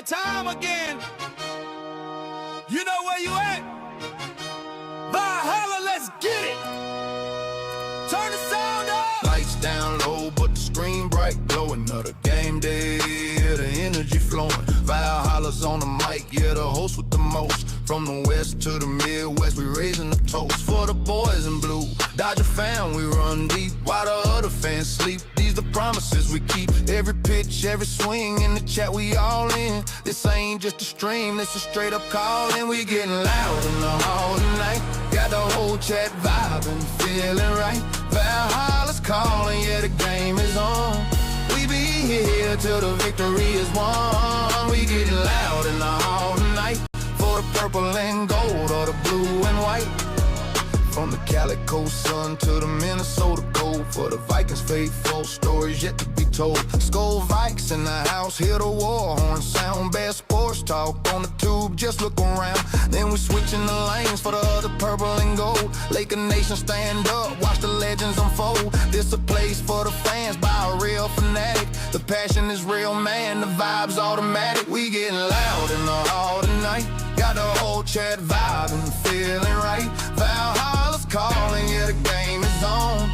that time again. You know where you at? Valhalla, let's get it. Turn the sound up. Lights down low, but the screen bright, glowing. Another game day, yeah, the energy flowing. Valhalla's on the mic, yeah, the host with the most. From the west to the Midwest, we raising the toast for the boys in blue. Dodger fan, we run deep while the other fans sleep. These the promises we keep. Every pitch, every swing in the chat, we all in. This ain't just a stream, this a straight up call, and we getting loud in the hall tonight. Got the whole chat vibing, feeling right. Valhalla's calling, yeah, the game is on. We be here till the victory is won. We getting loud in the hall tonight. For the purple and gold or the blue and white. From the Calico sun to the Minnesota cold. For the Vikings faithful, stories yet to be told. Skull Vikes in the house, hear the war horn sound. Bad sports talk on the tube, just look around. Then we switching the lanes for the other purple and gold. Laker Nation stand up, watch the legends unfold. This a place for the fans by a real fanatic. The passion is real, man, the vibe's automatic. We getting loud in the hall tonight. Got the whole chat vibing, feeling right. Valhalla's calling, yeah, the game is on.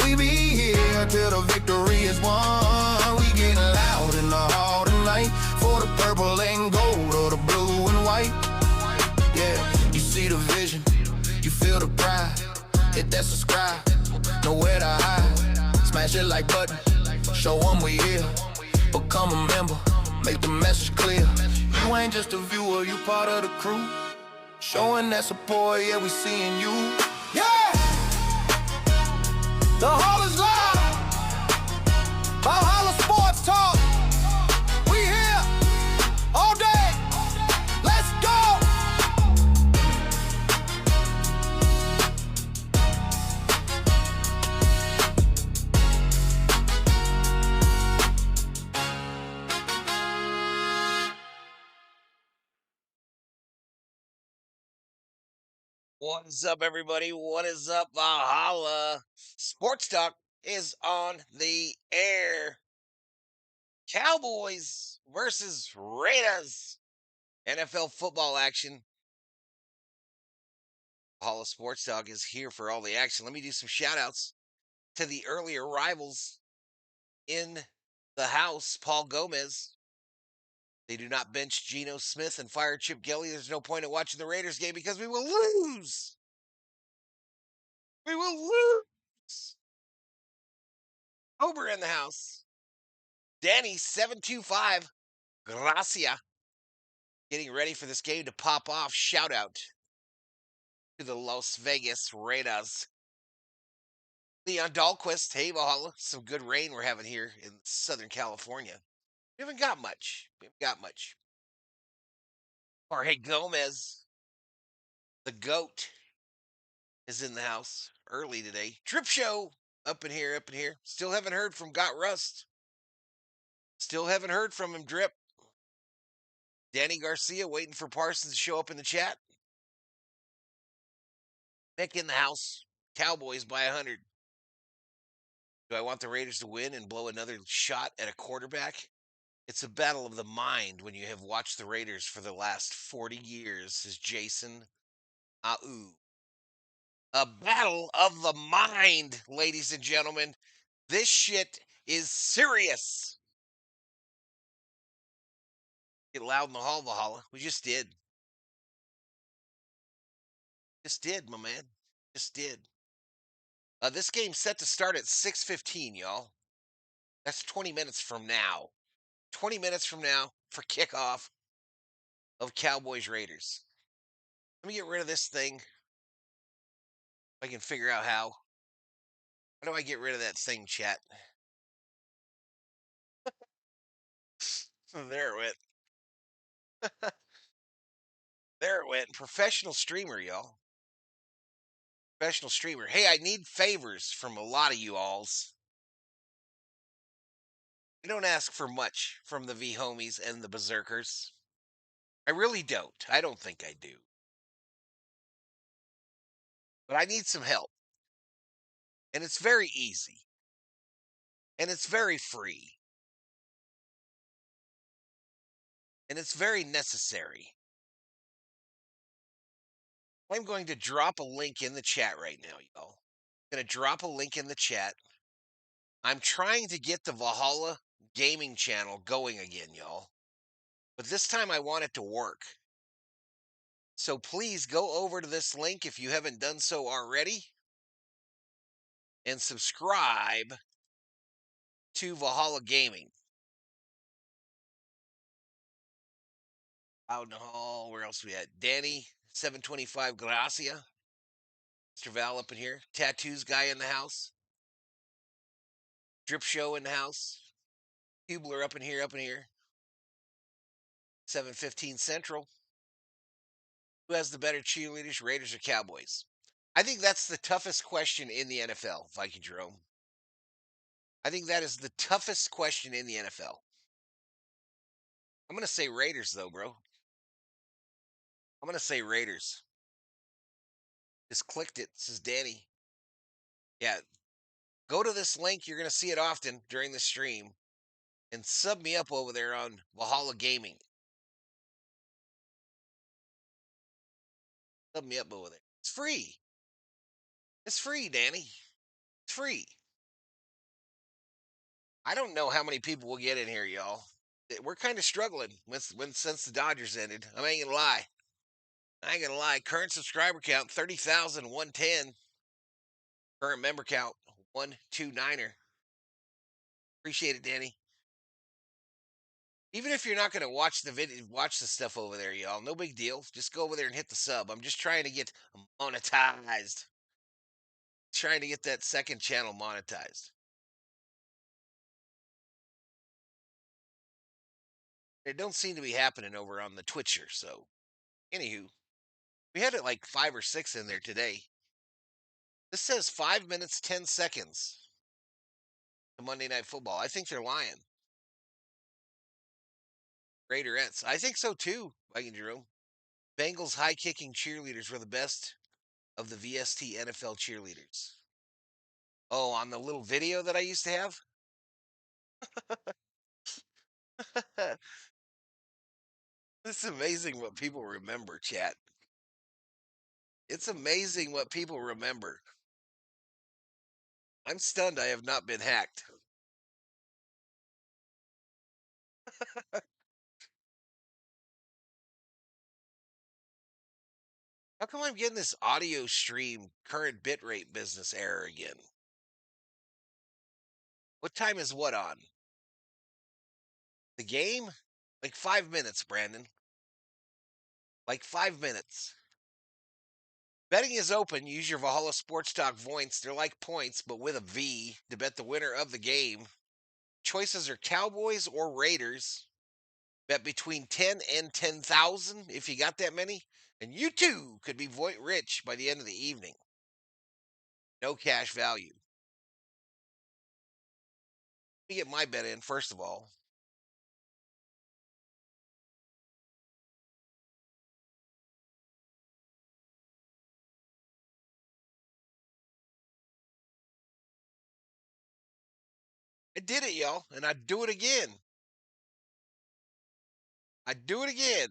We be here till the victory is won. We getting loud in the hall tonight. For the purple and gold or the blue and white. Yeah, you see the vision, you feel the pride. Hit that subscribe, nowhere to hide. Smash it like button, show them we here. Become a member, make the message clear. You ain't just a viewer, you part of the crew. Showing that support, yeah, we seeing you. Yeah! The hall is live. Valhalla Sports Talk. We here all day. Let's go! What is up, everybody? What is up? Valhalla Sports Talk is on the air. Cowboys versus Raiders. NFL football action. Valhalla Sports Talk is here for all the action. Let me do some shout outs to the earlier rivals in the house. Paul Gomez. They do not bench Geno Smith and fire Chip Kelly. There's no point in watching the Raiders game because we will lose. We will lose. Ober in the house. Danny 725. Gracia. Getting ready for this game to pop off. Shout out to the Las Vegas Raiders. Leon Dahlquist. Hey, Valhalla. Some good rain we're having here in Southern California. We haven't got much. Jorge Gomez. The GOAT is in the house early today. Drip Show up in here. Still haven't heard from Got Rust. Still haven't heard from him, Drip. Danny Garcia waiting for Parsons to show up in the chat. Nick in the house. Cowboys by 100. Do I want the Raiders to win and blow another shot at a quarterback? It's a battle of the mind when you have watched the Raiders for the last 40 years, says Jason Au. A battle of the mind, ladies and gentlemen. This shit is serious. Get loud in the hall, Valhalla. We just did. Just did, my man. Just did. This game's set to start at 6:15, y'all. That's 20 minutes from now. 20 minutes from now for kickoff of Cowboys Raiders. Let me get rid of this thing. If I can figure out how. How do I get rid of that thing, chat? There it went. There it went. Professional streamer, y'all. Professional streamer. Hey, I need favors from a lot of you alls. I don't ask for much from the V homies and the berserkers. I really don't. I don't think I do. But I need some help. And it's very easy. And it's very free. and it's very necessary. I'm going to drop a link in the chat right now, y'all. I'm going to drop a link in the chat. I'm trying to get the Valhalla gaming channel going again, y'all. But this time I want it to work. So please go over to this link if you haven't done so already and subscribe to Valhalla Gaming. Out in the hall, where else we at? Danny, 725 Gracia. Mr. Val up in here. Tattoos guy in the house. Drip show in the house. Hubler up in here, 715 Central. Who has the better cheerleaders, Raiders or Cowboys? I think that's the toughest question in the NFL, Viking Jerome. I think that is the toughest question in the NFL. I'm going to say Raiders, though, bro. I'm going to say Raiders. Just clicked it. This is Danny. Yeah. Go to this link. You're going to see it often during the stream. And sub me up over there on Valhalla Gaming. Sub me up over there. It's free. It's free, Danny. It's free. I don't know how many people will get in here, y'all. We're kind of struggling since the Dodgers ended. I ain't gonna lie. I ain't gonna lie. Current subscriber count 30,110. Current member count 129er. Appreciate it, Danny. Even if you're not gonna watch the video, watch the stuff over there, y'all. No big deal. Just go over there and hit the sub. I'm just trying to get monetized. Trying to get that second channel monetized. It don't seem to be happening over on the Twitcher. So, anywho, we had it like 5 or 6 in there today. This says 5 minutes 10 seconds to Monday Night Football. I think they're lying. Raiderettes. I think so too, Viking Jerome. Bengals high kicking cheerleaders were the best of the VST NFL cheerleaders. Oh, on the little video that I used to have? It's amazing what people remember, chat. It's amazing what people remember. I'm stunned I have not been hacked. How come I'm getting this audio stream current bitrate business error again? What time is what on? The game? Like 5 minutes, Brandon. Like 5 minutes. Betting is open. Use your Valhalla Sports Talk points. They're like points, but with a V to bet the winner of the game. Choices are Cowboys or Raiders. Bet between 10 and 10,000 if you got that many. And you too could be rich by the end of the evening. No cash value. Let me get my bet in, first of all. I did it, y'all, and I'd do it again. I'd do it again.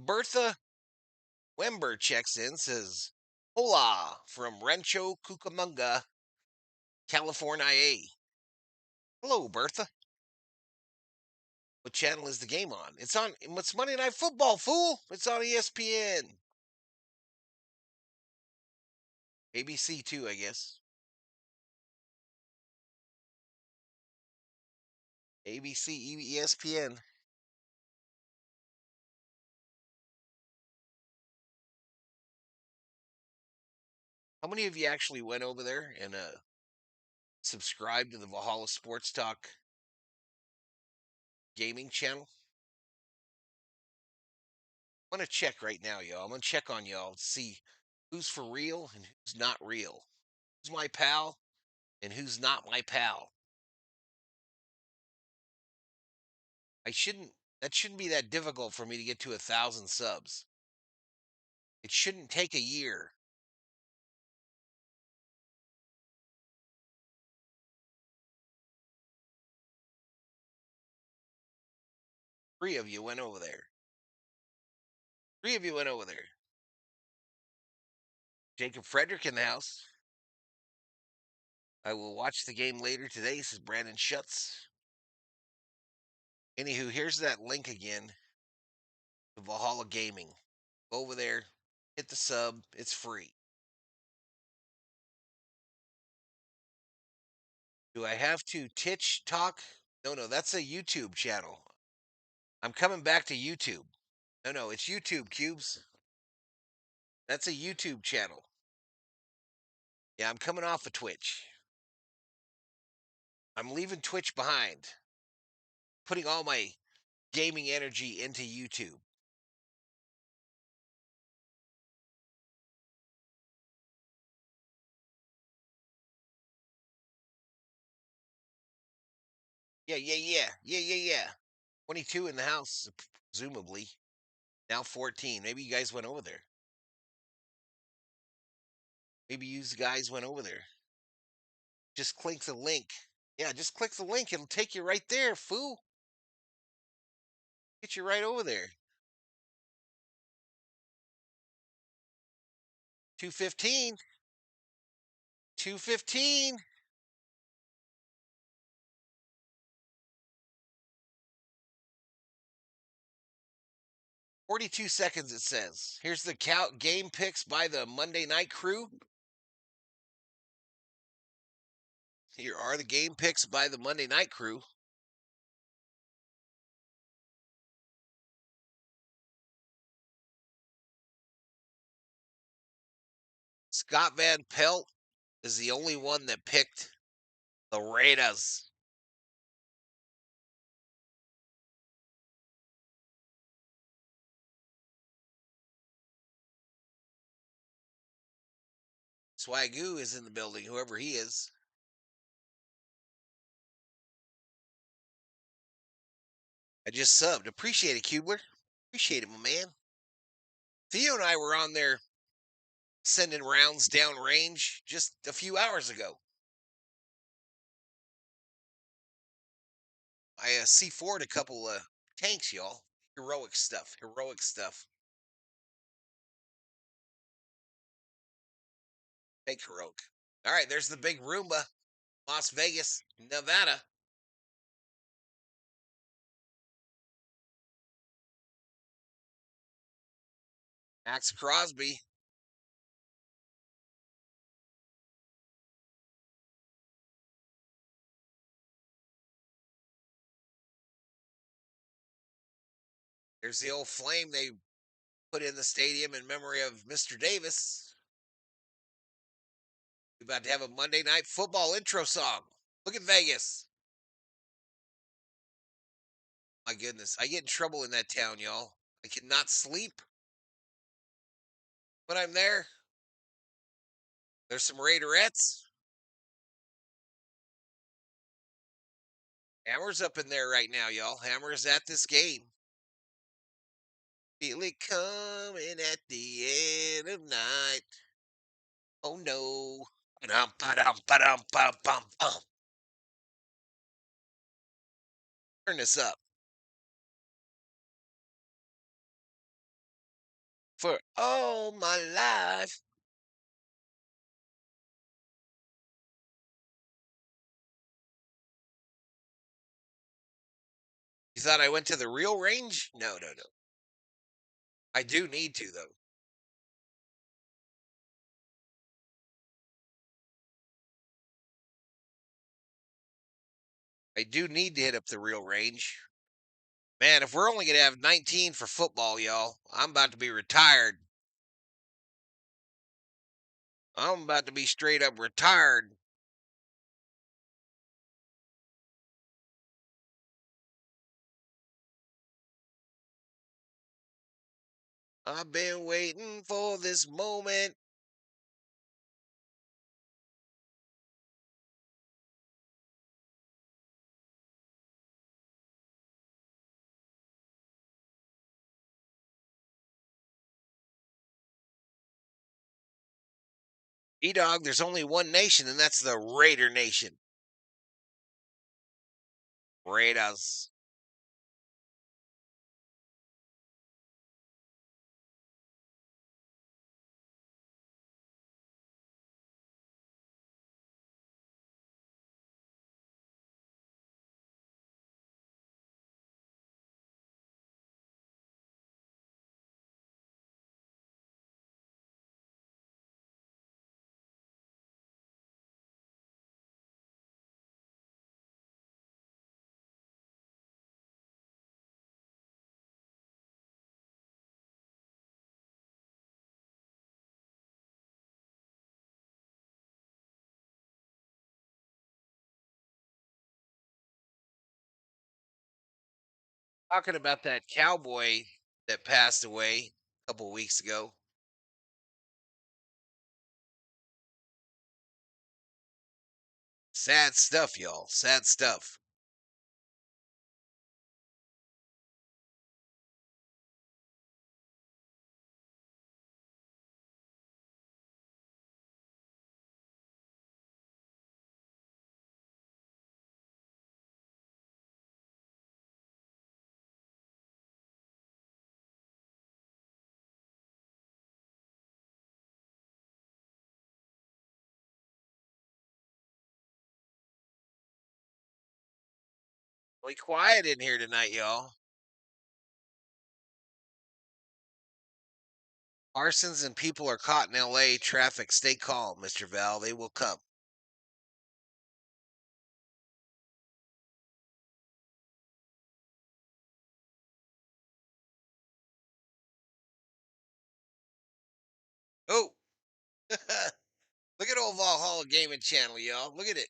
Bertha Wember checks in, says, Hola from Rancho Cucamonga, California. Hello, Bertha. What channel is the game on? It's Monday Night Football, fool. It's on ESPN. ABC too, I guess. ABC, ESPN. How many of you actually went over there and subscribed to the Valhalla Sports Talk gaming channel? I'm going to check right now, y'all. I'm going to check on y'all to see who's for real and who's not real. Who's my pal and who's not my pal. That shouldn't be that difficult for me to get to 1,000 subs. It shouldn't take a year. Three of you went over there. Three of you went over there. Jacob Frederick in the house. I will watch the game later today, says Brandon Schutz. Anywho, here's that link again to Valhalla Gaming. Go over there, hit the sub, it's free. Do I have to Titch talk? No, that's a YouTube channel. I'm coming back to YouTube. No, it's YouTube, Cubes. That's a YouTube channel. Yeah, I'm coming off of Twitch. I'm leaving Twitch behind. Putting all my gaming energy into YouTube. Yeah. 22 in the house, presumably. Now 14. Maybe you guys went over there. Maybe you guys went over there. Just click the link. Yeah, just click the link. It'll take you right there, fool. Get you right over there. 215. 215. 42 seconds, it says. Here's the game picks by the Monday night crew. Here are the game picks by the Monday night crew. Scott Van Pelt is the only one that picked the Raiders. Swagoo is in the building, whoever he is. I just subbed. Appreciate it, Cubler. Appreciate it, my man. Theo and I were on there sending rounds downrange just a few hours ago. I C4'd a couple of tanks, y'all. Heroic stuff. Fake heroic. All right, there's the big Roomba. Las Vegas, Nevada. Max Crosby. There's the old flame they put in the stadium in memory of Mr. Davis. We're about to have a Monday Night Football intro song. Look at Vegas. My goodness, I get in trouble in that town, y'all. I cannot sleep when I'm there. There's some Raiderettes. Hammer's up in there right now, y'all. Hammer's at this game. Feel it coming at the end of night. Oh no. Turn this up. For all my life. You thought I went to the real range? No. I do need to, though. I do need to hit up the real range. Man, if we're only going to have 19 for football, y'all, I'm about to be retired. I'm about to be straight up retired. I've been waiting for this moment. E-Dog, there's only one nation, and that's the Raider Nation. Raiders. Talking about that cowboy that passed away a couple weeks ago. Sad stuff, y'all. Sad stuff. Really quiet in here tonight, y'all. Arsons and people are caught in LA traffic. Stay calm, Mr. Val. They will come. Oh, look at old Valhalla Gaming Channel, y'all. Look at it.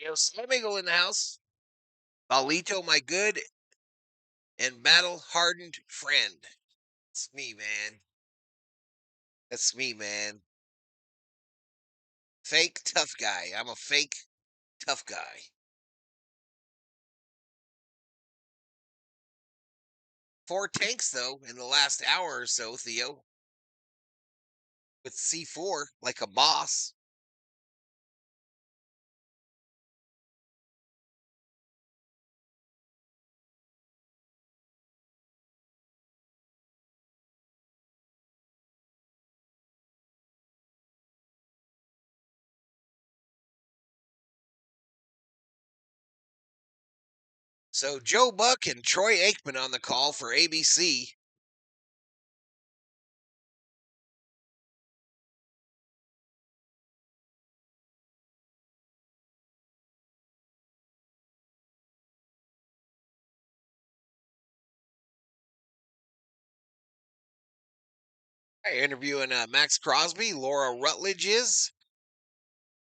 Yo, Slamigo in the house. Balito, my good and battle hardened friend. It's me, man. That's me, man. Fake tough guy. I'm a fake tough guy. 4 tanks, though, in the last hour or so, Theo, with C4 like a boss. So Joe Buck and Troy Aikman on the call for ABC. Interviewing Max Crosby. Laura Rutledge is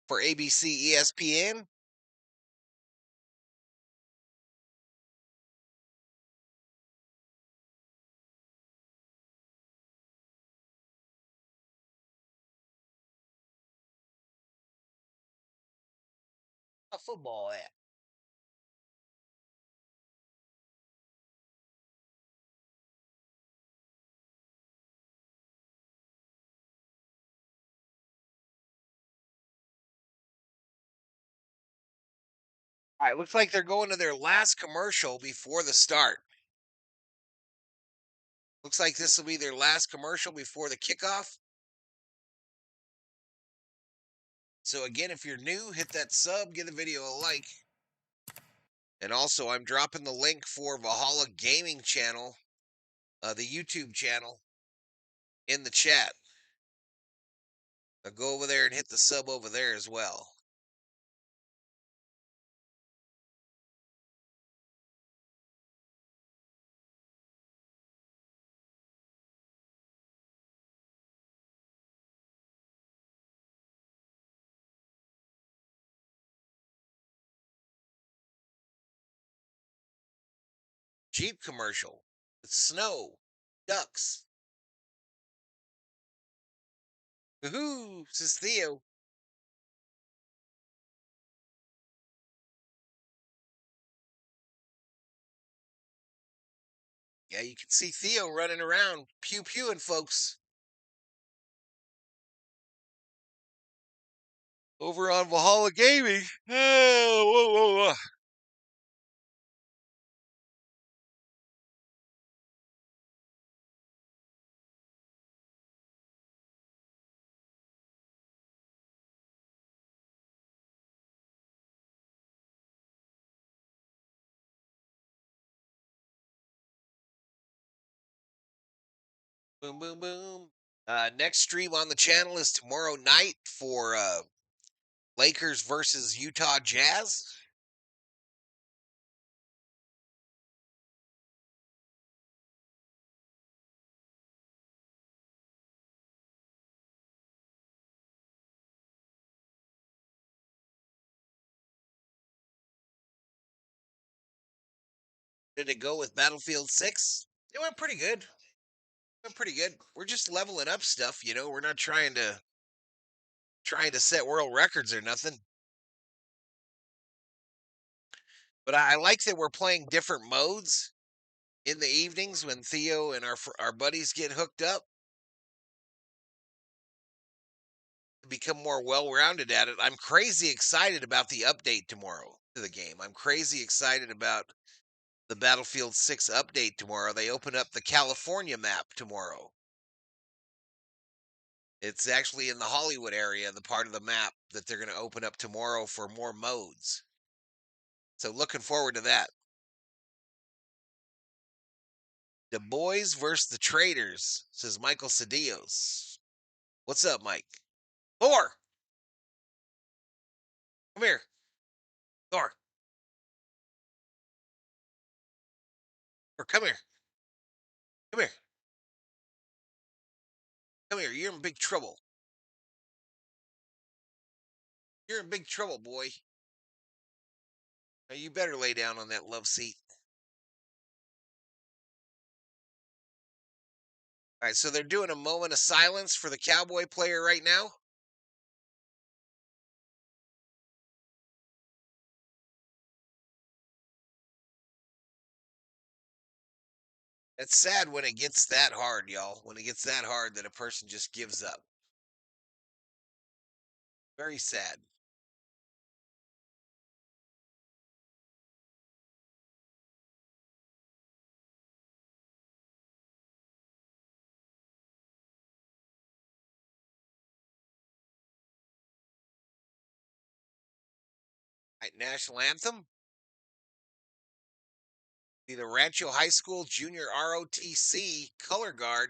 for ABC ESPN. A football at. All right, looks like they're going to their last commercial before the start. Looks like this will be their last commercial before the kickoff. So again, if you're new, hit that sub, give the video a like. And also, I'm dropping the link for Valhalla Gaming Channel, the YouTube channel, in the chat. Now go over there and hit the sub over there as well. Jeep commercial with snow, ducks. Woohoo, says Theo. Yeah, you can see Theo running around, pew-pewing folks. Over on Valhalla Gaming. Oh, whoa, whoa, whoa. Boom, boom, boom. Next stream on the channel is tomorrow night for Lakers versus Utah Jazz. Did it go with Battlefield 6? It went pretty good. Went pretty good. We're just leveling up stuff, you know. We're not trying to set world records or nothing. But I like that we're playing different modes in the evenings when Theo and our buddies get hooked up to become more well-rounded at it. I'm crazy excited about the update tomorrow to the game. I'm crazy excited about the Battlefield 6 update tomorrow. They open up the California map tomorrow. It's actually in the Hollywood area, the part of the map that they're going to open up tomorrow for more modes. So looking forward to that. The Boys versus the Traders, says Michael Cedillos. What's up, Mike? Thor! Come here. Thor. Or come here. Come here. Come here. You're in big trouble. You're in big trouble, boy. Now you better lay down on that love seat. All right, so they're doing a moment of silence for the Cowboy player right now. It's sad when it gets that hard, y'all. When it gets that hard that a person just gives up. Very sad. All right, national anthem. Be the Rancho High School Junior ROTC color guard.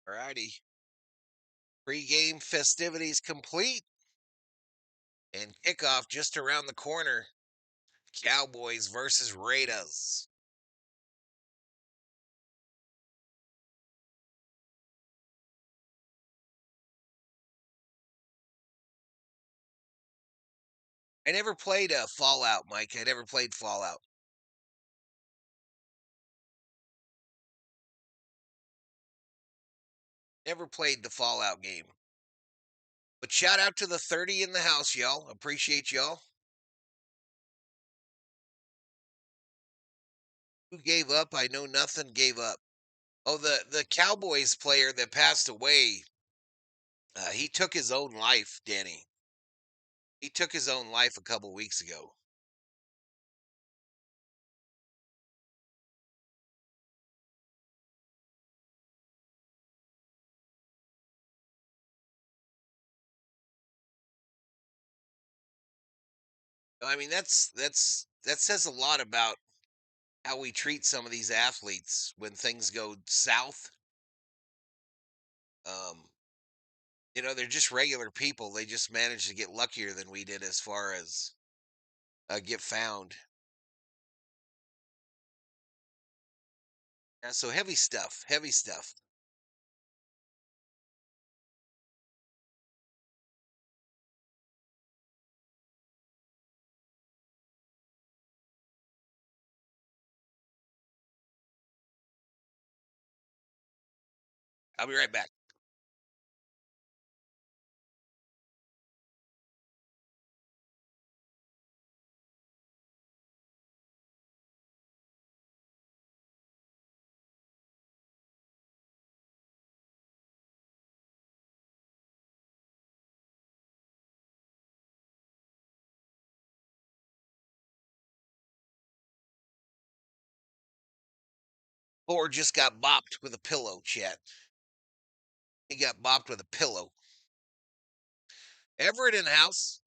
All righty. Pre-game festivities complete. And kickoff just around the corner. Cowboys versus Raiders. I never played Fallout, Mike. I never played Fallout. Never played the Fallout game. But shout out to the 30 in the house, y'all. Appreciate y'all. Who gave up? I know nothing gave up. Oh, the Cowboys player that passed away, he took his own life, Danny. He took his own life a couple weeks ago. I mean, that says a lot about how we treat some of these athletes when things go south. Um, they're just regular people. They just managed to get luckier than we did as far as get found. Yeah, so heavy stuff, heavy stuff. I'll be right back. Ford just got bopped with a pillow, chat. He got bopped with a pillow. Everett in the house.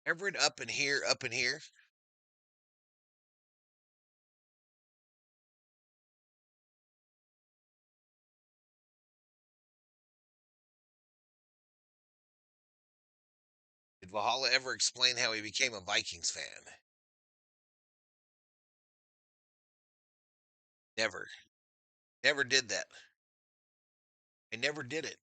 Everett up in here, up in here. Did Valhalla ever explain how he became a Vikings fan? Never. Never did that. I never did it.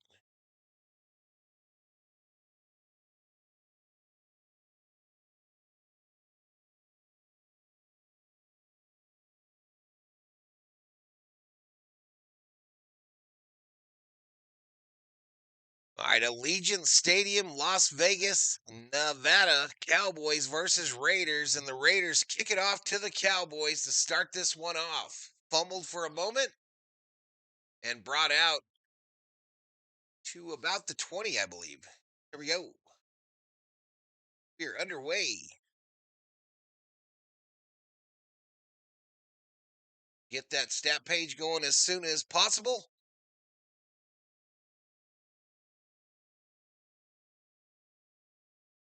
All right, Allegiant Stadium, Las Vegas, Nevada, Cowboys versus Raiders, and the Raiders kick it off to the Cowboys to start this one off. Fumbled for a moment and brought out to about the 20, I believe. Here we go. We're underway. Get that stat page going as soon as possible.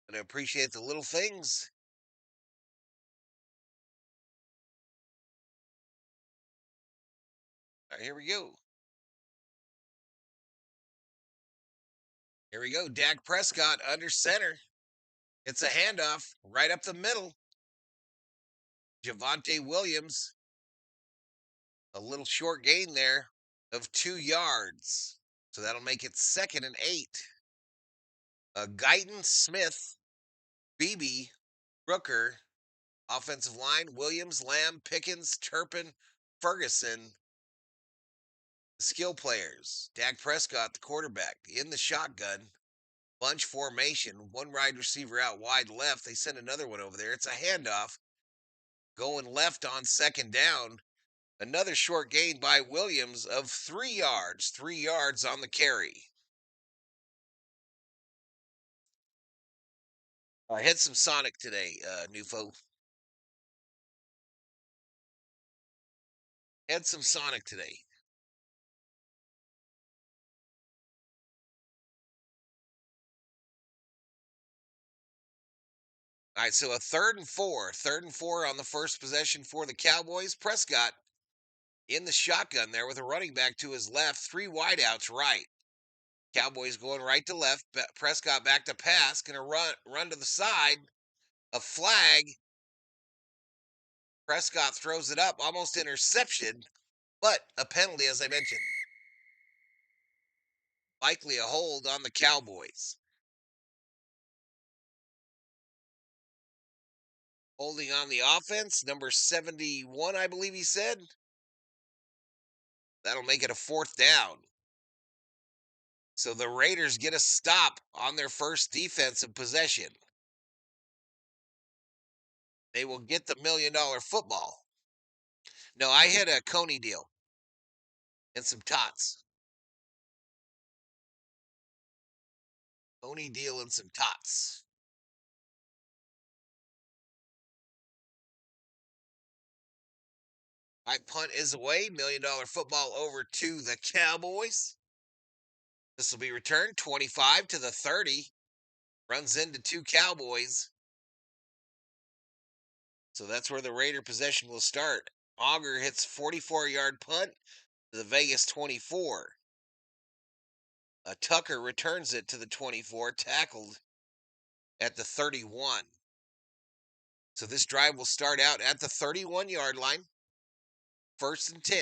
And I appreciate the little things. All right, here we go. Here we go. Dak Prescott under center. It's a handoff right up the middle. Javonte Williams, a little short gain there of 2 yards. So that'll make it 2nd and 8. Guyton, Smith, Beebe, Brooker, offensive line, Williams, Lamb, Pickens, Turpin, Ferguson, skill players. Dak Prescott, the quarterback, in the shotgun. Bunch formation, one wide receiver out wide left. They send another one over there. It's a handoff going left on 2nd down. Another short gain by Williams of 3 yards. 3 yards on the carry. I had some Sonic today, Nufo. Had some Sonic today. All right, so a 3rd and 4. 3rd and 4 on the first possession for the Cowboys. Prescott in the shotgun there with a running back to his left. 3 wideouts right. Cowboys going right to left. Prescott back to pass. Going to run to the side. A flag. Prescott throws it up. Almost interception. But a penalty, as I mentioned. Likely a hold on the Cowboys. Holding on the offense. Number 71, I believe he said. That'll make it a 4th down. So the Raiders get a stop on their first defensive possession. They will get the $1 million football. No, I hit a Coney deal and some tots. Coney deal and some tots. All right, punt is away. $1 million football over to the Cowboys. This will be returned 25 to the 30. Runs into 2 Cowboys. So that's where the Raider possession will start. Auger hits 44-yard punt to the Vegas 24. Tucker returns it to the 24, tackled at the 31. So this drive will start out at the 31-yard line. 1st and 10.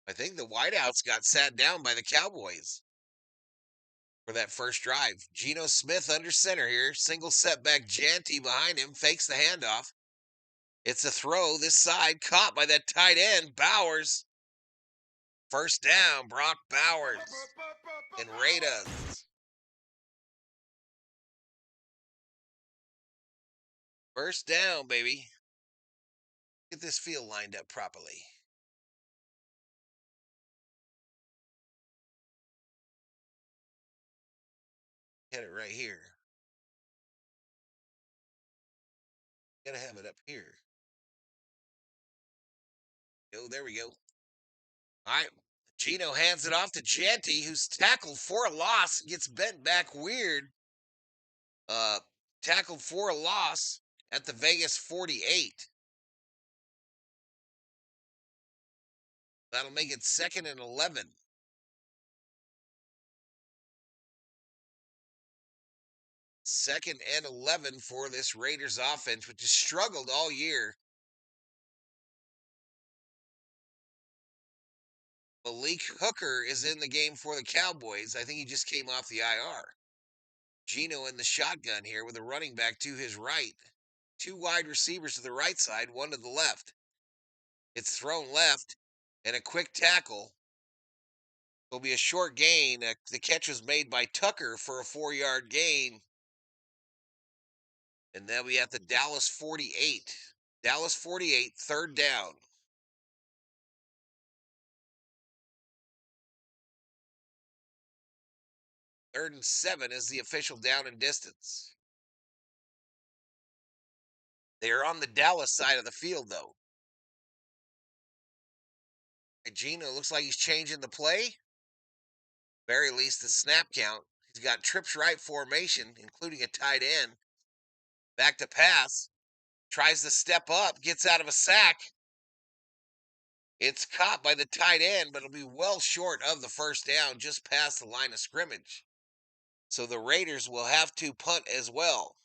I think the wideouts got sat down by the Cowboys for that first drive. Geno Smith under center here. Single setback. Janty behind him. Fakes the handoff. It's a throw this side. Caught by that tight end. Bowers. 1st down. Brock Bowers and Raiders. 1st down, baby. Get this field lined up properly. Had it right here. Gotta have it up here. Oh, there we go. All right. Geno hands it off to Janty, who's tackled for a loss. Gets bent back weird. Tackled for a loss at the Vegas 48. That'll make it 2nd and 11. 2nd and 11 for this Raiders offense, which has struggled all year. Malik Hooker is in the game for the Cowboys. I think he just came off the IR. Geno in the shotgun here with a running back to his right. 2 wide receivers to the right side, 1 to the left. It's thrown left and a quick tackle. It'll be a short gain. The catch was made by Tucker for a 4-yard gain. And they'll be at the Dallas 48. Dallas 48, 3rd down. 3rd and 7 is the official down and distance. They are on the Dallas side of the field, though. Geno looks like he's changing the play. Very least the snap count. He's got trips right formation, including a tight end. Back to pass. Tries to step up. Gets out of a sack. It's caught by the tight end, but it'll be well short of the 1st down, just past the line of scrimmage. So the Raiders will have to punt as well.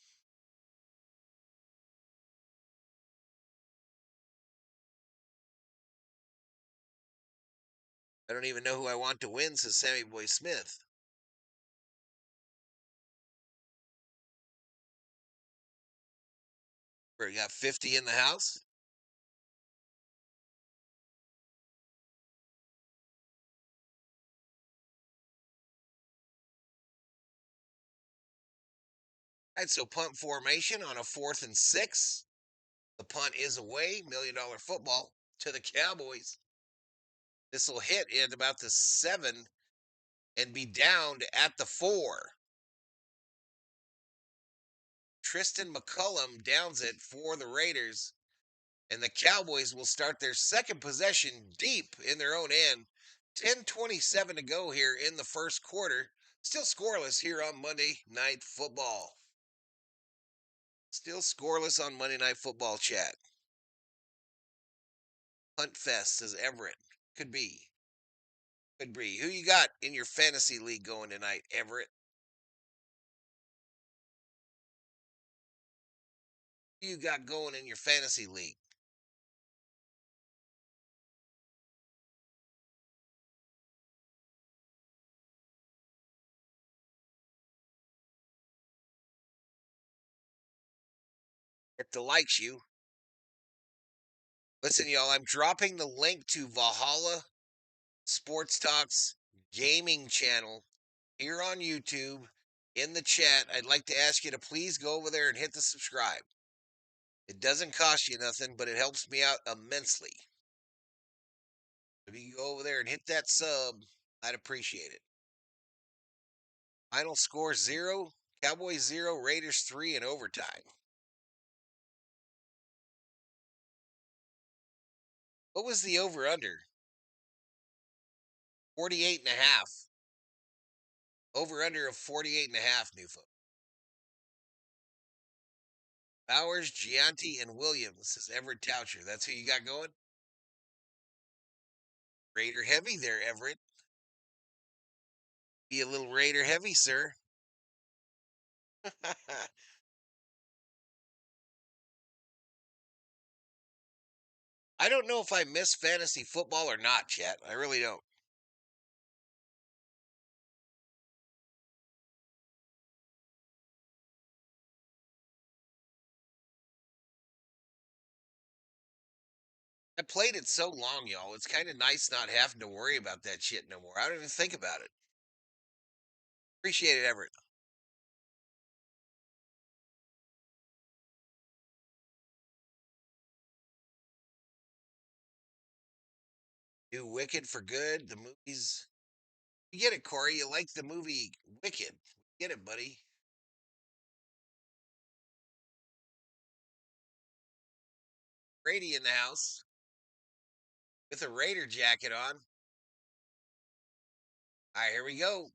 I don't even know who I want to win, says Sammy Boy Smith. We got 50 in the house. All right, so punt formation on a 4th and 6. The punt is away. $1 million football to the Cowboys. This will hit at about the 7 and be downed at the 4. Tristan McCullum downs it for the Raiders. And the Cowboys will start their 2nd possession deep in their own end. 10:27 to go here in the 1st quarter. Still scoreless here on Monday Night Football. Still scoreless on Monday Night Football chat. Hunt Fest says Everett. Could be. Could be. Who you got in your fantasy league going tonight, Everett? Who you got going in your fantasy league? It delights you. Listen, y'all, I'm dropping the link to Valhalla Sports Talk's gaming channel here on YouTube in the chat. I'd like to ask you to please go over there and hit the subscribe. It doesn't cost you nothing, but it helps me out immensely. If you go over there and hit that sub, I'd appreciate it. Final score 0, Cowboys 0, Raiders 3 in overtime. What was the over-under? 48.5. Over-under of 48.5, new folks. Bowers, Gianti, and Williams, says Everett Toucher. That's who you got going? Raider heavy there, Everett. Be a little Raider heavy, sir. I don't know if I miss fantasy football or not, chat. I really don't. I played it so long, y'all. It's kind of nice not having to worry about that shit no more. I don't even think about it. Appreciate it, Everett. Do Wicked for good. The movies. You get it, Corey. You like the movie Wicked. Get it, buddy. Brady in the house with a Raider jacket on. All right, here we go.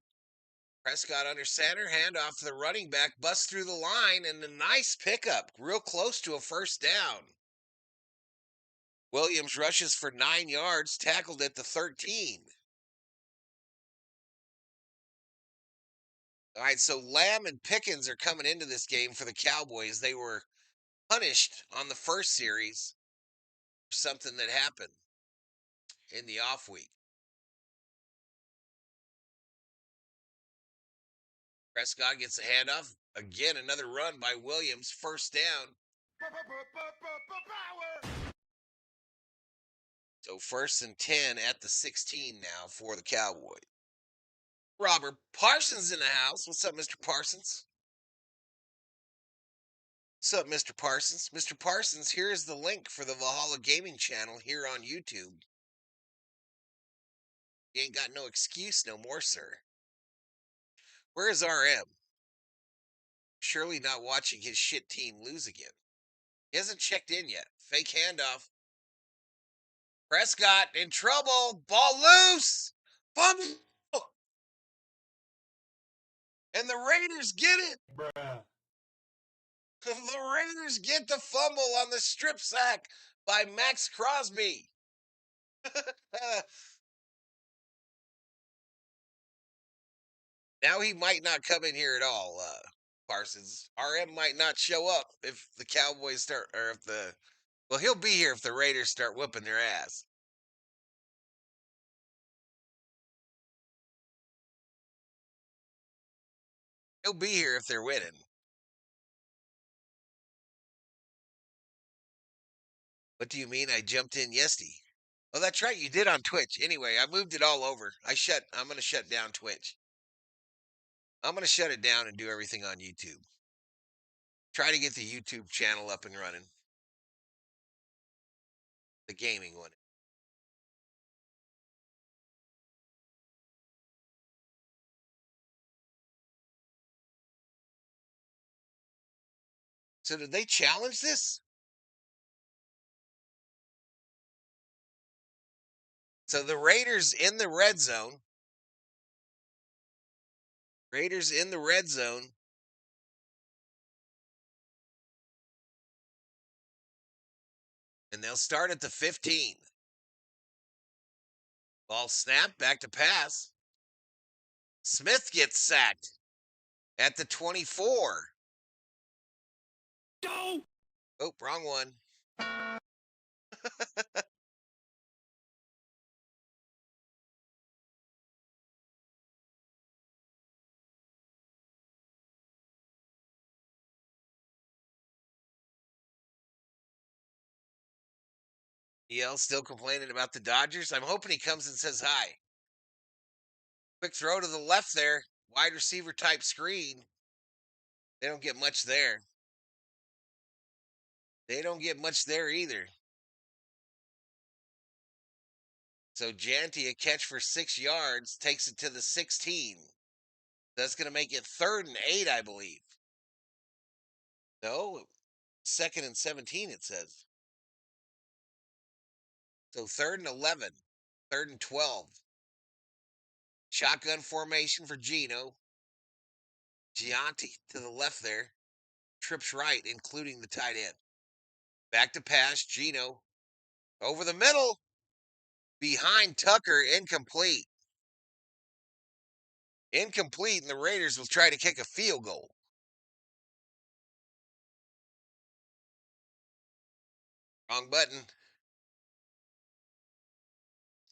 Prescott under center, handoff to the running back, busts through the line, and a nice pickup, real close to a first down. Williams rushes for 9 yards, tackled at the 13. All right, so Lamb and Pickens are coming into this game for the Cowboys. They were punished on the first series for something that happened in the off week. Prescott gets a handoff. Again, another run by Williams. First down. So 1st and 10 at the 16 now for the Cowboys. Robert Parsons in the house. What's up, Mr. Parsons? What's up, Mr. Parsons? Mr. Parsons, here is the link for the Valhalla Gaming channel here on YouTube. You ain't got no excuse no more, sir. Where is RM? Surely not watching his shit team lose again. He hasn't checked in yet. Fake handoff. Prescott in trouble. Ball loose. Fumble. And the Raiders get it. Bruh. The Raiders get the fumble on the strip sack by Max Crosby. Now he might not come in here at all, Parsons. RM might not show up if the Cowboys start, or if the, well, he'll be here if the Raiders start whooping their ass. He'll be here if they're winning. What do you mean I jumped in yesterday? Oh, that's right. You did on Twitch. Anyway, I moved it all over. I'm going to shut down Twitch. I'm going to shut it down and do everything on YouTube. Try to get the YouTube channel up and running. The gaming one. So did they challenge this? So the Raiders in the red zone. Raiders in the red zone. And they'll start at the 15. Ball snapped, back to pass. Smith gets sacked at the 24. Go! Oh, wrong one. EL still complaining about the Dodgers. I'm hoping he comes and says hi. Quick throw to the left there. Wide receiver type screen. They don't get much there. They don't get much there either. So Janty, a catch for 6 yards, takes it to the 16. That's going to make it 3rd and 8, I believe. No, 2nd and 17, it says. So 3rd and 11, 3rd and 12. Shotgun formation for Gino. Gianti to the left there. Trips right, including the tight end. Back to pass, Gino. Over the middle. Behind Tucker, incomplete. Incomplete, and the Raiders will try to kick a field goal. Wrong button.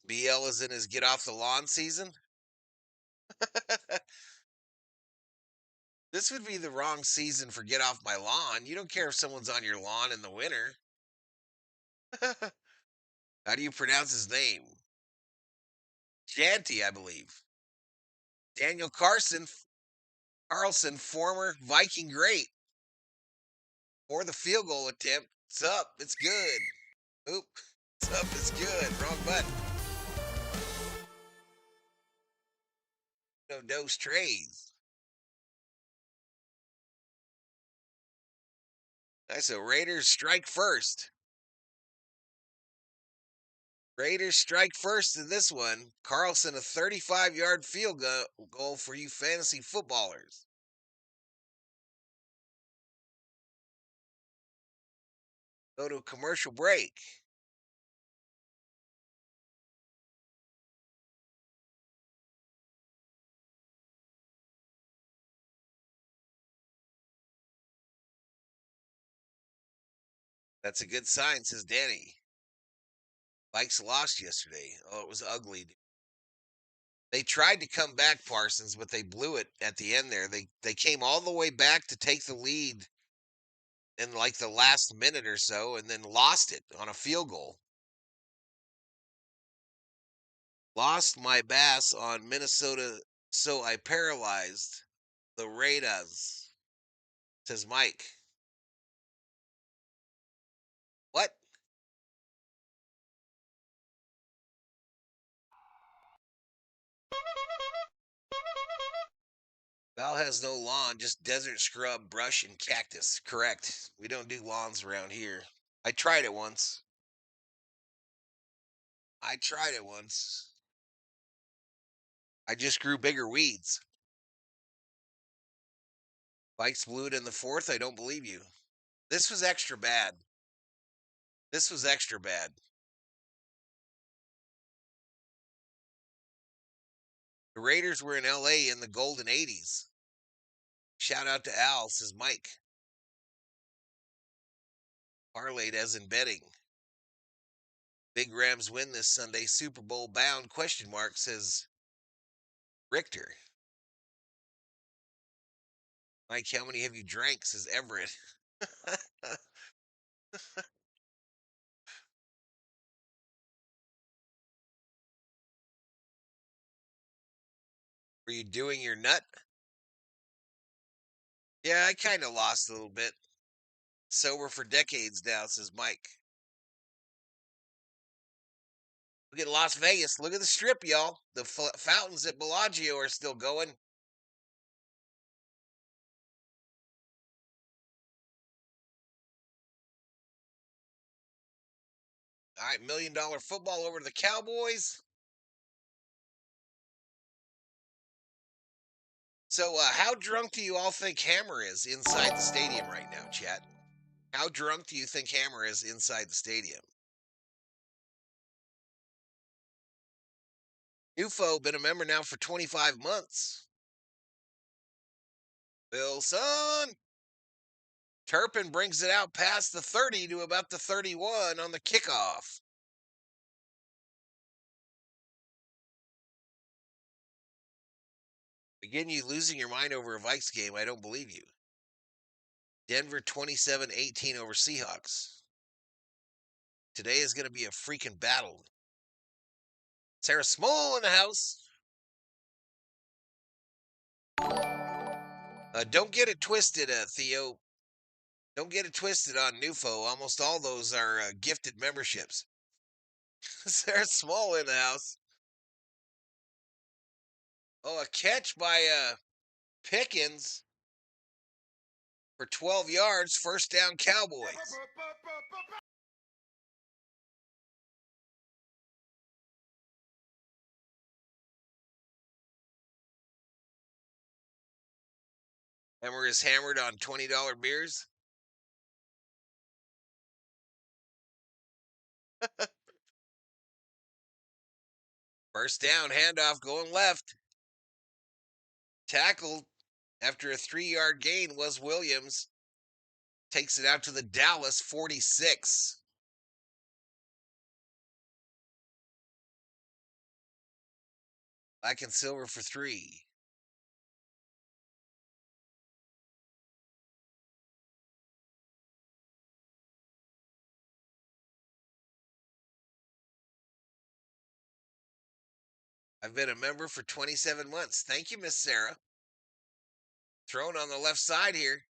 BL is in his get off the lawn season. This would be the wrong season for get off my lawn. You don't care if someone's on your lawn in the winter. How do you pronounce his name? Janty, I believe. Daniel Carlson, former Viking great. For the field goal attempt. It's up. It's good. Oop. It's up. It's good. Wrong button. No dose trays. Nice. So Raiders strike first. Raiders strike first in this one. Carlson, a 35-yard field goal for you fantasy footballers. Go to a commercial break. That's a good sign, says Danny. Vikes lost yesterday. Oh, it was ugly. They tried to come back, Parsons, but they blew it at the end there. They came all the way back to take the lead in like the last minute or so and then lost it on a field goal. Lost my bass on Minnesota, so I paralyzed the Raiders, says Mike. What? Val has no lawn, just desert scrub, brush, and cactus. Correct. We don't do lawns around here. I tried it once. I just grew bigger weeds. Vikes blew it in the 4th. I don't believe you. This was extra bad. This was extra bad. The Raiders were in LA in the golden 80s. Shout out to Al, says Mike. Parlayed as in betting. Big Rams win this Sunday, Super Bowl bound, ? Says Richter. Mike, how many have you drank, says Everett. Were you doing your nut? Yeah, I kind of lost a little bit. Sober for decades now, says Mike. Look at Las Vegas. Look at the strip, y'all. The fountains at Bellagio are still going. All right, $1 million football over to the Cowboys. So, how drunk do you all think Hammer is inside the stadium right now, chat? How drunk do you think Hammer is inside the stadium? UFO, been a member now for 25 months. Wilson. Turpin brings it out past the 30 to about the 31 on the kickoff. Again, you losing your mind over a Vikes game, I don't believe you. Denver 27-18 over Seahawks. Today is going to be a freaking battle. Sarah Small in the house. Don't get it twisted, Theo. Don't get it twisted on Nufo. Almost all those are gifted memberships. Sarah Small in the house. Oh, a catch by Pickens for 12 yards. First down, Cowboys. Hammer is hammered on $20 beers. First down, handoff going left. Tackled after a 3-yard gain was Williams. Takes it out to the Dallas 46. Black and silver for 3. I've been a member for 27 months. Thank you, Miss Sarah. Thrown on the left side here.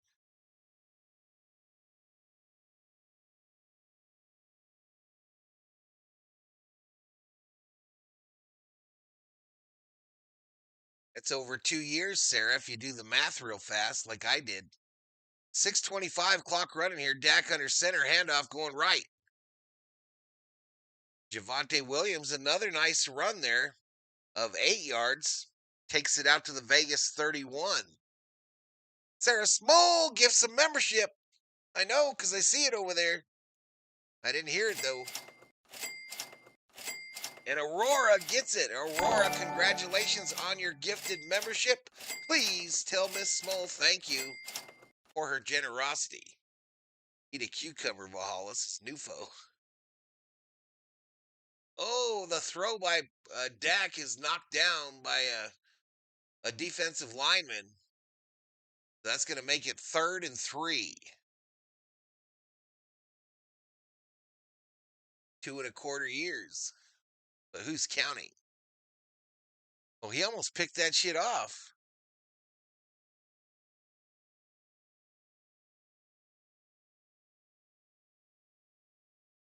It's over 2 years, Sarah, if you do the math real fast, like I did. 6:25 clock running here. Dak under center, handoff going right. Javonte Williams, another nice run there of 8 yards. Takes it out to the Vegas 31. Sarah Small gives some membership. I know, because I see it over there. I didn't hear it, though. And Aurora gets it. Aurora, congratulations on your gifted membership. Please tell Miss Small thank you for her generosity. Eat a cucumber, Valhalla. Nufo. Oh, the throw by Dak is knocked down by a defensive lineman. That's going to make it 3rd and 3. 2.25 years. But who's counting? Oh, he almost picked that shit off.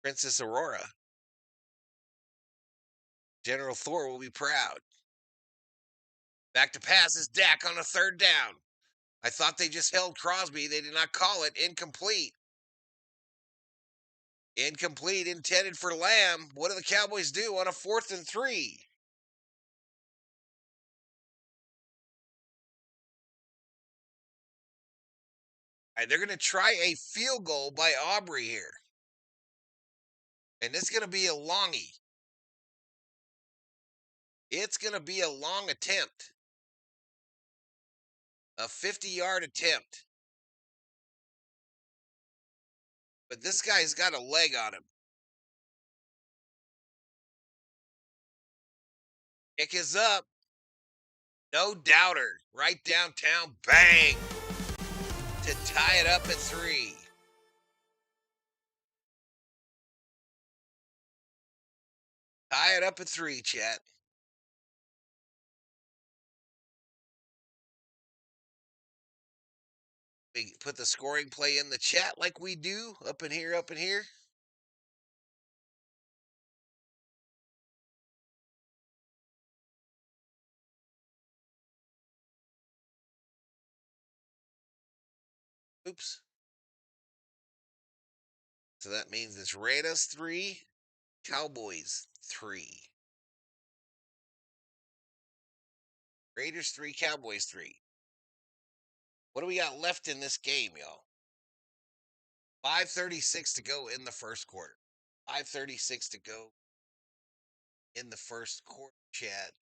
Princess Aurora. General Thor will be proud. Back to pass is Dak on a 3rd down. I thought they just held Crosby. They did not call it. Incomplete. Incomplete, intended for Lamb. What do the Cowboys do on a 4th and 3? All right, they're going to try a field goal by Aubrey here. And it's going to be a longie. It's going to be a long attempt. A 50-yard attempt. But this guy's got a leg on him. Kick is up. No doubter. Right downtown. Bang. To tie it up at 3. Tie it up at 3, chat. We put the scoring play in the chat like we do up in here, up in here. Oops. So that means it's Raiders 3, Cowboys 3. Raiders 3, Cowboys 3. What do we got left in this game, y'all? 5:36 to go in the first quarter. 5:36 to go in the first quarter, chat.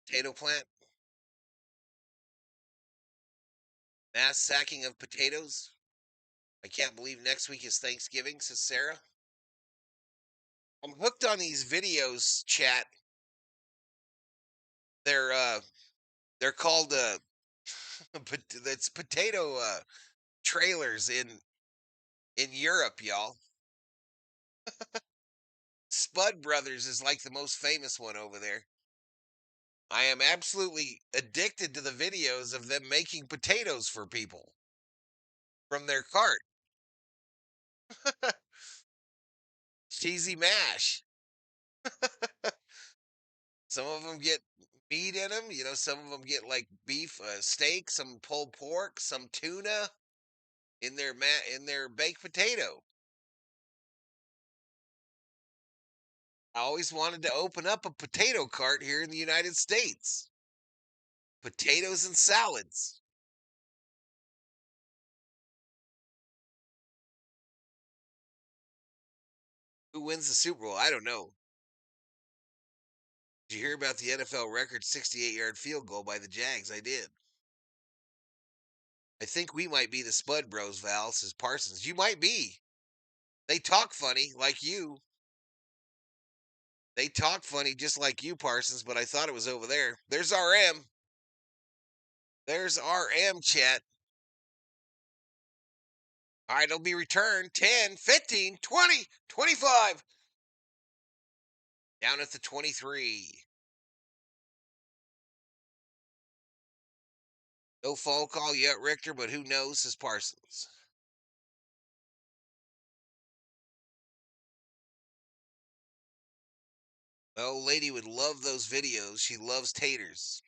Potato plant. Mass sacking of potatoes. I can't believe next week is Thanksgiving, says Sarah. I'm hooked on these videos, chat. They're called it's potato trailers in Europe, y'all. Spud Brothers is like the most famous one over there. I am absolutely addicted to the videos of them making potatoes for people from their cart. Cheesy mash. Some of them get meat in them. You know, some of them get like beef steak, some pulled pork, some tuna in their baked potato. I always wanted to open up a potato cart here in the United States. Potatoes and salads. Who wins the Super Bowl? I don't know. Did you hear about the NFL record 68-yard field goal by the Jags? I did. I think we might be the Spud Bros, Val, says Parsons. You might be. They talk funny like you. They talk funny just like you, Parsons, but I thought it was over there. There's RM. There's RM, chat. All right, it'll be returned 10, 15, 20, 25. Down at the 23. No phone call yet, Richter, but who knows, says Parsons. Oh, lady would love those videos. She loves taters.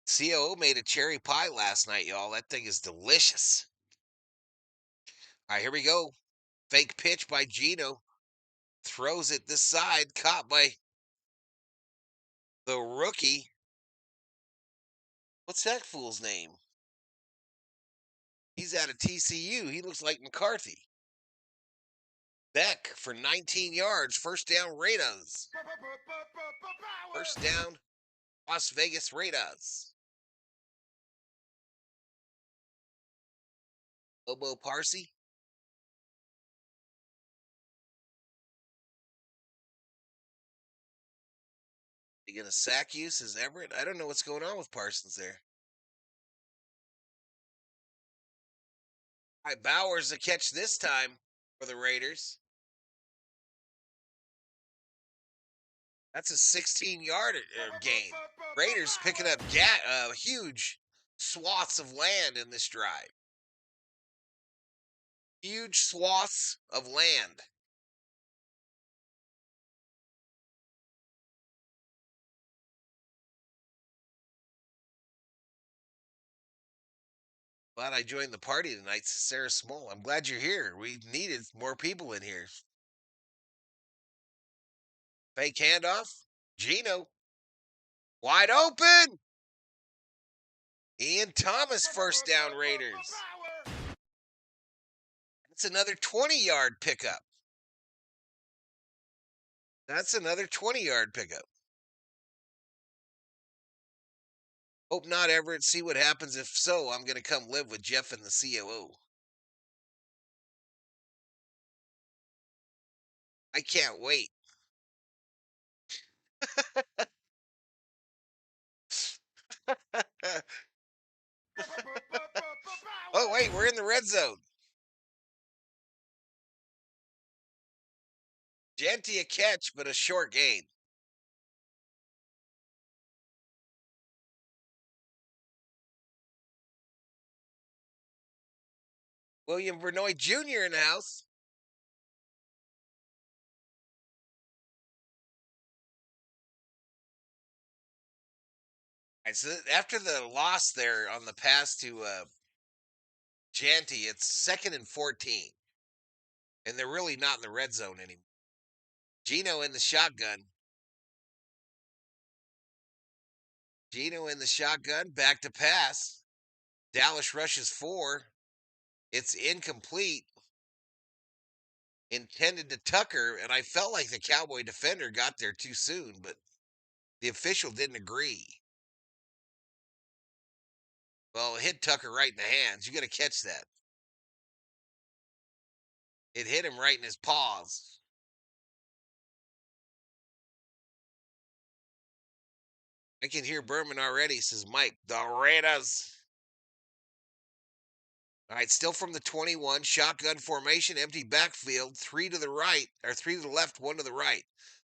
COO made a cherry pie last night, y'all. That thing is delicious. All right, here we go. Fake pitch by Gino. Throws it this side. Caught by the rookie. What's that fool's name? He's out of TCU. He looks like McCarthy. Beck for 19 yards. First down, Raiders. First down, Las Vegas Raiders. Lobo Parsi. You gonna sack you, says Everett? I don't know what's going on with Parsons there. All right, Bowers a catch this time for the Raiders. That's a 16-yard gain. Raiders picking up huge swaths of land in this drive. Huge swaths of land. Glad I joined the party tonight, Sarah Small. I'm glad you're here. We needed more people in here. Fake handoff. Gino. Wide open. Ian Thomas, first down, Raiders. That's another 20-yard pickup. That's another 20-yard pickup. Hope not, Everett. See what happens. If so, I'm going to come live with Jeff and the COO. I can't wait. Oh, wait, we're in the red zone. Genty a catch, but a short gain. William Vernoy Jr. in the house. All right, so after the loss there on the pass to Genty, it's 2nd and 14. And they're really not in the red zone anymore. Gino in the shotgun. Gino in the shotgun, back to pass. Dallas rushes 4. It's incomplete, intended to Tucker, and I felt like the Cowboy defender got there too soon, but the official didn't agree. Well, it hit Tucker right in the hands. You got to catch that. It hit him right in his paws. I can hear Berman already, says Mike. The Raiders. All right, still from the 21, shotgun formation, empty backfield, 3 to the right, or 3 to the left, 1 to the right.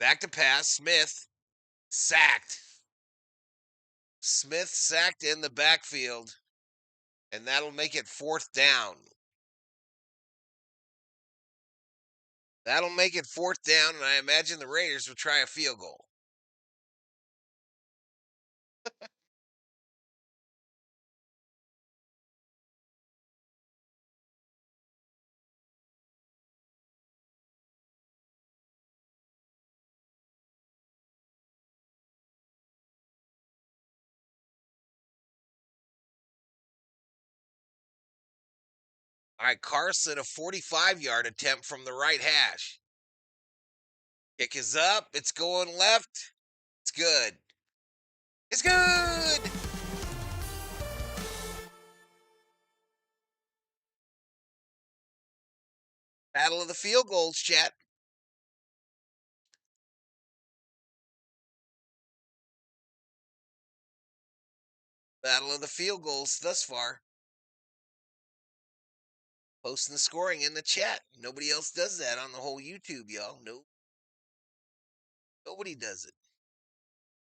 Back to pass, Smith, sacked. Smith sacked in the backfield, and that'll make it 4th down. That'll make it 4th down, and I imagine the Raiders will try a field goal. All right, Carson, a 45-yard attempt from the right hash. Kick is up. It's going left. It's good. It's good. Battle of the field goals, chat. Battle of the field goals thus far. Posting the scoring in the chat. Nobody else does that on the whole YouTube, y'all. No. Nobody does it.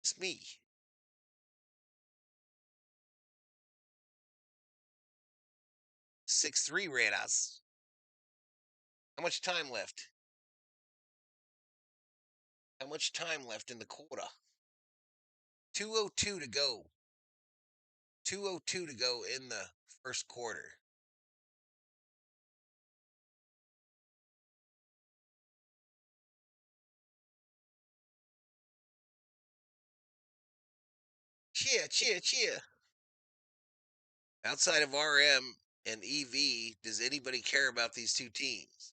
It's me. 6-3 Raiders. How much time left? How much time left in the quarter? 2:02 to go. 2:02 to go in the first quarter. Cheer, cheer, cheer. Outside of RM and EV, does anybody care about these two teams?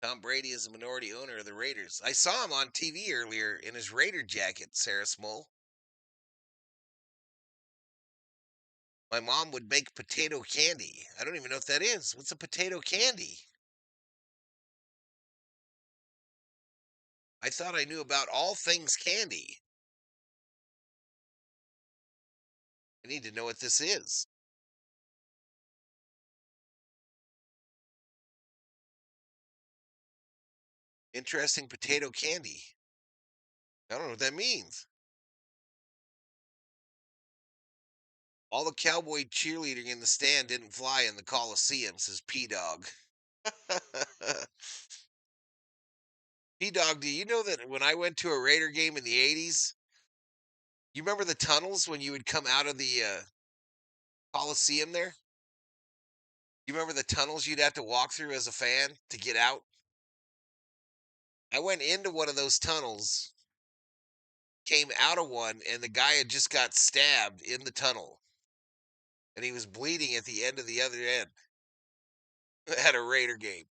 Tom Brady is a minority owner of the Raiders. I saw him on TV earlier in his Raider jacket, Sarah Smole. My mom would make potato candy. I don't even know what that is. What's a potato candy? I thought I knew about all things candy. I need to know what this is. Interesting potato candy. I don't know what that means. All the cowboy cheerleading in the stand didn't fly in the Coliseum, says P-Dog. P-Dog, do you know that when I went to a Raider game in the 80s, you remember the tunnels when you would come out of the Coliseum there? You remember the tunnels you'd have to walk through as a fan to get out? I went into one of those tunnels, came out of one, and the guy had just got stabbed in the tunnel. And he was bleeding at the end of the other end at a Raider game.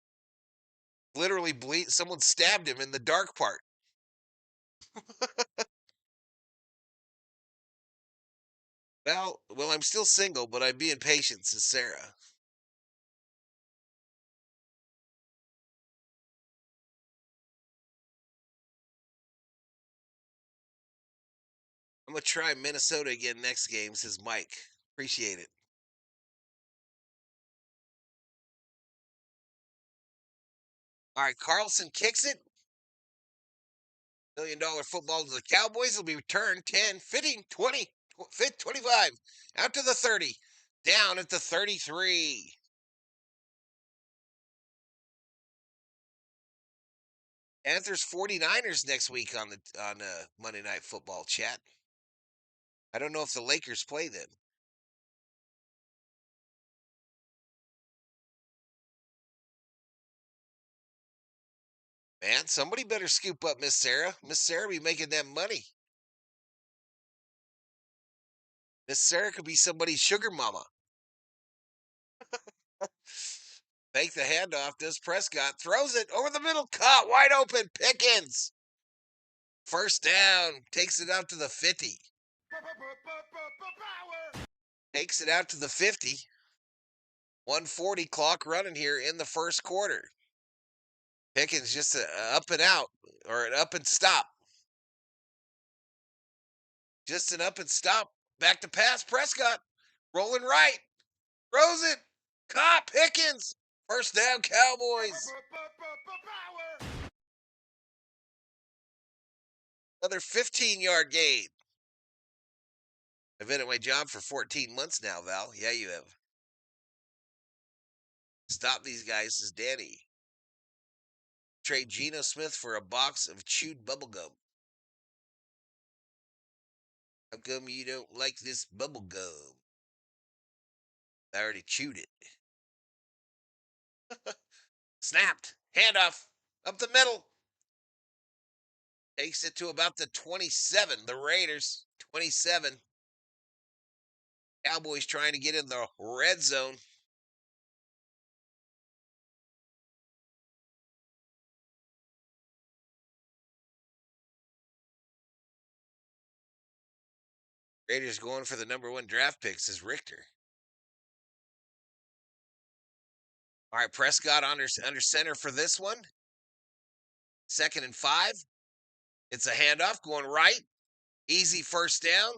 Literally bleed. Someone stabbed him in the dark part. Well, I'm still single, but I'm being patient, says Sarah. I'm gonna try Minnesota again next game, says Mike. Appreciate it. All right, Carlson kicks it. $1 million football to the Cowboys will be returned 10, 15, 20, 25, out to the 30, down at the 33. Panthers 49ers next week on Monday Night Football, chat. I don't know if the Lakers play then. Man, somebody better scoop up Miss Sarah. Miss Sarah be making that money. Miss Sarah could be somebody's sugar mama. Fake the handoff. Does Prescott. Throws it over the middle. Caught. Wide open. Pickens. First down. Takes it out to the 50. Takes it out to the 50. 140 clock running here in the first quarter. Pickens just up and out, or an up and stop. Just an up and stop. Back to pass. Prescott. Rolling right. Throws it. Caught. Pickens. First down, Cowboys. Another 15-yard gain. I've been at my job for 14 months now, Val. Yeah, you have. Stop these guys, says Danny. Trade Geno Smith for a box of chewed bubblegum. How come you don't like this bubblegum? I already chewed it. Snapped. Handoff. Up the middle. Takes it to about the 27. The Raiders, 27. Cowboys trying to get in the red zone. Raiders going for the number 1 draft pick, says Richter. All right, Prescott under center for this one. 2nd and 5. It's a handoff going right. Easy first down.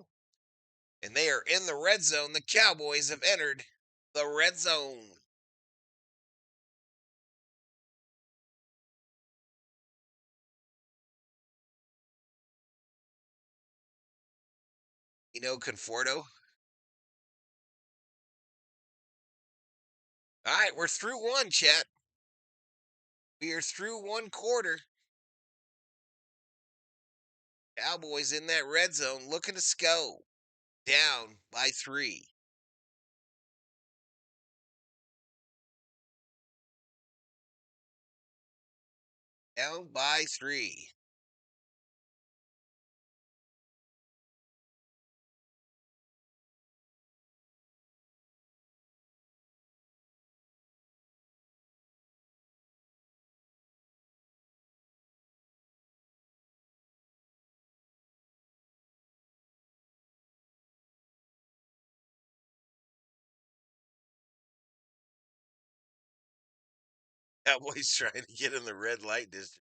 And they are in the red zone. The Cowboys have entered the red zone. Conforto. All right, we're through one, chat. We are through one quarter. Cowboys in that red zone looking to go. Down by 3. Down by 3. Cowboys trying to get in the red light district.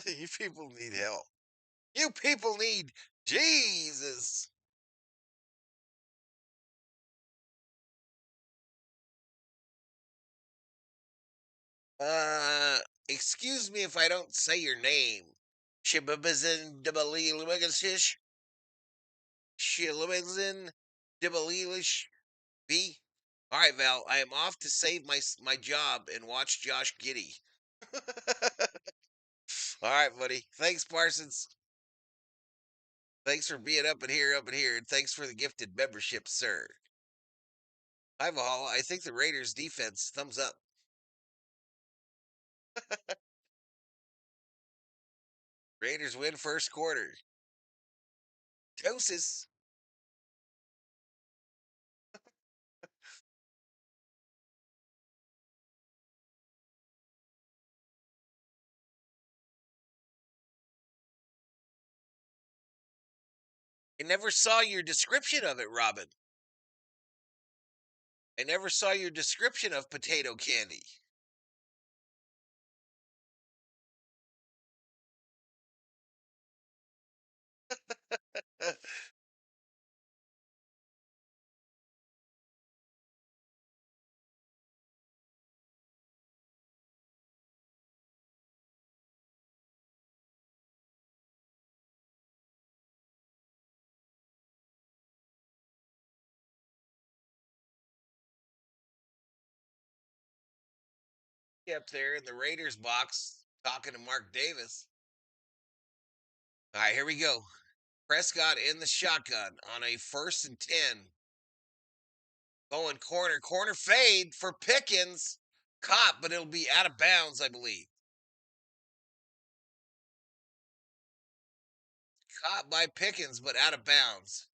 You people need help. You people need Jesus. Excuse me if I don't say your name. Shibabazin Dibalish. Shilabazin Dibalish B. All right, Val. I am off to save my job and watch Josh Giddey. All right, buddy. Thanks, Parsons. Thanks for being up and here, and thanks for the gifted membership, sir. Hi, Valhalla. I think the Raiders' defense, thumbs up. Raiders win first quarter. Doses. I never saw your description of it, Robin. I never saw your description of potato candy. Up there in the Raiders box talking to Mark Davis. All right, here we go. Prescott in the shotgun on a 1st and 10. Going corner fade for Pickens. Caught, but it'll be out of bounds, I believe. Caught by Pickens, but out of bounds.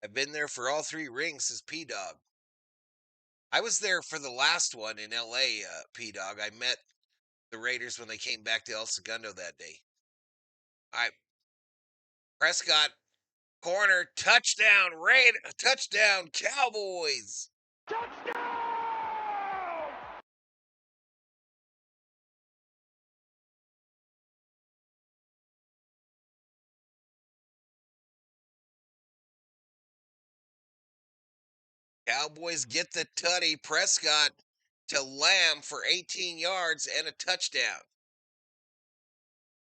I've been there for all 3 rings, says P-Dog. I was there for the last one in L.A., P-Dog. I met the Raiders when they came back to El Segundo that day. All right, Prescott, corner, touchdown, touchdown, Cowboys. Cowboys get the tutty. Prescott to Lamb for 18 yards and a touchdown.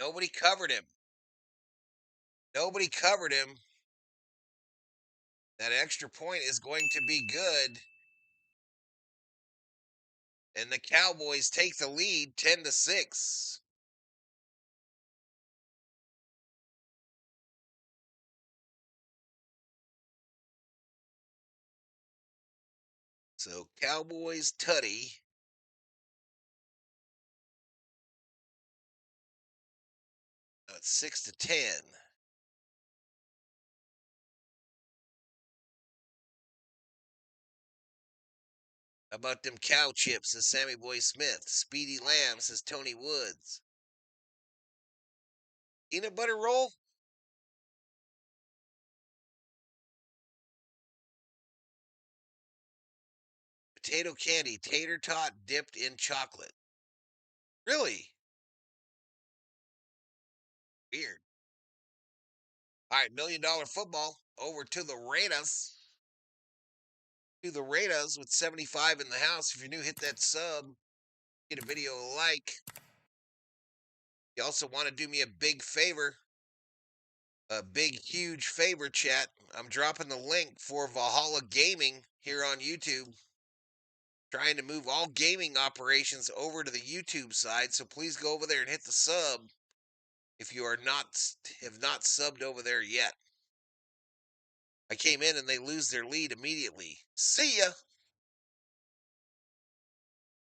Nobody covered him. Nobody covered him. That extra point is going to be good. And the Cowboys take the lead 10-6. So Cowboys tutty. Now it's 6-10. How about them cow chips, says Sammy Boy Smith. Speedy Lamb, says Tony Woods. Peanut butter roll? Potato candy, tater tot dipped in chocolate. Really? Weird. All right, $1 Million Football over to the Raiders. To the Raiders with 75 in the house. If you're new, hit that sub. Get a video a like. You also want to do me a big favor. A big, huge favor, chat. I'm dropping the link for Valhalla Gaming here on YouTube. Trying to move all gaming operations over to the YouTube side, so please go over there and hit the sub if you have not subbed over there yet. I came in and they lose their lead immediately. See ya.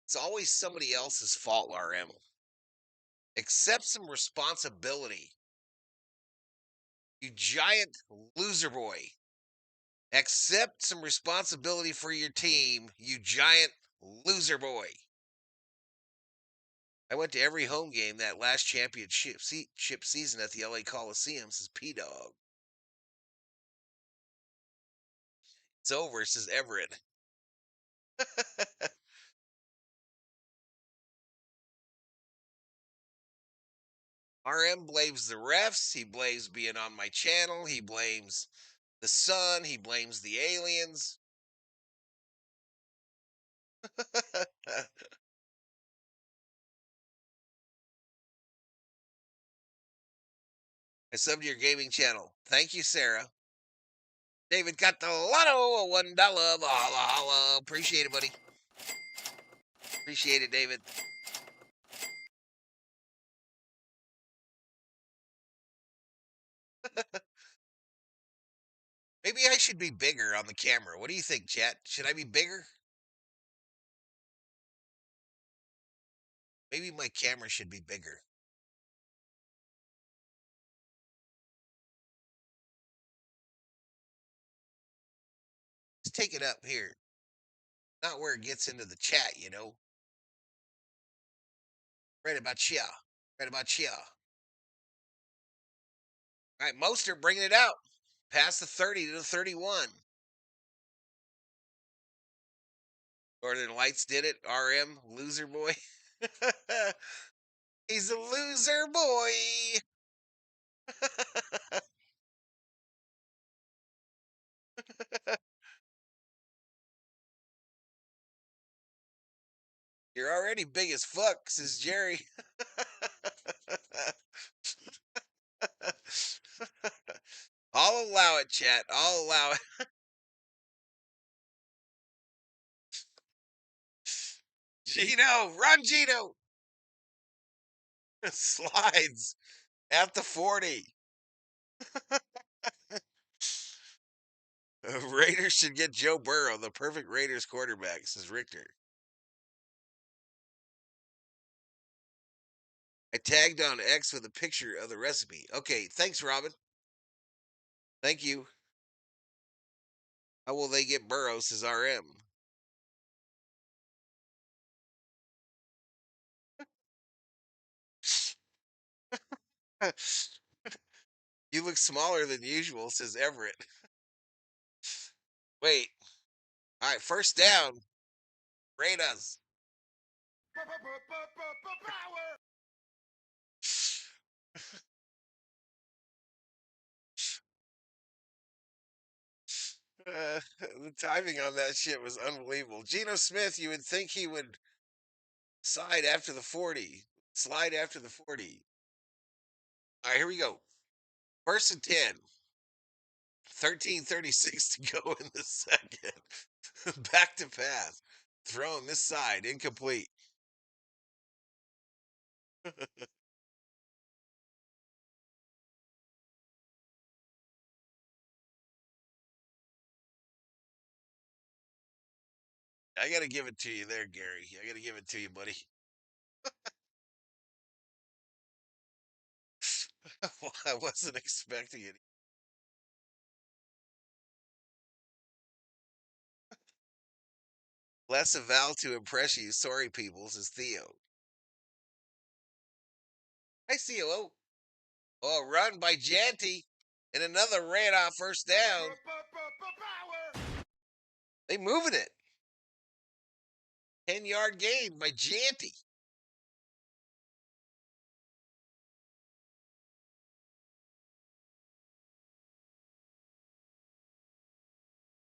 It's always somebody else's fault, RM. Accept some responsibility. You giant loser boy. Accept some responsibility for your team, you giant loser boy. I went to every home game that last championship season at the LA Coliseum, says P-Dog. It's over, says Everett. RM blames the refs. He blames being on my channel. He blames the sun. He blames the aliens. I subbed to your gaming channel. Thank you, Sarah. David got the lotto, $1. Holla, holla. Appreciate it, buddy. Appreciate it, David. Maybe I should be bigger on the camera. What do you think, chat? Should I be bigger? Maybe my camera should be bigger. Let's take it up here. Not where it gets into the chat, you know. Right about ya. Right about ya. All right, Mostert bringing it out. Past the 30 to the 31. Northern Lights did it. RM, loser boy. He's a loser boy. You're already big as fuck, says Jerry. I'll allow it, chat. I'll allow it. Gino, run, Gino. Slides at the 40. Raiders should get Joe Burrow, the perfect Raiders quarterback, says Richter. I tagged on X with a picture of the recipe. Okay, thanks, Robin. Thank you. How will they get Burrow, says RM. You look smaller than usual, says Everett. Wait. All right, first down. Raiders. The timing on that shit was unbelievable. Geno Smith, you would think he would slide after the 40. Slide after the 40. All right, here we go. First and 10. 13:36 to go in the second. Back to pass. Thrown this side. Incomplete. I got to give it to you there, Gary. I got to give it to you, buddy. Well, I wasn't expecting it. Less a Val to impress you. Sorry, people, says Theo. Hi, COO. Oh, run by Janty. And another ran off first down. They moving it. 10-yard gain by Janty.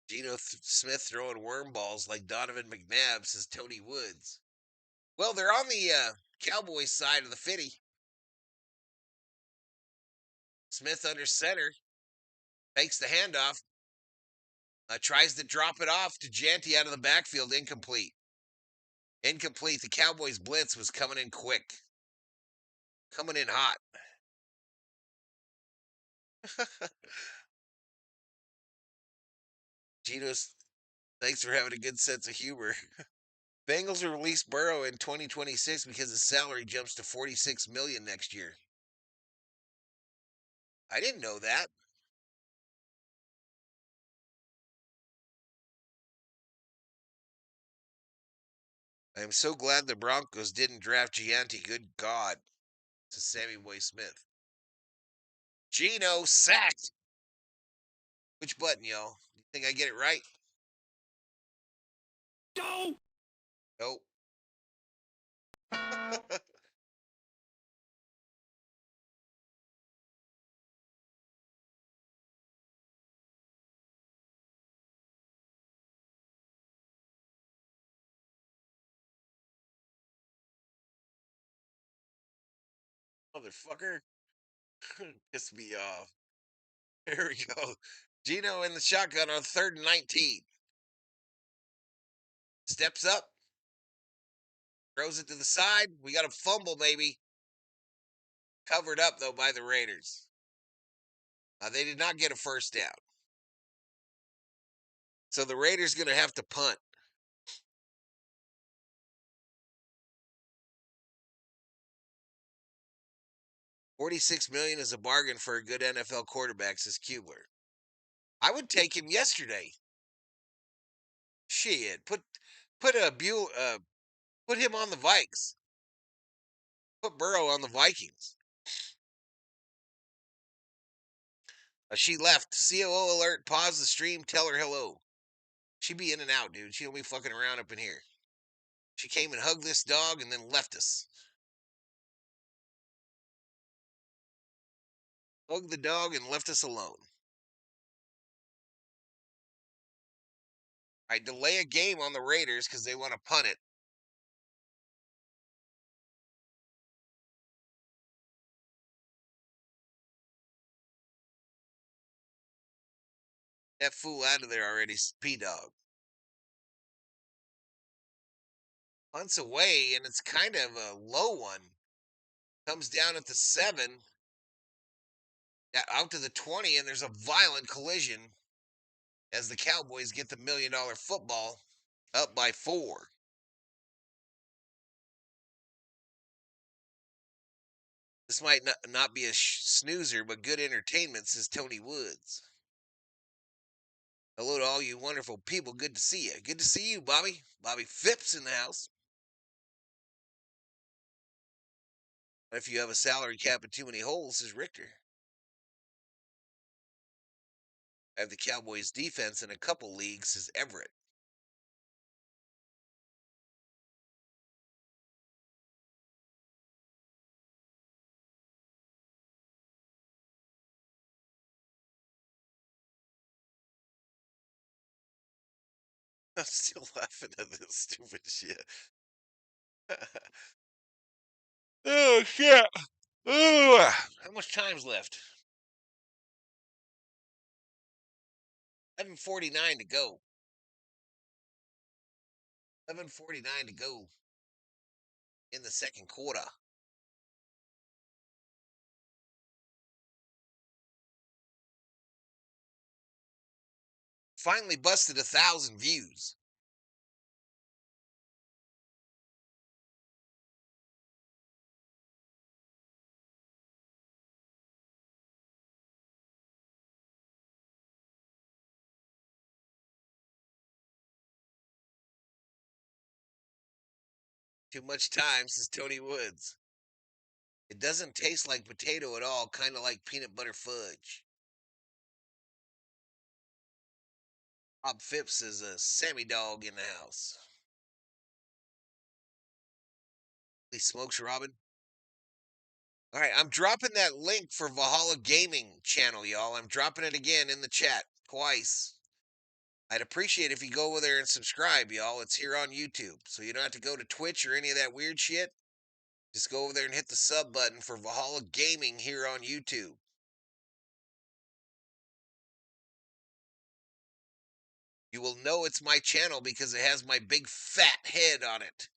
Geno Smith throwing worm balls like Donovan McNabb, says Tony Woods. Well, they're on the Cowboys side of the 50. Smith under center. Takes the handoff. Tries to drop it off to Janty out of the backfield. Incomplete. Incomplete. The Cowboys blitz was coming in quick. Coming in hot. Geno's, thanks for having a good sense of humor. Bengals will release Burrow in 2026 because his salary jumps to $46 million next year. I didn't know that. I am so glad the Broncos didn't draft Gianti. Good God. To Sammy Boy Smith. Geno sacked. Which button, y'all? You think I get it right? Go! Nope. Motherfucker. Piss me off. Here we go. Geno in the shotgun on 3rd and 19. Steps up. Throws it to the side. We got a fumble, maybe. Covered up, though, by the Raiders. They did not get a first down. So the Raiders going to have to punt. $46 million is a bargain for a good NFL quarterback, says Kubler. I would take him yesterday. Shit, put him on the Vikes. Put Burrow on the Vikings. She left. COO alert. Pause the stream. Tell her hello. She be in and out, dude. She don't be fucking around up in here. She came and hugged this dog and then left us. Hugged the dog and left us alone. I delay a game on the Raiders because they want to punt it. That fool out of there already, P-Dog. Punts away, and it's kind of a low one. Comes down at the 7, out to the 20, and there's a violent collision as the Cowboys get the $1 million football up by 4. This might not be a snoozer, but good entertainment, says Tony Woods. Hello to all you wonderful people. Good to see you. Good to see you, Bobby. Bobby Phipps in the house. If you have a salary cap and too many holes, says Richter. I have the Cowboys defense in a couple leagues, says Everett. I'm still laughing at this stupid shit. Oh, shit. Ooh, how much time's left? 11:49 to go. 11:49 to go in the second quarter. Finally busted 1,000 views. Too much time, says Tony Woods. It doesn't taste like potato at all, kind of like peanut butter fudge. Bob Phipps is a Sammy dog in the house. He smokes Robin. All right, I'm dropping that link for Valhalla Gaming channel, y'all. I'm dropping it again in the chat twice. I'd appreciate if you go over there and subscribe, y'all. It's here on YouTube, so you don't have to go to Twitch or any of that weird shit. Just go over there and hit the sub button for Valhalla Gaming here on YouTube. You will know it's my channel because it has my big fat head on it.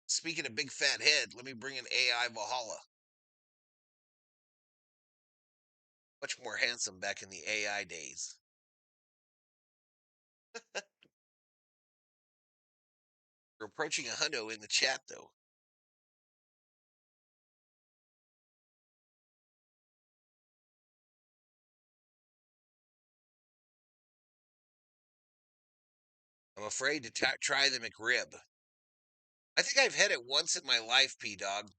Speaking of big fat head, let me bring in AI Valhalla. Much more handsome back in the AI days. We're approaching a hundo in the chat, though. I'm afraid to try the McRib. I think I've had it once in my life, P-Dog.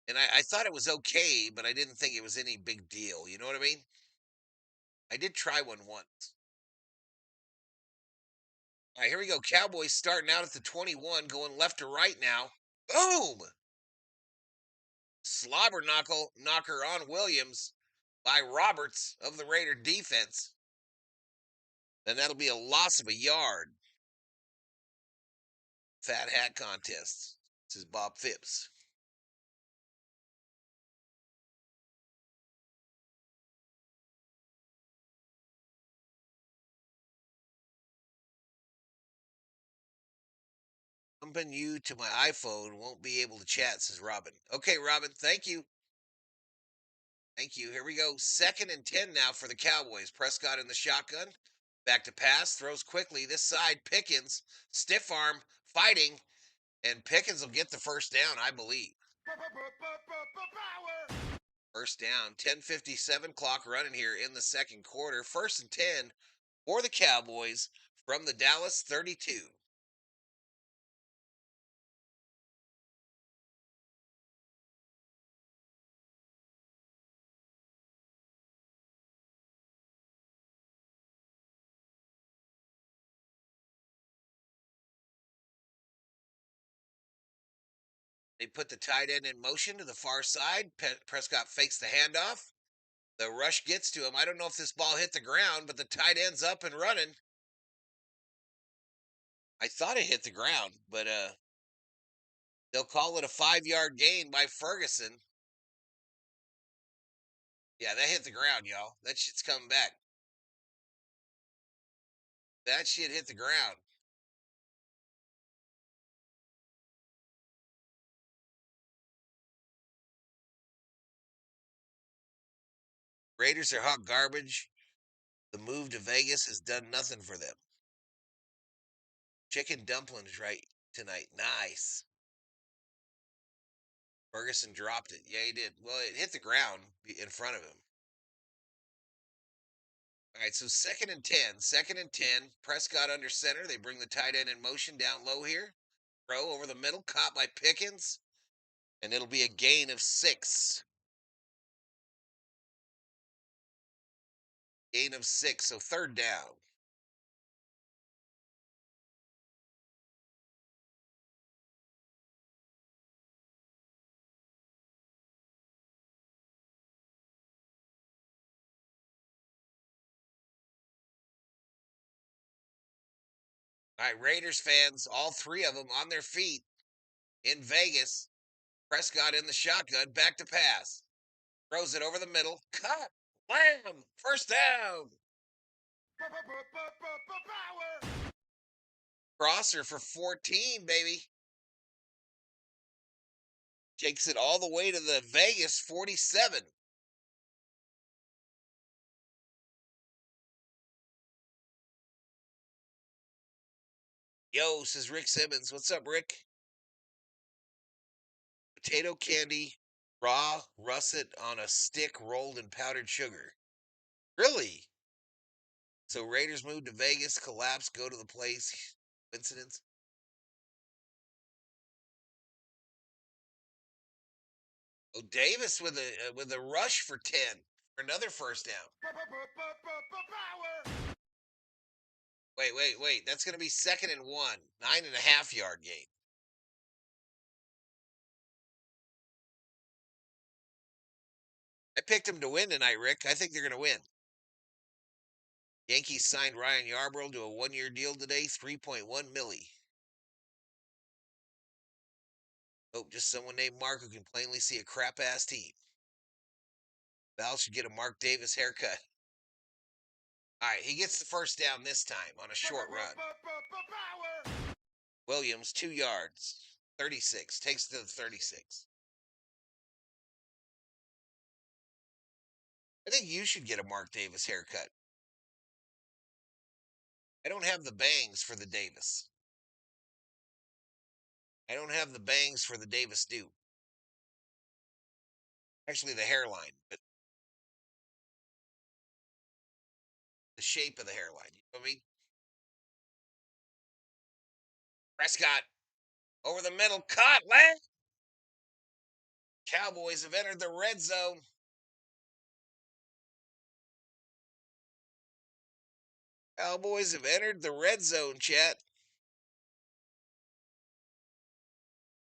And I thought it was okay, but I didn't think it was any big deal. You know what I mean? I did try one once. All right, here we go. Cowboys starting out at the 21, going left to right now. Boom! Slobber knocker on Williams by Roberts of the Raider defense. And that'll be a loss of a yard. Fat hat contest. This is Bob Phipps. Bumping you to my iPhone won't be able to chat, says Robin. Okay, Robin, thank you. Thank you. Here we go. 2nd and 10 now for the Cowboys. Prescott in the shotgun. Back to pass. Throws quickly. This side, Pickens. Stiff arm. Fighting. And Pickens will get the first down, I believe. First down. 10:57 clock running here in the second quarter. 1st and 10 for the Cowboys from the Dallas 32. They put the tight end in motion to the far side. Prescott fakes the handoff. The rush gets to him. I don't know if this ball hit the ground, but the tight end's up and running. I thought it hit the ground, but they'll call it a 5-yard gain by Ferguson. Yeah, that hit the ground, y'all. That shit's coming back. That shit hit the ground. Raiders are hot garbage. The move to Vegas has done nothing for them. Chicken dumplings right tonight. Nice. Ferguson dropped it. Yeah, he did. Well, it hit the ground in front of him. All right, so 2nd and 10. 2nd and 10. Prescott under center. They bring the tight end in motion down low here. Throw over the middle, caught by Pickens. And it'll be a gain of 6. Gain of 6, so 3rd down. All right, Raiders fans, all 3 of them on their feet in Vegas. Prescott in the shotgun, back to pass. Throws it over the middle. Cut. Wham! 1st down. Crosser for 14, baby. Takes it all the way to the Vegas 47. Yo, says Rick Simmons. What's up, Rick? Potato candy, raw, russet on a stick rolled in powdered sugar. Really? So Raiders move to Vegas, collapse, go to the place. Coincidence? Oh, Davis with a rush for 10 for another 1st down. Wait. That's going to be 2nd and 1. 9.5-yard gain. I picked them to win tonight, Rick. I think they're going to win. Yankees signed Ryan Yarbrough to a 1-year deal today, $3.1 million. Oh, just someone named Mark who can plainly see a crap-ass team. Val should get a Mark Davis haircut. All right, he gets the 1st down this time on a short run. Williams, 2 yards, 36, takes it to the 36. I think you should get a Mark Davis haircut. I don't have the bangs for the Davis. I don't have the bangs for the Davis do. Actually, the hairline, but the shape of the hairline. You know what I mean? Prescott over the middle, caught, land. Cowboys have entered the red zone. Cowboys have entered the red zone, chat.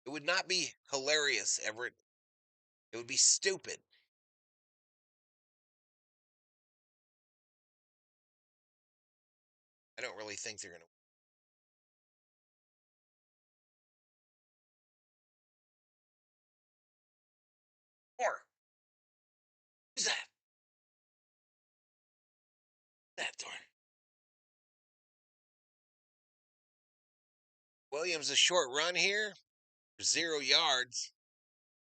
It would not be hilarious, Everett. It would be stupid. I don't really think they're going to. Or, who's that? That door. Williams, a short run here, 0 yards,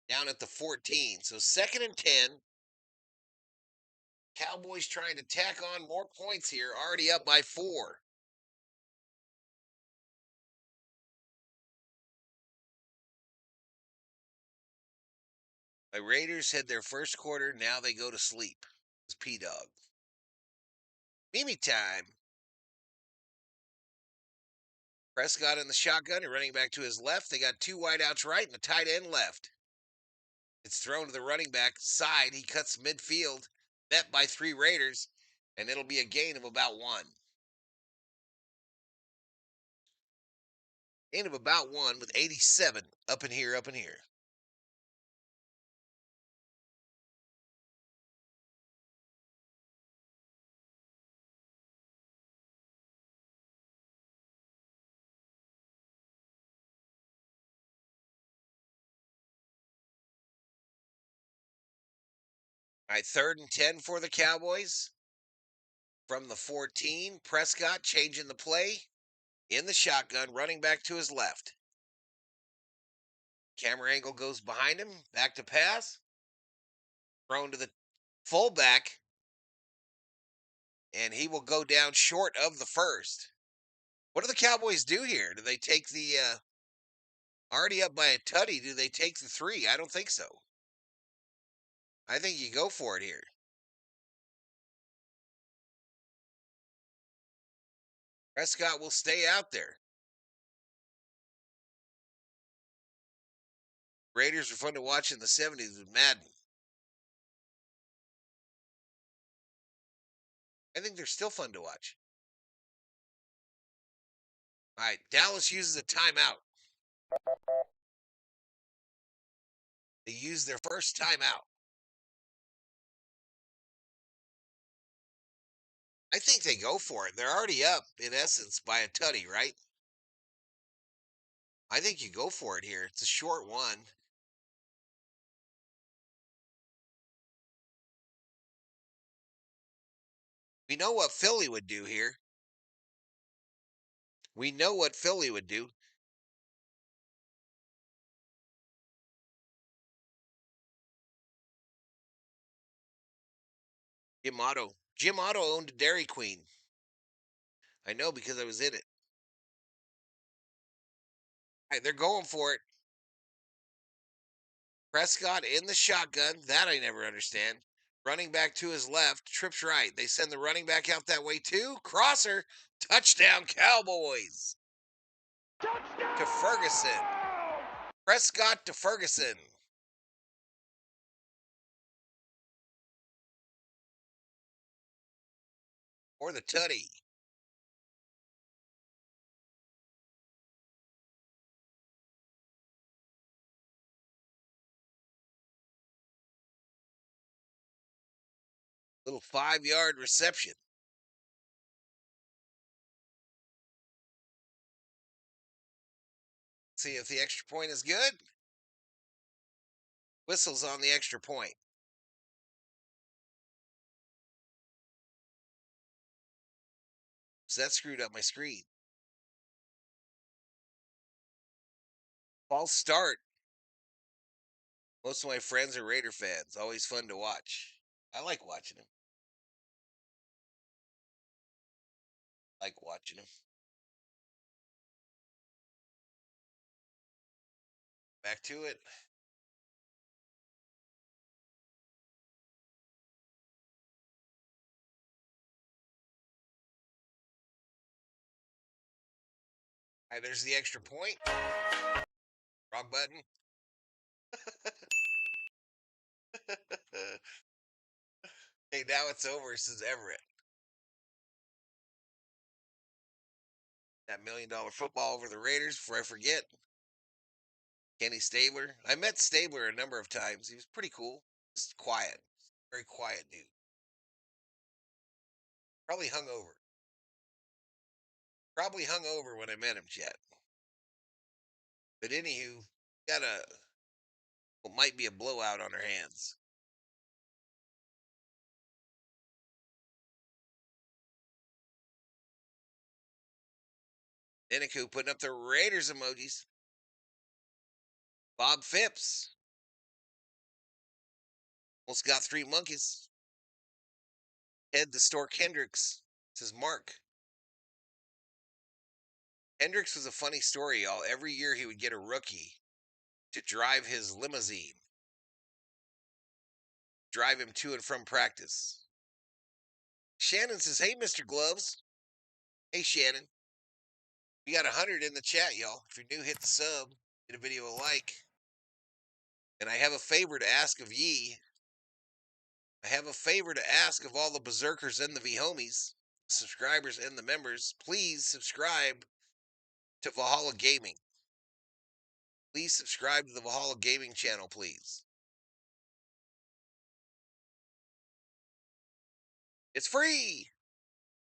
down at the 14. So 2nd and 10. Cowboys trying to tack on more points here, already up by 4. The Raiders had their 1st quarter, now they go to sleep. It's P-Dog. Mimi time. Prescott in the shotgun and running back to his left. They got 2 wideouts right and a tight end left. It's thrown to the running back side. He cuts midfield, met by 3 Raiders, and it'll be a gain of about 1. Gain of about 1 with 87 up in here, up in here. All right, 3rd and 10 for the Cowboys. From the 14, Prescott changing the play in the shotgun, running back to his left. Camera angle goes behind him, back to pass. Thrown to the fullback, and he will go down short of the first. What do the Cowboys do here? Do they take the already up by a tutty? Do they take the 3? I don't think so. I think you go for it here. Prescott will stay out there. Raiders were fun to watch in the 70s with Madden. I think they're still fun to watch. All right, Dallas uses a timeout. They use their first timeout. I think they go for it. They're already up, in essence, by a tutty, right? I think you go for it here. It's a short one. We know what Philly would do here. We know what Philly would do. Jim Otto. Jim Otto owned a Dairy Queen. I know because I was in it. All right, they're going for it. Prescott in the shotgun. That I never understand. Running back to his left, trips right. They send the running back out that way too. Crosser, touchdown Cowboys. Touchdown! To Ferguson. Prescott to Ferguson. Or the tutty. Little 5-yard reception. See if the extra point is good. Whistles on the extra point. So that screwed up my screen. False start. Most of my friends are Raider fans. Always fun to watch. I like watching them. Like watching them. Back to it. All right, there's the extra point. Wrong button. Hey, now it's over, says Everett. That $1 million football over the Raiders before I forget. Kenny Stabler. I met Stabler a number of times. He was pretty cool. Just quiet. Very quiet dude. Probably hungover. Probably hungover when I met him, Chet. But anywho, got what might be a blowout on our hands. Deniku putting up the Raiders emojis. Bob Phipps. Almost got 3 monkeys. Head to store Kendricks, says Mark. Hendricks was a funny story, y'all. Every year he would get a rookie to drive his limousine, drive him to and from practice. Shannon says, hey, Mr. Gloves. Hey, Shannon. We got 100 in the chat, y'all. If you're new, hit the sub. Hit a video a like. And I have a favor to ask of ye. I have a favor to ask of all the berserkers and the V-homies, subscribers and the members. Please subscribe to Valhalla Gaming. Please subscribe to the Valhalla Gaming channel, please. It's free.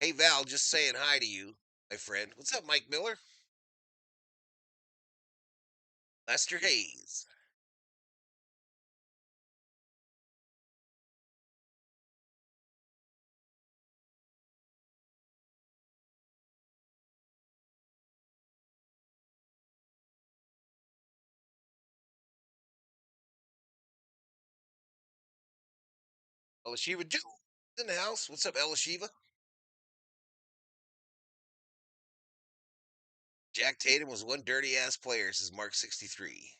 Hey, Val, just saying hi to you, my friend. What's up, Mike Miller? Lester Hayes. Elishiva in the house. What's up, Elishiva? Jack Tatum was one dirty ass player, says Mark 63.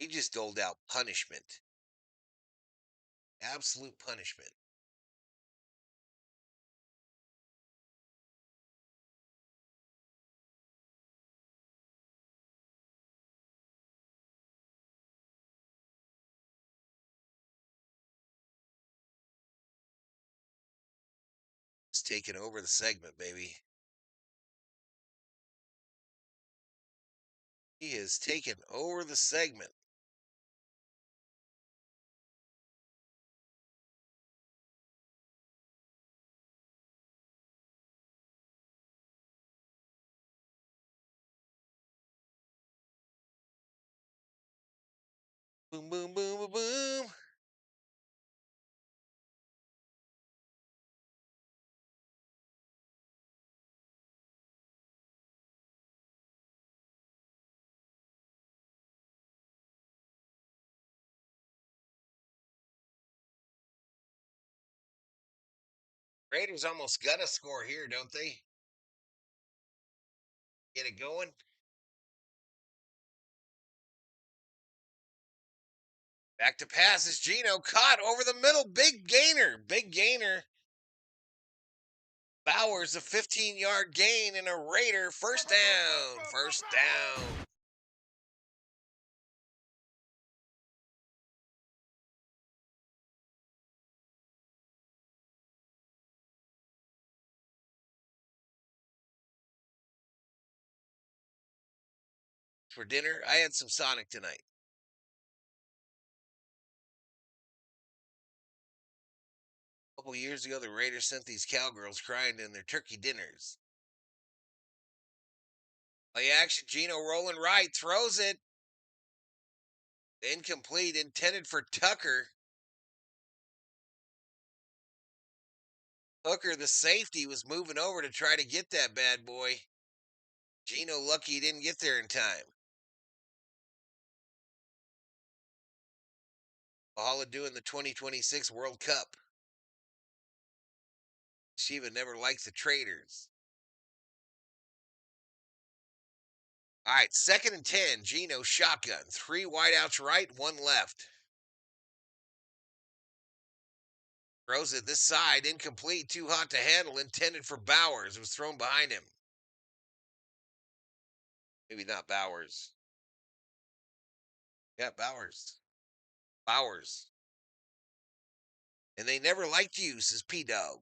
He just doled out punishment. Absolute punishment. He's taking over the segment, baby. He has taken over the segment. Boom, boom, boom, boom, boom. Raiders almost got a score here, don't they? Get it going. Back to passes. Gino caught over the middle. Big gainer. Big gainer. Bowers, a 15-yard gain and a Raider. First down. First down. For dinner, I had some Sonic tonight. A couple years ago, the Raiders sent these cowgirls crying in their turkey dinners. Play action. Gino rolling right. Throws it. Incomplete. Intended for Tucker. Hooker, the safety, was moving over to try to get that bad boy. Gino lucky he didn't get there in time. Valhalla doing the 2026 World Cup. Shiva never likes the traders. All right, 2nd and 10. Gino shotgun. 3 wideouts right, 1 left. Throws it this side. Incomplete. Too hot to handle. Intended for Bowers. It was thrown behind him. Maybe not Bowers. Yeah, Bowers. Bowers. And they never liked you, says P-Dog.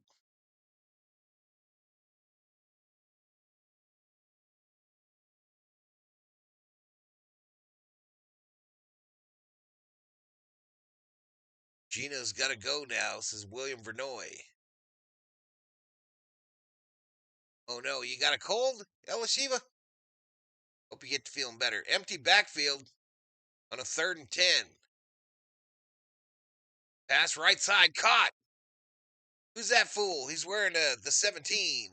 Gino's got to go now, says William Vernoy. Oh no, you got a cold, Elishiva? Hope you get to feeling better. Empty backfield on a 3rd and 10. Pass right side, caught. Who's that fool? He's wearing the 17.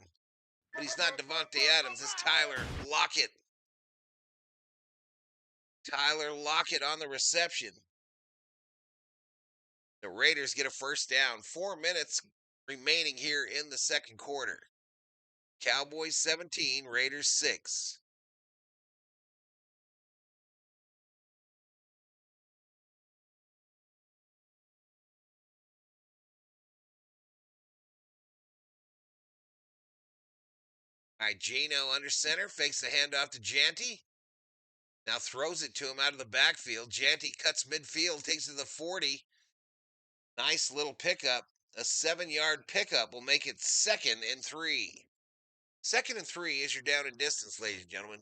But he's not Devontae Adams. It's Tyler Lockett. Tyler Lockett on the reception. The Raiders get a first down. 4 minutes remaining here in the second quarter. Cowboys 17, Raiders 6. All right, Gino under center, fakes the handoff to Janty. Now throws it to him out of the backfield. Janty cuts midfield, takes it to the 40. Nice little pickup. A 7-yard pickup will make it 2nd and 3. 2nd and 3 is your down and distance, ladies and gentlemen.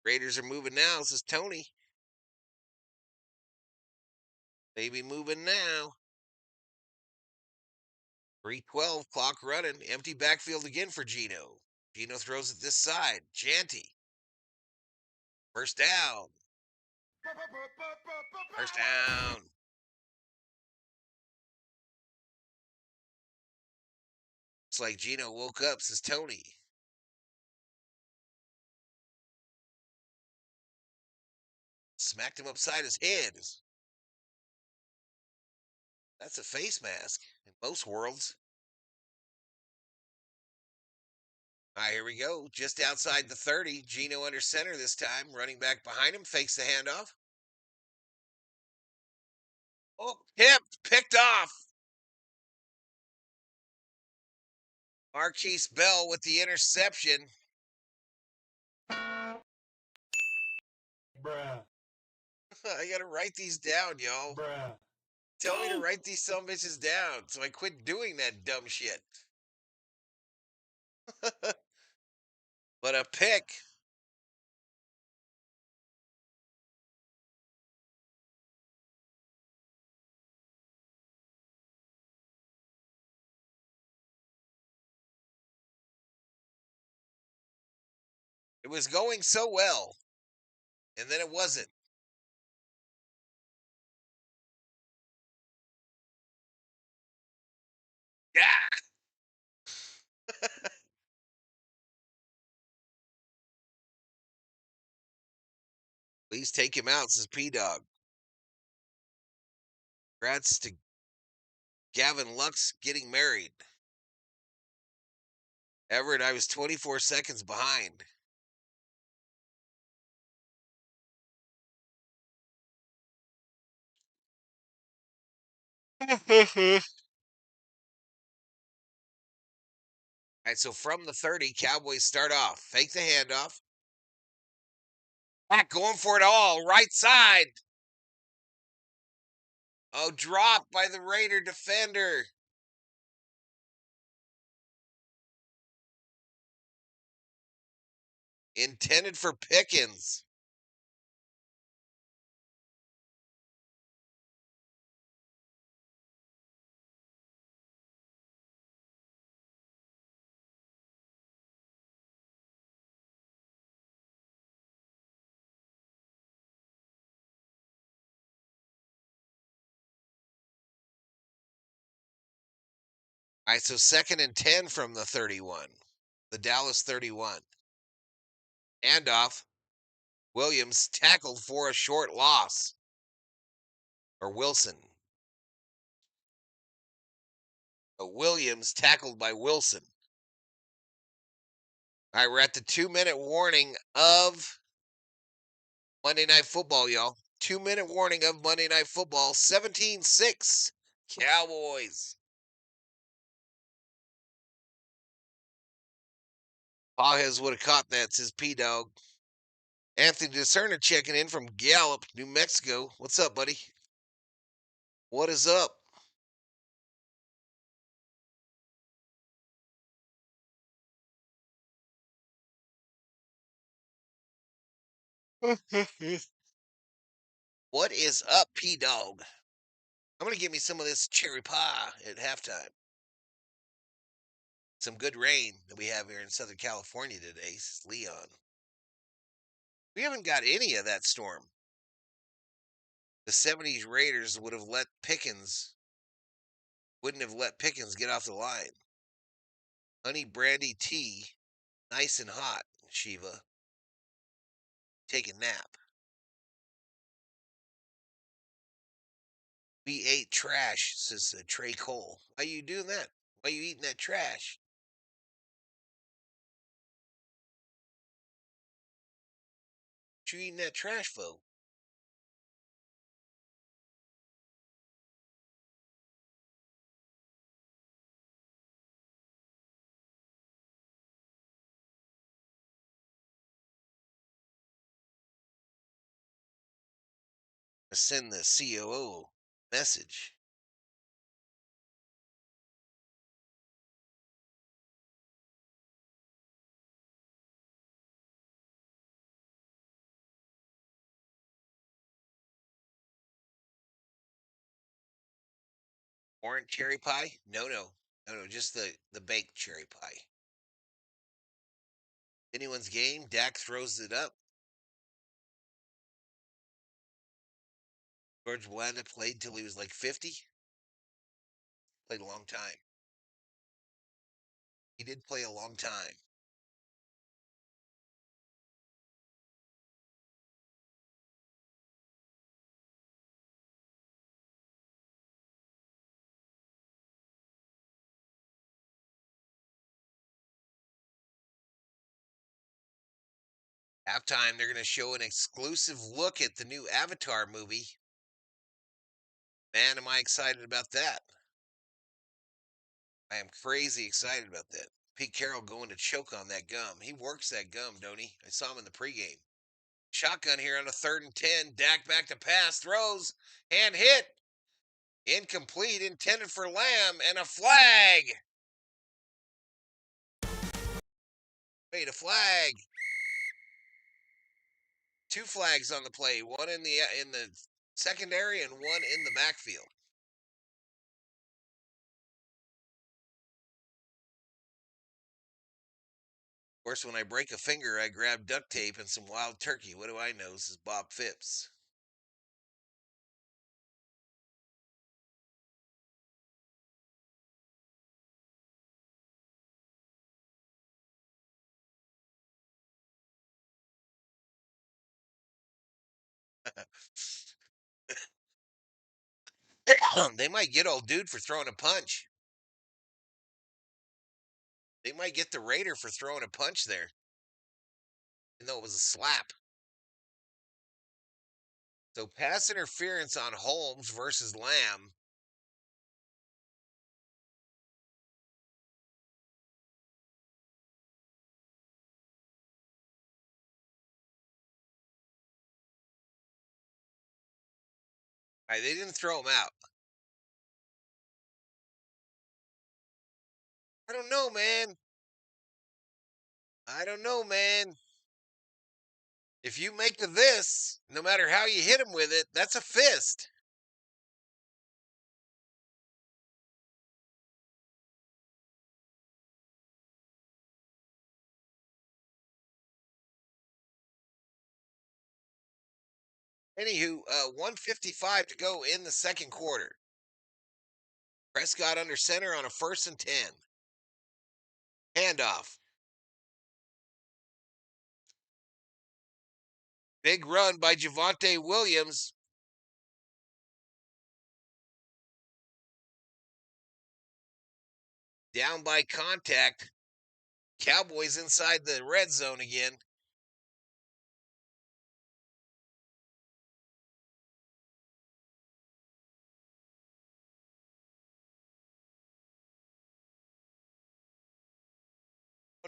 Raiders are moving now, says Tony. Maybe moving now. 3:12, clock running. Empty backfield again for Gino. Gino throws it this side. Janty. First down. First down. Looks like Gino woke up, says Tony. Smacked him upside his head. That's a face mask in most worlds. All right, here we go. Just outside the 30. Gino under center this time. Running back behind him. Fakes the handoff. Oh, tipped. Picked off. Marquise Bell with the interception. Bruh. I got to write these down, y'all. Bruh. Tell me to write these some bitches down so I quit doing that dumb shit. But a pick. It was going so well, and then it wasn't. Yeah. Please take him out, says P Dog. Congrats to Gavin Lux getting married. Everett, I was 24 seconds behind. All right, so from the 30, Cowboys start off. Fake the handoff. Back going for it all. Right side. Oh, dropped by the Raider defender. Intended for Pickens. All right, so 2nd and 10 from the 31. The Dallas 31. Handoff. Williams tackled for a short loss. Or Wilson. Williams tackled by Wilson. All right, we're at the 2-minute warning of Monday Night Football, y'all. 2-minute warning of Monday Night Football. 17-6. Cowboys. Pages would have caught that, says P-Dog. Anthony Discerner checking in from Gallup, New Mexico. What's up, buddy? What is up? What is up, P-Dog? I'm going to give me some of this cherry pie at halftime. Some good rain that we have here in Southern California today, Leon. We haven't got any of that storm. The 70s Raiders wouldn't have let Pickens get off the line. Honey brandy tea, nice and hot, Shiva. Take a nap. We ate trash, says Trey Cole. Why you doing that? Why you eating that trash? What you eating that trash for? Send the COO message. Orange cherry pie? No, just the baked cherry pie. Anyone's game? Dak throws it up. George Blanda played till he was like 50. Played a long time. He did play a long time. Halftime, they're going to show an exclusive look at the new Avatar movie. Man, am I excited about that. I am crazy excited about that. Pete Carroll going to choke on that gum. He works that gum, don't he? I saw him in the pregame. Shotgun here on a 3rd and 10. Dak back to pass, throws, and hit. Incomplete, intended for Lamb, and a flag. Wait, a flag. 2 flags on the play, one in the secondary and one in the backfield. Of course, when I break a finger, I grab duct tape and some wild turkey. What do I know? This is Bob Phipps. They might get old dude for throwing a punch. They might get the Raider for throwing a punch there. Even though it was a slap. So pass interference on Holmes versus Lamb. All right, they didn't throw him out. I don't know, man. I don't know, man. If you make this, no matter how you hit him with it, that's a fist. Anywho, 1:55 to go in the second quarter. Prescott under center on a 1st and 10. Handoff. Big run by Javonte Williams. Down by contact. Cowboys inside the red zone again.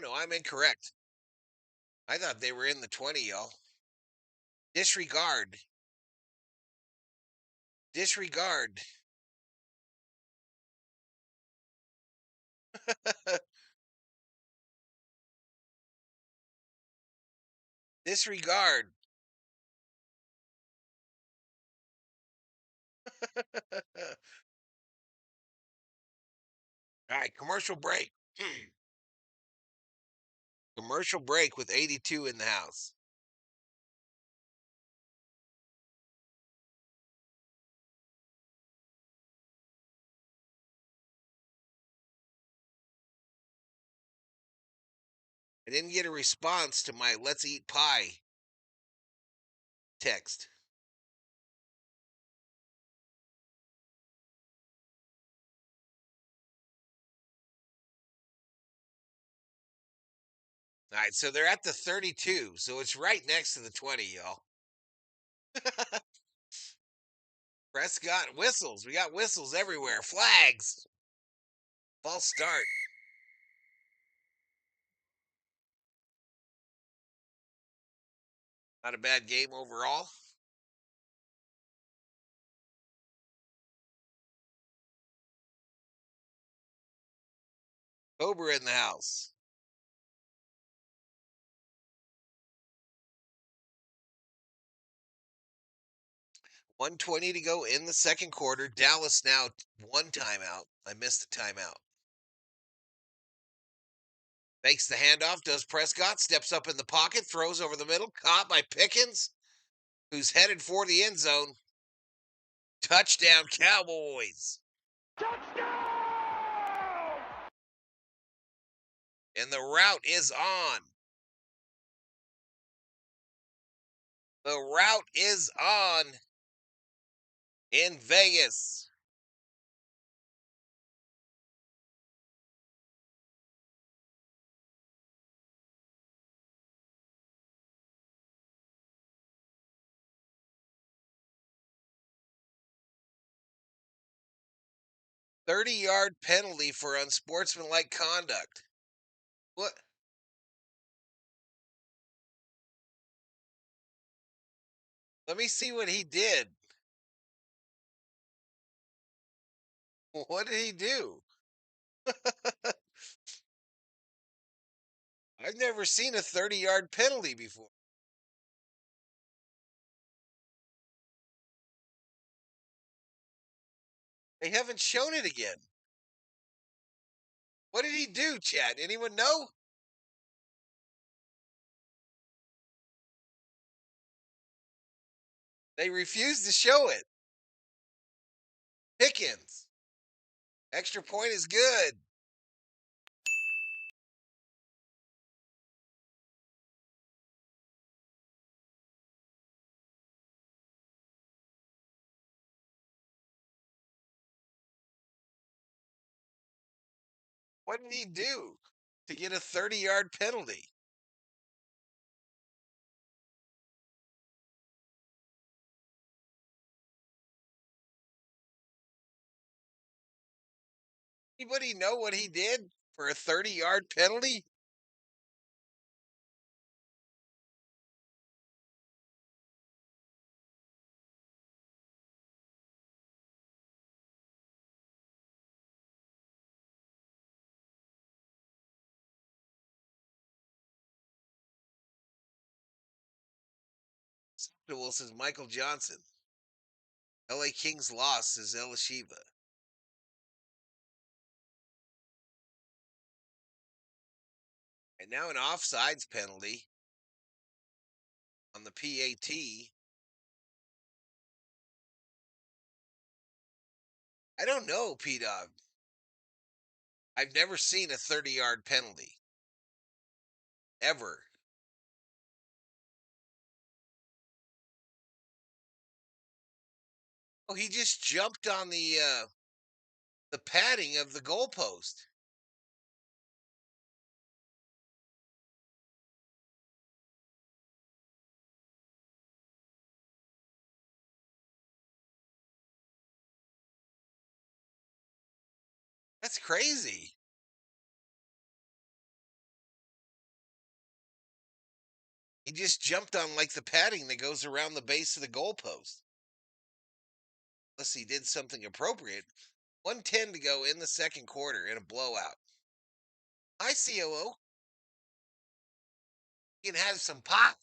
Oh, no, I'm incorrect. I thought they were in the 20, y'all. Disregard. Disregard. Disregard. All right, commercial break. Commercial break with 82 in the house. I didn't get a response to my let's eat pie text. All right, so they're at the 32, so it's right next to the 20, y'all. Prescott whistles. We got whistles everywhere. Flags. False start. Not a bad game overall. Cobra in the house. $1:20 to go in the second quarter. Dallas now 1 timeout. I missed a timeout. Fakes the handoff, does Prescott, steps up in the pocket, throws over the middle, caught by Pickens, who's headed for the end zone. Touchdown, Cowboys. Touchdown! And the route is on. The route is on in Vegas. 30-yard penalty for unsportsmanlike conduct. What? Let me see what he did. What did he do? I've never seen a 30-yard penalty before. They haven't shown it again. What did he do, Chad? Anyone know? They refused to show it. Pickens. Extra point is good. What did he do to get a 30-yard penalty? Anybody know what he did for a 30-yard penalty? Well, says Michael Johnson. LA Kings lost, says Elishiva. And now an offsides penalty on the PAT. I don't know, P-Dog. I've never seen a 30-yard penalty. Ever. Oh, he just jumped on the padding of the goalpost. That's crazy. He just jumped on like the padding that goes around the base of the goalpost. Unless he did something appropriate. 1:10 to go in the second quarter in a blowout. Hi, COO. You can have some pop.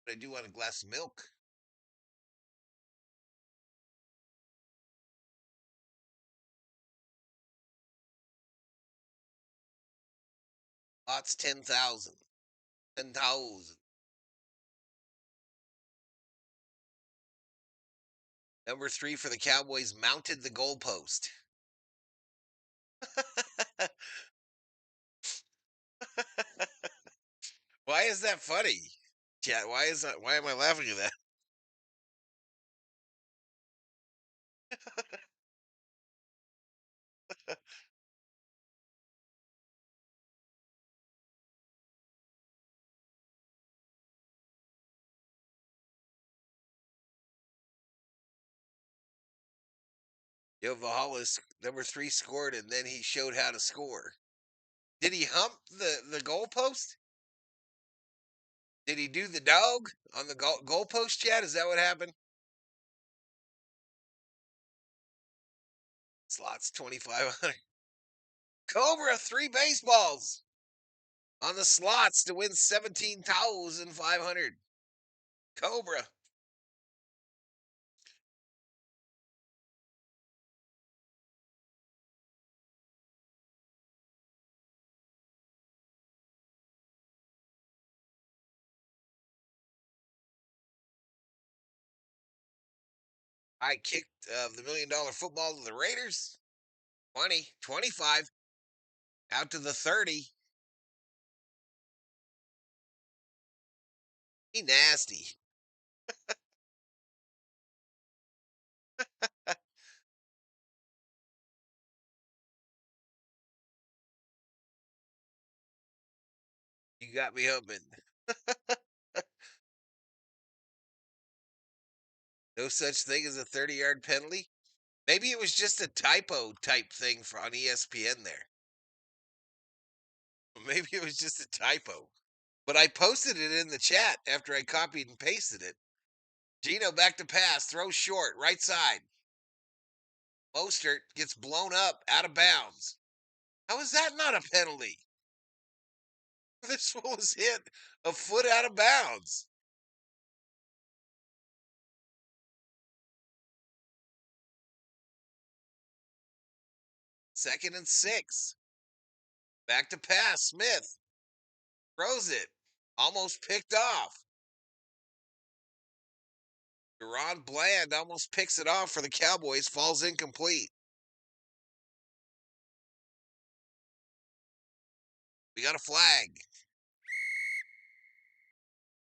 But I do want a glass of milk. Lots 10,000. 10,000. Number 3 for the Cowboys mounted the goalpost. Why is that funny? Chat, why am I laughing at that? Yo, Valhalla number 3 scored and then he showed how to score. Did he hump the goalpost? Did he do the dog on the goalpost, Chat? Is that what happened? Slots 2,500. Cobra, 3 baseballs on the slots to win 17,500. Cobra. I kicked the $1 million football to the Raiders. 20, 25, out to the 30. He nasty. got me humming. No such thing as a 30-yard penalty. Maybe it was just a typo type thing for on ESPN there. Maybe it was just a typo. But I posted it in the chat after I copied and pasted it. Gino back to pass, throw short, right side. Mostert gets blown up out of bounds. How is that not a penalty? This one was hit a foot out of bounds. Second and 6. Back to pass. Smith throws it. Almost picked off. Deron Bland almost picks it off for the Cowboys. Falls incomplete. We got a flag.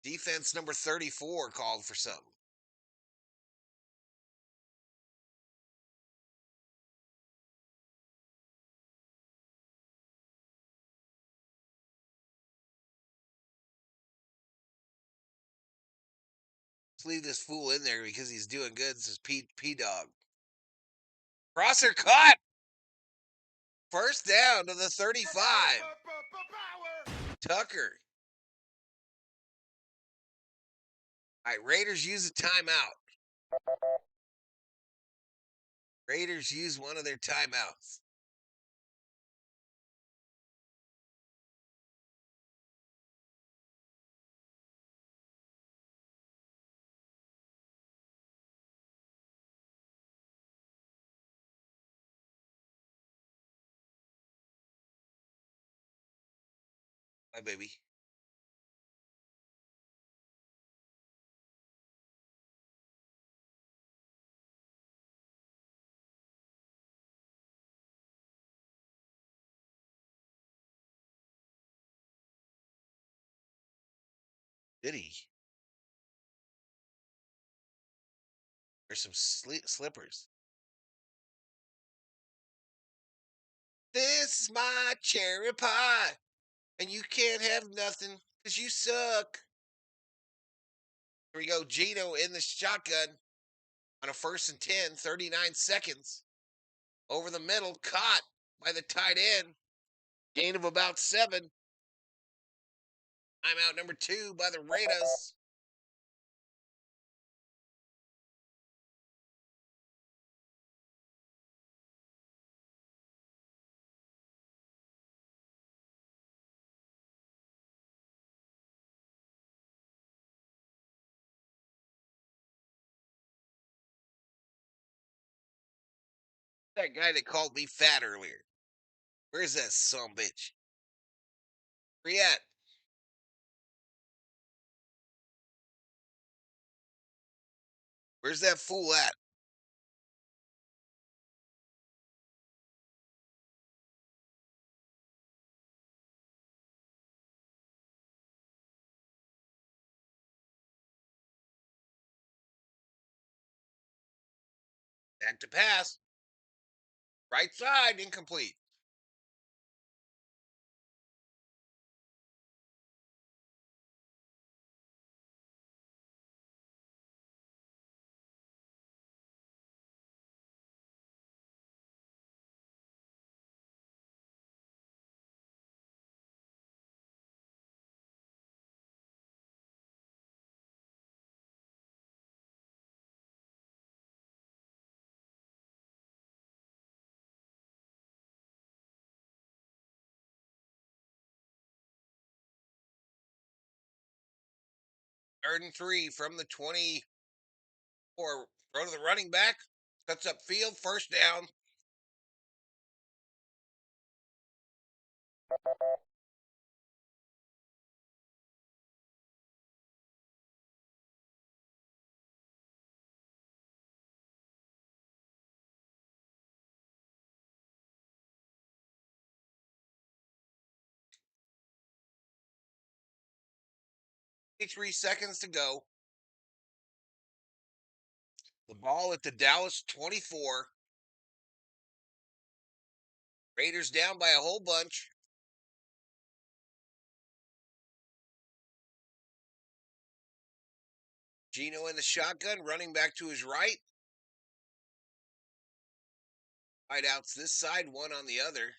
Defense number 34 called for something. Let's leave this fool in there because he's doing good. This is P-Dog. Crosser caught. First down to the 35. Tucker. All right, Raiders use a timeout. Raiders use one of their timeouts. Bye, baby. Did he? There's some slippers. This is my cherry pie, and you can't have nothing because you suck. Here we go. Gino in the shotgun on a 1st and 10, 39 seconds. Over the middle, caught by the tight end. Gain of about 7. Timeout number 2 by the Raiders. That guy that called me fat earlier. Where's that son bitch? Where he at? Where's that fool at? Back to pass. Right side, incomplete. Third and 3 from the 24. Throw to the running back. Cuts up field. First down. Three seconds to go. The ball at the Dallas 24. Raiders down by a whole bunch. Gino in the shotgun, running back to his right. Wideouts this side, one on the other.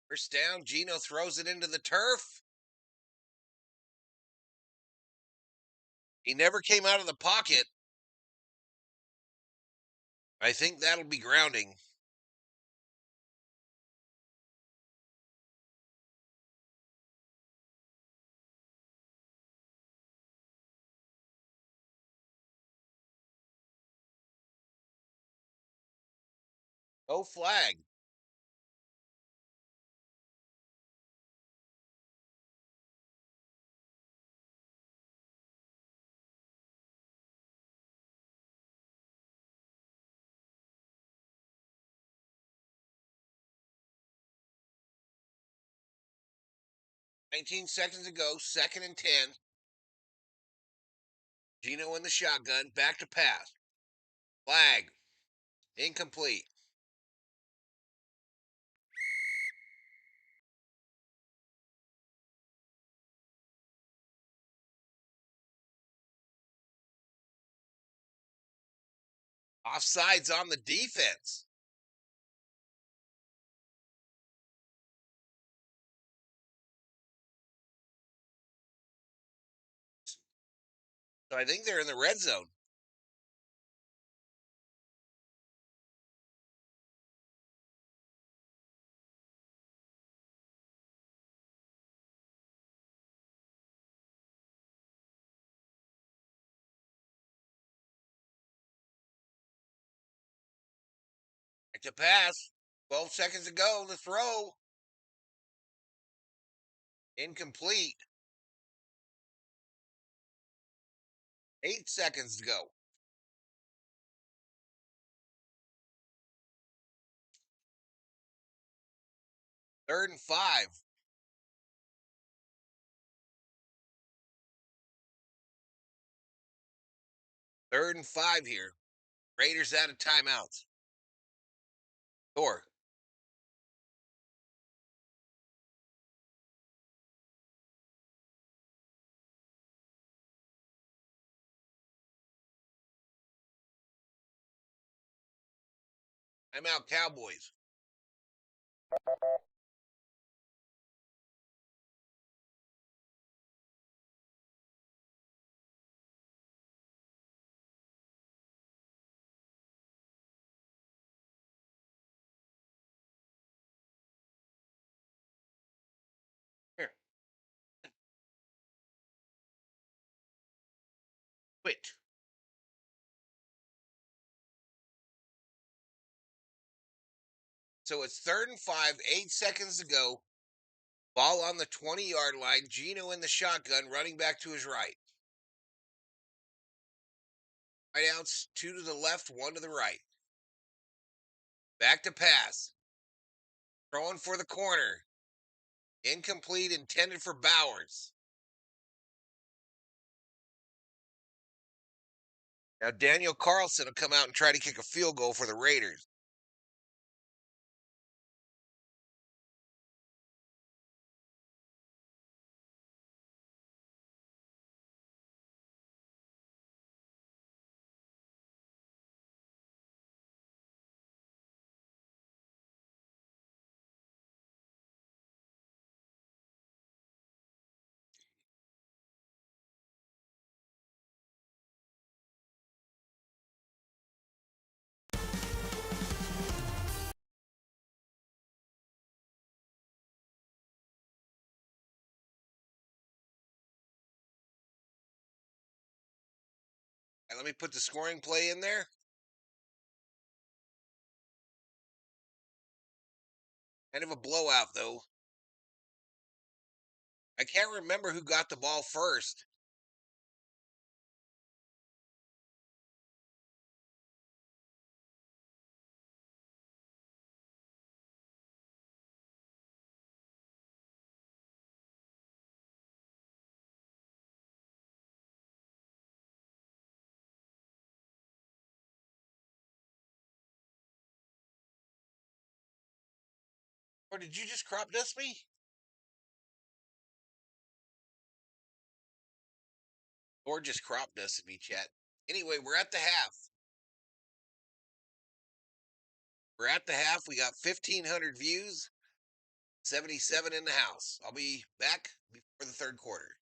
First down, Gino throws it into the turf. He never came out of the pocket. I think that'll be grounding. No flag. Nineteen seconds ago, 2nd and 10. Gino in the shotgun, back to pass. Flag. Incomplete. Offsides on the defense. So I think they're in the red zone. Back to pass. 12 seconds to go. The throw. Incomplete. 8 seconds to go. Third and 5. Third and 5 here. Raiders out of timeouts. Door. Timeout Cowboys. Here. Quit. So it's 3rd and 5. 8 seconds to go. Ball on the 20-yard line. Gino in the shotgun, running back to his right. Wideouts, 2 to the left, 1 to the right. Back to pass. Throwing for the corner. Incomplete, intended for Bowers. Now Daniel Carlson will come out and try to kick a field goal for the Raiders. Right, let me put the scoring play in there. Kind of a blowout, though. I can't remember who got the ball first. Or did you just crop dust me? Or just crop dust in me, chat. Anyway, we're at the half. We're at the half. We got 1,500 views, 77 in the house. I'll be back before the third quarter.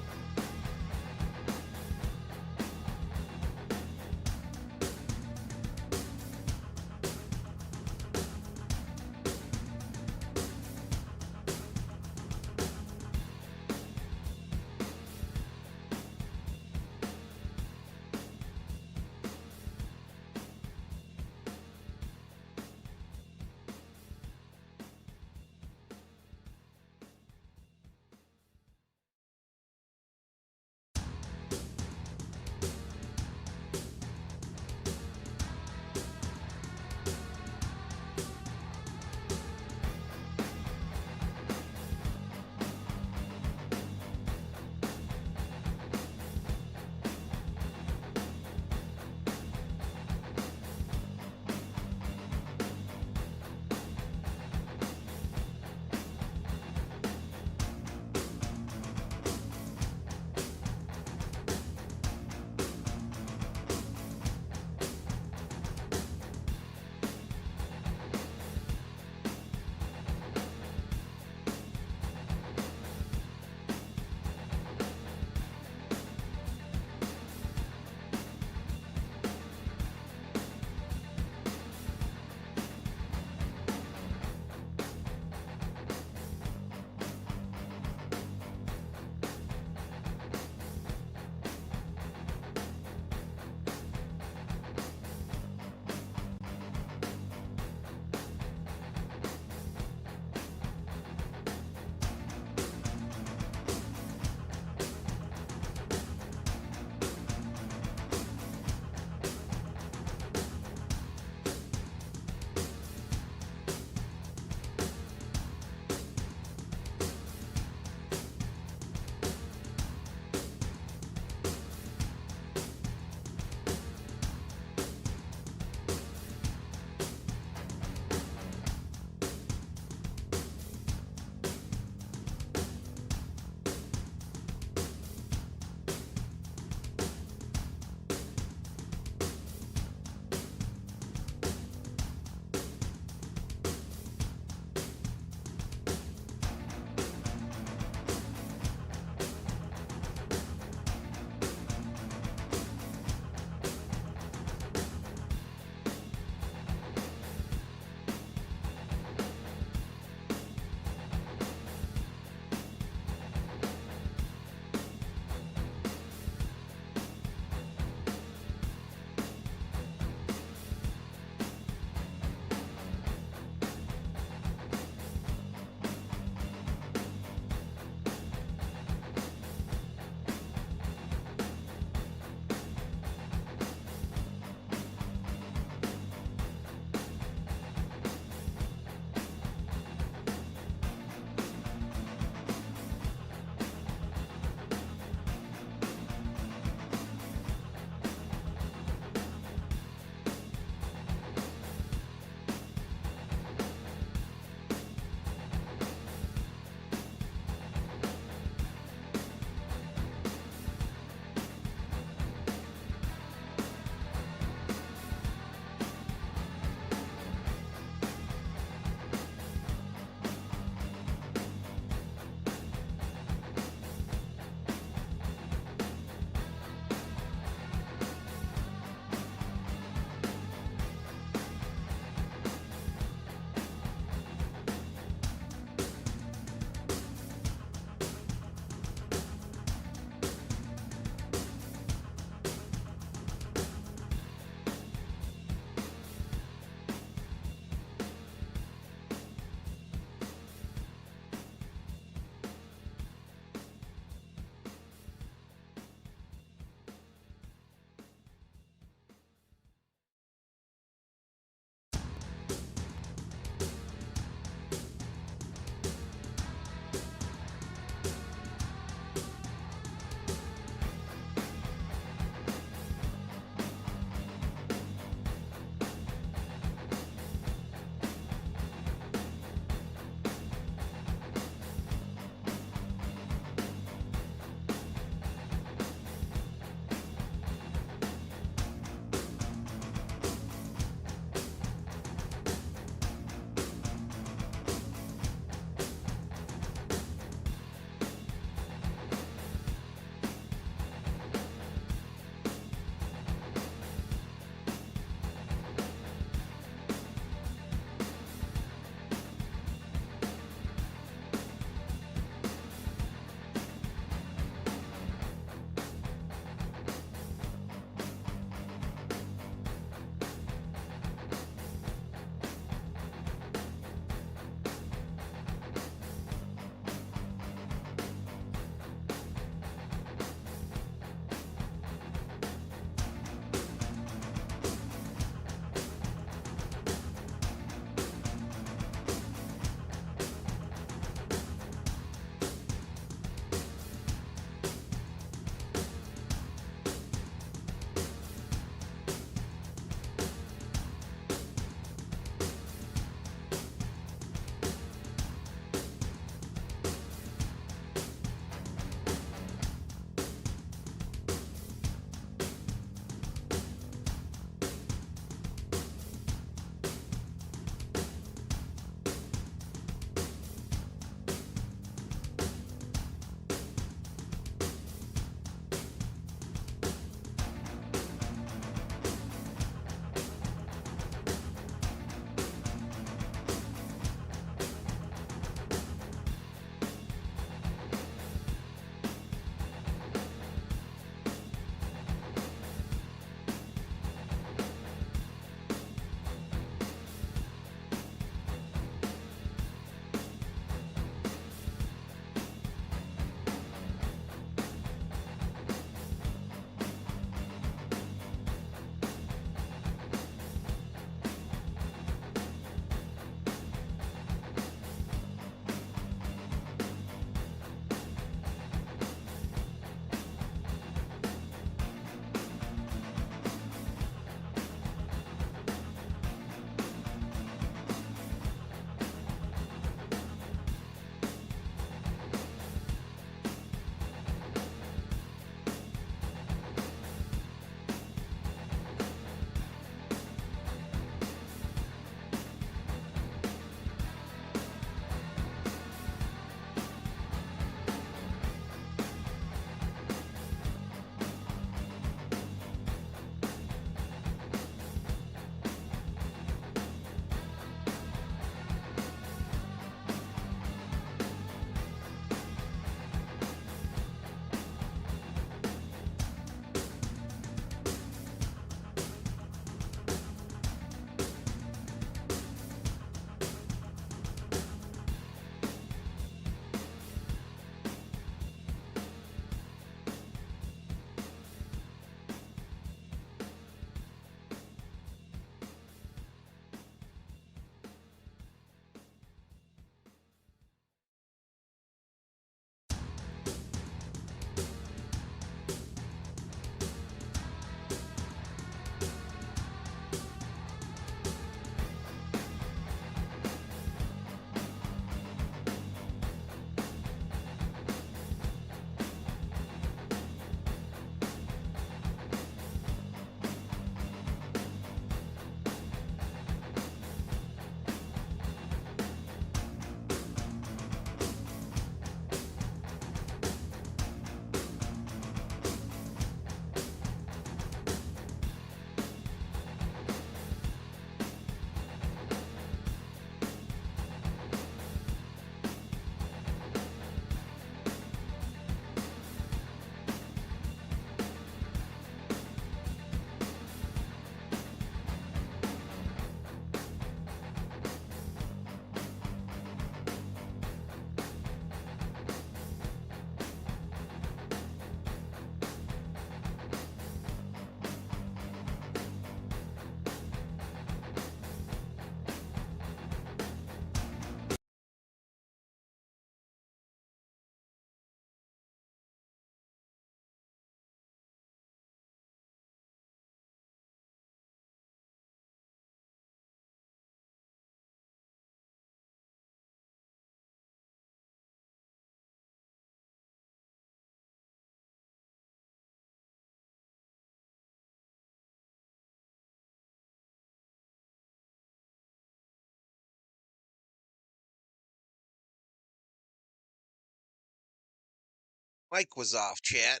Mic was off, chat.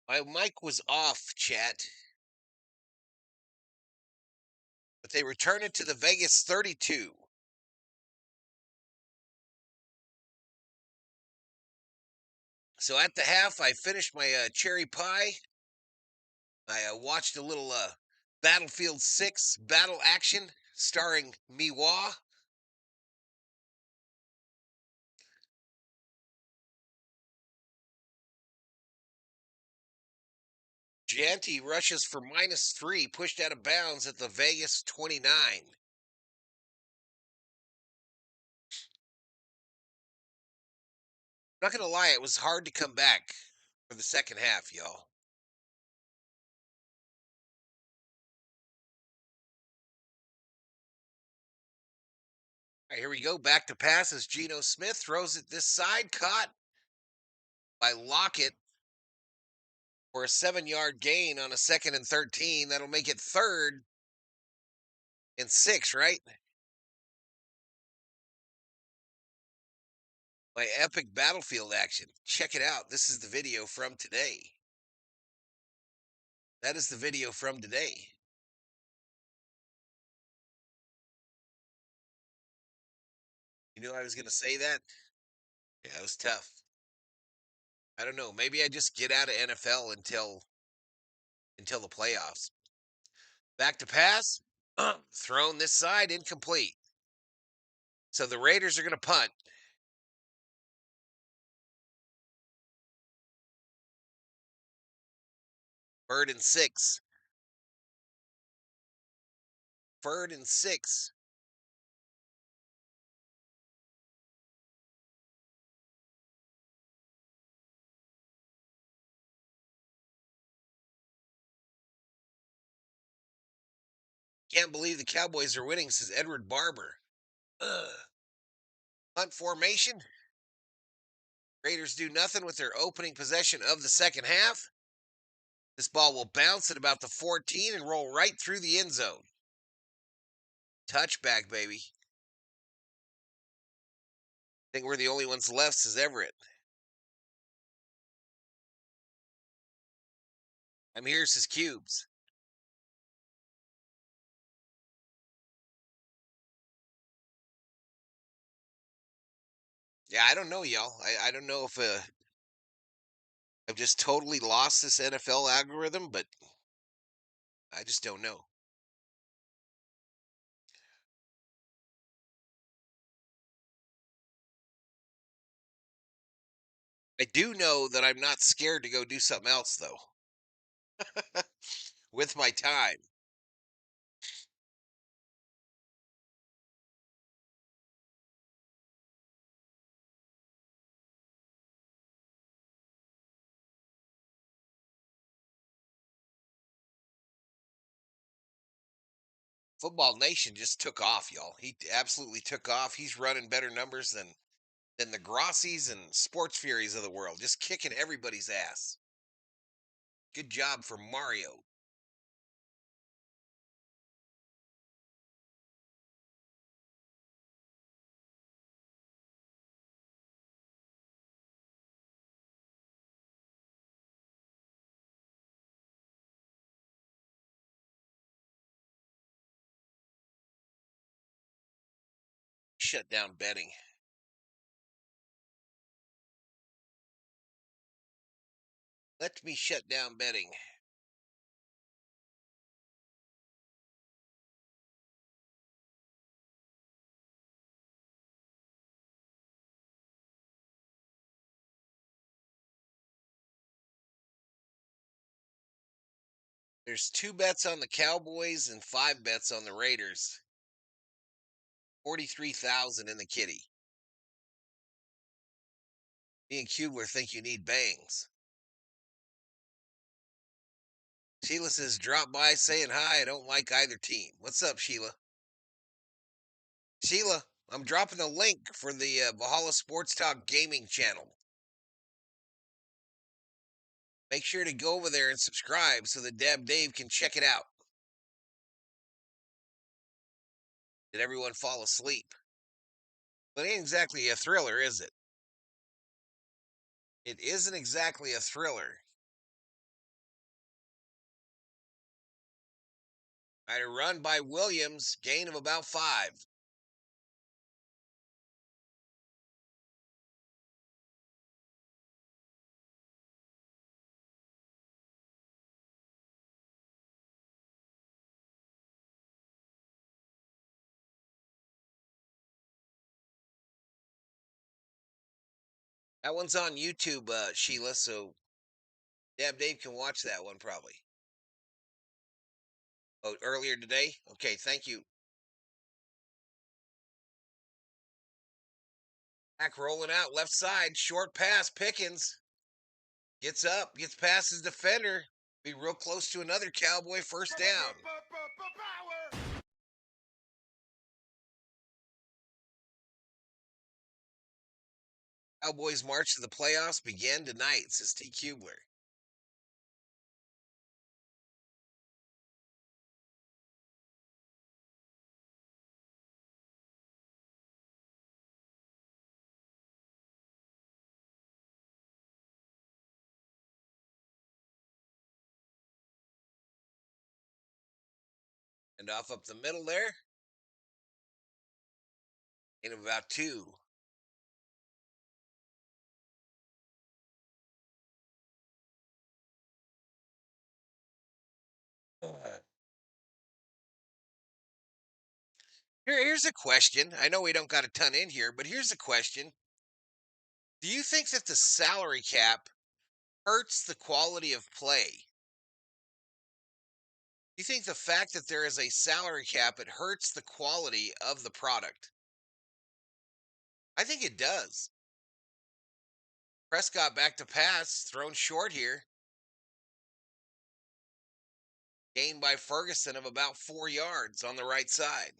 My mic was off, chat. But they return it to the Vegas 32. So at the half, I finished my cherry pie. I watched a little Battlefield 6 battle action starring Miwa. Janty rushes for -3, pushed out of bounds at the Vegas 29. Not gonna lie, it was hard to come back for the second half, y'all. All right, here we go. Back to pass as Geno Smith throws it this side, caught by Lockett for a 7-yard gain on a 2nd and 13. That'll make it 3rd and 6, right? My epic Battlefield action. Check it out. This is the video from today. That is the video from today. You knew I was going to say that? Yeah, it was tough. I don't know. Maybe I just get out of NFL until the playoffs. Back to pass. Thrown this side, incomplete. So the Raiders are going to punt. Third and 6. 3rd and 6. Can't believe the Cowboys are winning, says Edward Barber. Punt formation. Raiders do nothing with their opening possession of the second half. This ball will bounce at about the 14 and roll right through the end zone. Touchback, baby. I think we're the only ones left, says Everett. I'm here, says Cubes. Yeah, I don't know, y'all. I don't know if I've just totally lost this NFL algorithm, but I just don't know. I do know that I'm not scared to go do something else, though, with my time. Football Nation just took off, y'all. He absolutely took off. He's running better numbers than the Grossis and Sports Furies of the world, just kicking everybody's ass. Good job for Mario. Shut down betting. Let me shut down betting. There's 2 bets on the Cowboys and 5 bets on the Raiders. 43,000 in the kitty. Me and Kubler think you need bangs. Sheila says, drop by saying hi. I don't like either team. What's up, Sheila? Sheila, I'm dropping a link for the Valhalla Sports Talk gaming channel. Make sure to go over there and subscribe so that Dave can check it out. Did everyone fall asleep? But it ain't exactly a thriller, is it? It isn't exactly a thriller. Right, a run by Williams, gain of about 5. That one's on YouTube, Sheila, so Dave can watch that one probably. Oh, earlier today? Okay, thank you. Back rolling out left side, short pass, Pickens. Gets up, gets past his defender. Be real close to another Cowboy first down. Cowboys' march to the playoffs began tonight, says T. Kubler. And off up the middle there. In about 2. Here's a question. I know we don't got a ton in here, but here's a question. Do you think that the salary cap hurts the quality of play? Do you think the fact that there is a salary cap, it hurts the quality of the product? I think it does. Prescott back to pass, thrown short here. Gained by Ferguson of about 4 yards on the right side.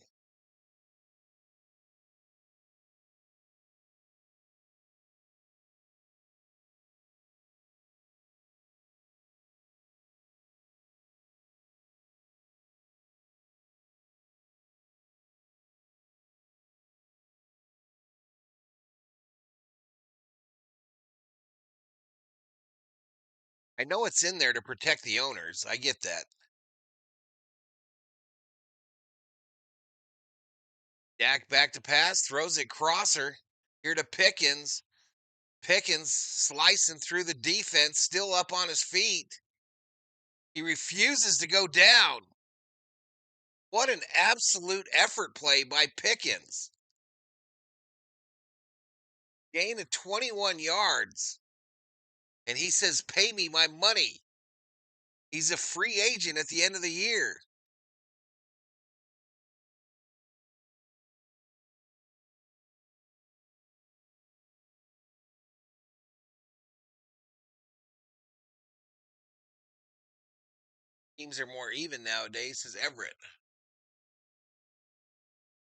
I know it's in there to protect the owners. I get that. Dak back to pass, throws it crosser. Here to Pickens. Pickens slicing through the defense, still up on his feet. He refuses to go down. What an absolute effort play by Pickens. Gain of 21 yards. And he says, pay me my money. He's a free agent at the end of the year. Teams are more even nowadays, says Everett.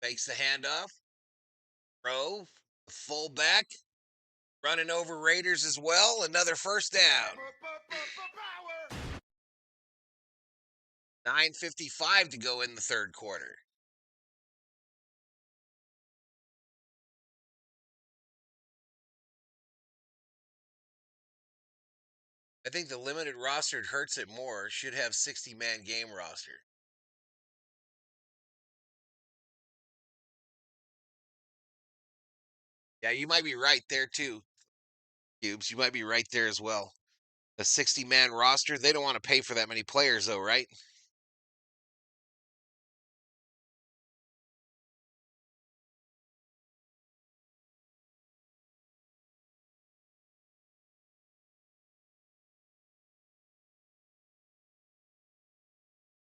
Fakes the handoff. Throw. Fullback. Running over Raiders as well. Another first down. 9:55 to go in the third quarter. I think the limited roster hurts it more. Should have 60-man game roster. Yeah, you might be right there too, Cubes. You might be right there as well. A 60-man roster, they don't want to pay for that many players though, right?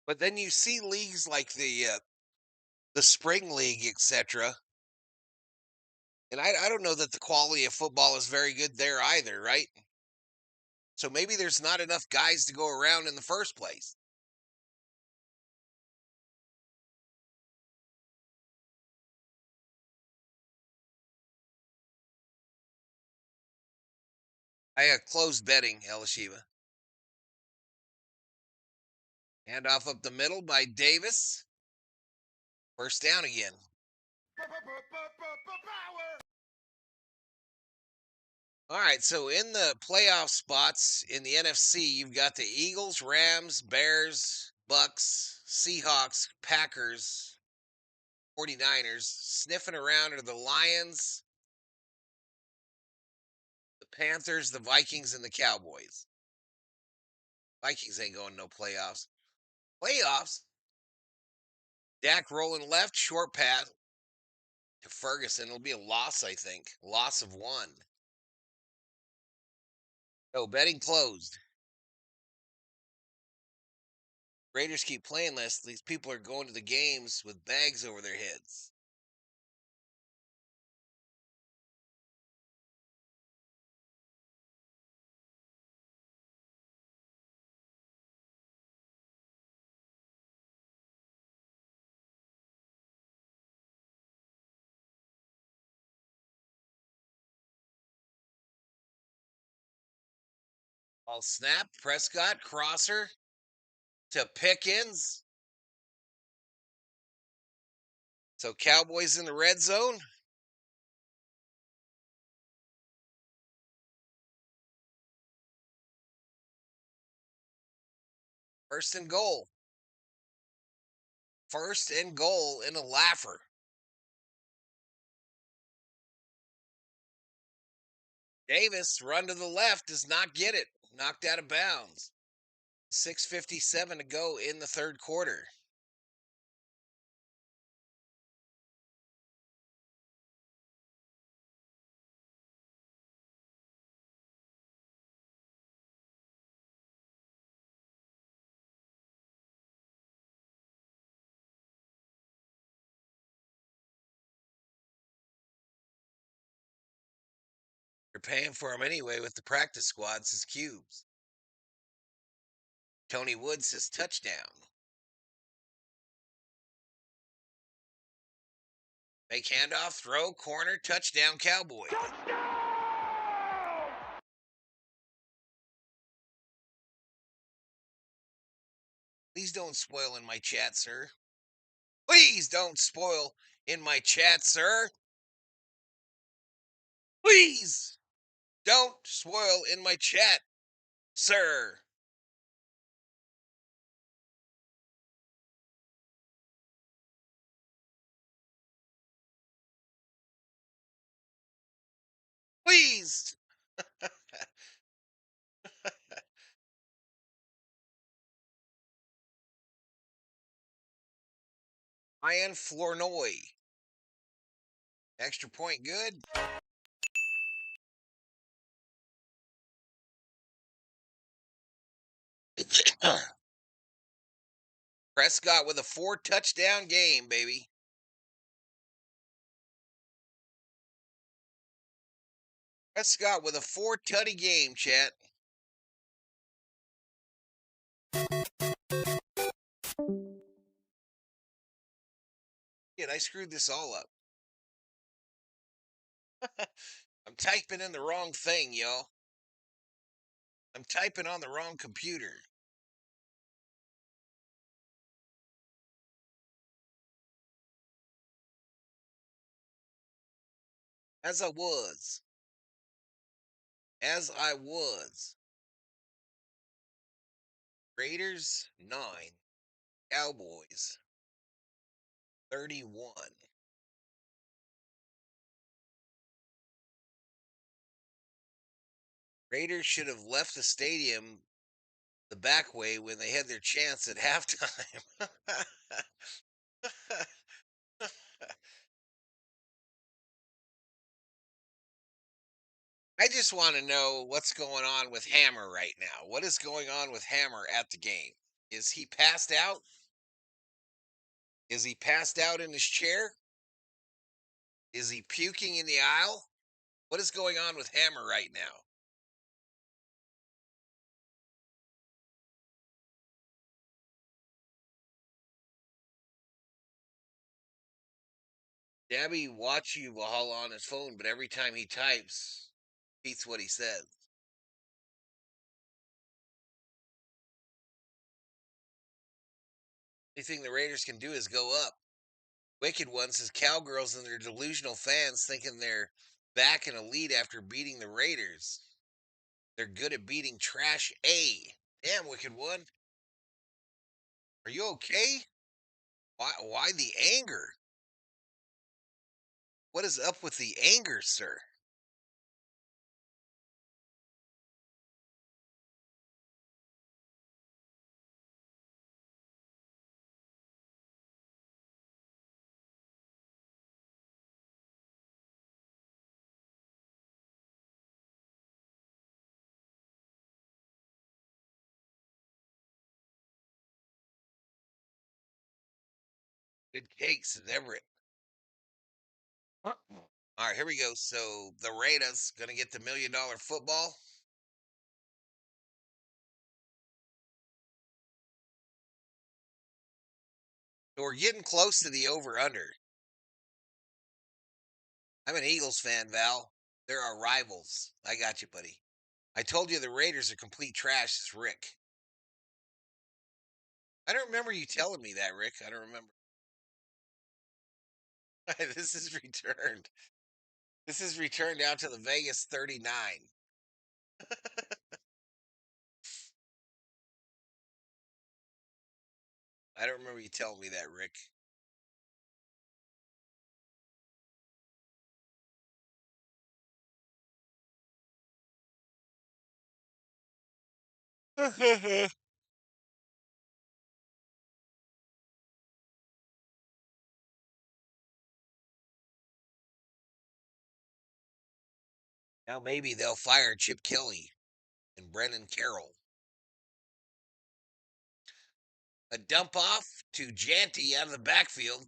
But then you see leagues like the spring league, etc. And I don't know that the quality of football is very good there either, right? So maybe there's not enough guys to go around in the first place. I closed betting, Elishiva. Hand off up the middle by Davis. First down again. All right, so in the playoff spots in the NFC, you've got the Eagles, Rams, Bears, Bucks, Seahawks, Packers, 49ers. Sniffing around are the Lions, the Panthers, the Vikings, and the Cowboys. Vikings ain't going no playoffs. Playoffs? Dak rolling left, short pass to Ferguson. It'll be a loss, I think. Loss of 1. Oh, betting closed. Raiders keep playing less. These people are going to the games with bags over their heads. All snap, Prescott, crosser to Pickens. So Cowboys in the red zone. First and goal. First and goal in a laugher. Davis, run to the left, does not get it. Knocked out of bounds. 6:57 to go in the third quarter. You're paying for him anyway with the practice squads as cubes. Tony Wood says touchdown. Make handoff, throw, corner, touchdown, Cowboys. Please don't spoil in my chat, sir. Please don't spoil in my chat, sir. Please don't spoil in my chat, sir. Please. Ian Flournoy. Extra point good. Prescott with a 4-touchdown game, baby. Prescott with a 4-tutty game, chat. Shit, I screwed this all up. I'm typing in the wrong thing, y'all. I'm typing on the wrong computer. As I was. As I was. Raiders 9. Cowboys 31. Raiders should have left the stadium the back way when they had their chance at halftime. I just want to know what's going on with Hammer right now. What is going on with Hammer at the game? Is he passed out? Is he passed out in his chair? Is he puking in the aisle? What is going on with Hammer right now? Dabby watching Valhalla on his phone, but every time he types, repeats what he says. Only thing the Raiders can do is go up. Wicked One says Cowgirls and their delusional fans thinking they're back in a lead after beating the Raiders. They're good at beating trash A. Damn, Wicked One. Are you okay? Why the anger? What is up with the anger, sir? Good cakes and Everett. All right, here we go. So the Raiders gonna get the $1 million football. So we're getting close to the over/under. I'm an Eagles fan, Val. They're our rivals. I got you, buddy. I told you the Raiders are complete trash. It's Rick. I don't remember you telling me that, Rick. I don't remember. This is returned. This is returned out to the Vegas 39. I don't remember you telling me that, Rick. Now maybe they'll fire Chip Kelly and Brennan Carroll. A dump off to Janty out of the backfield.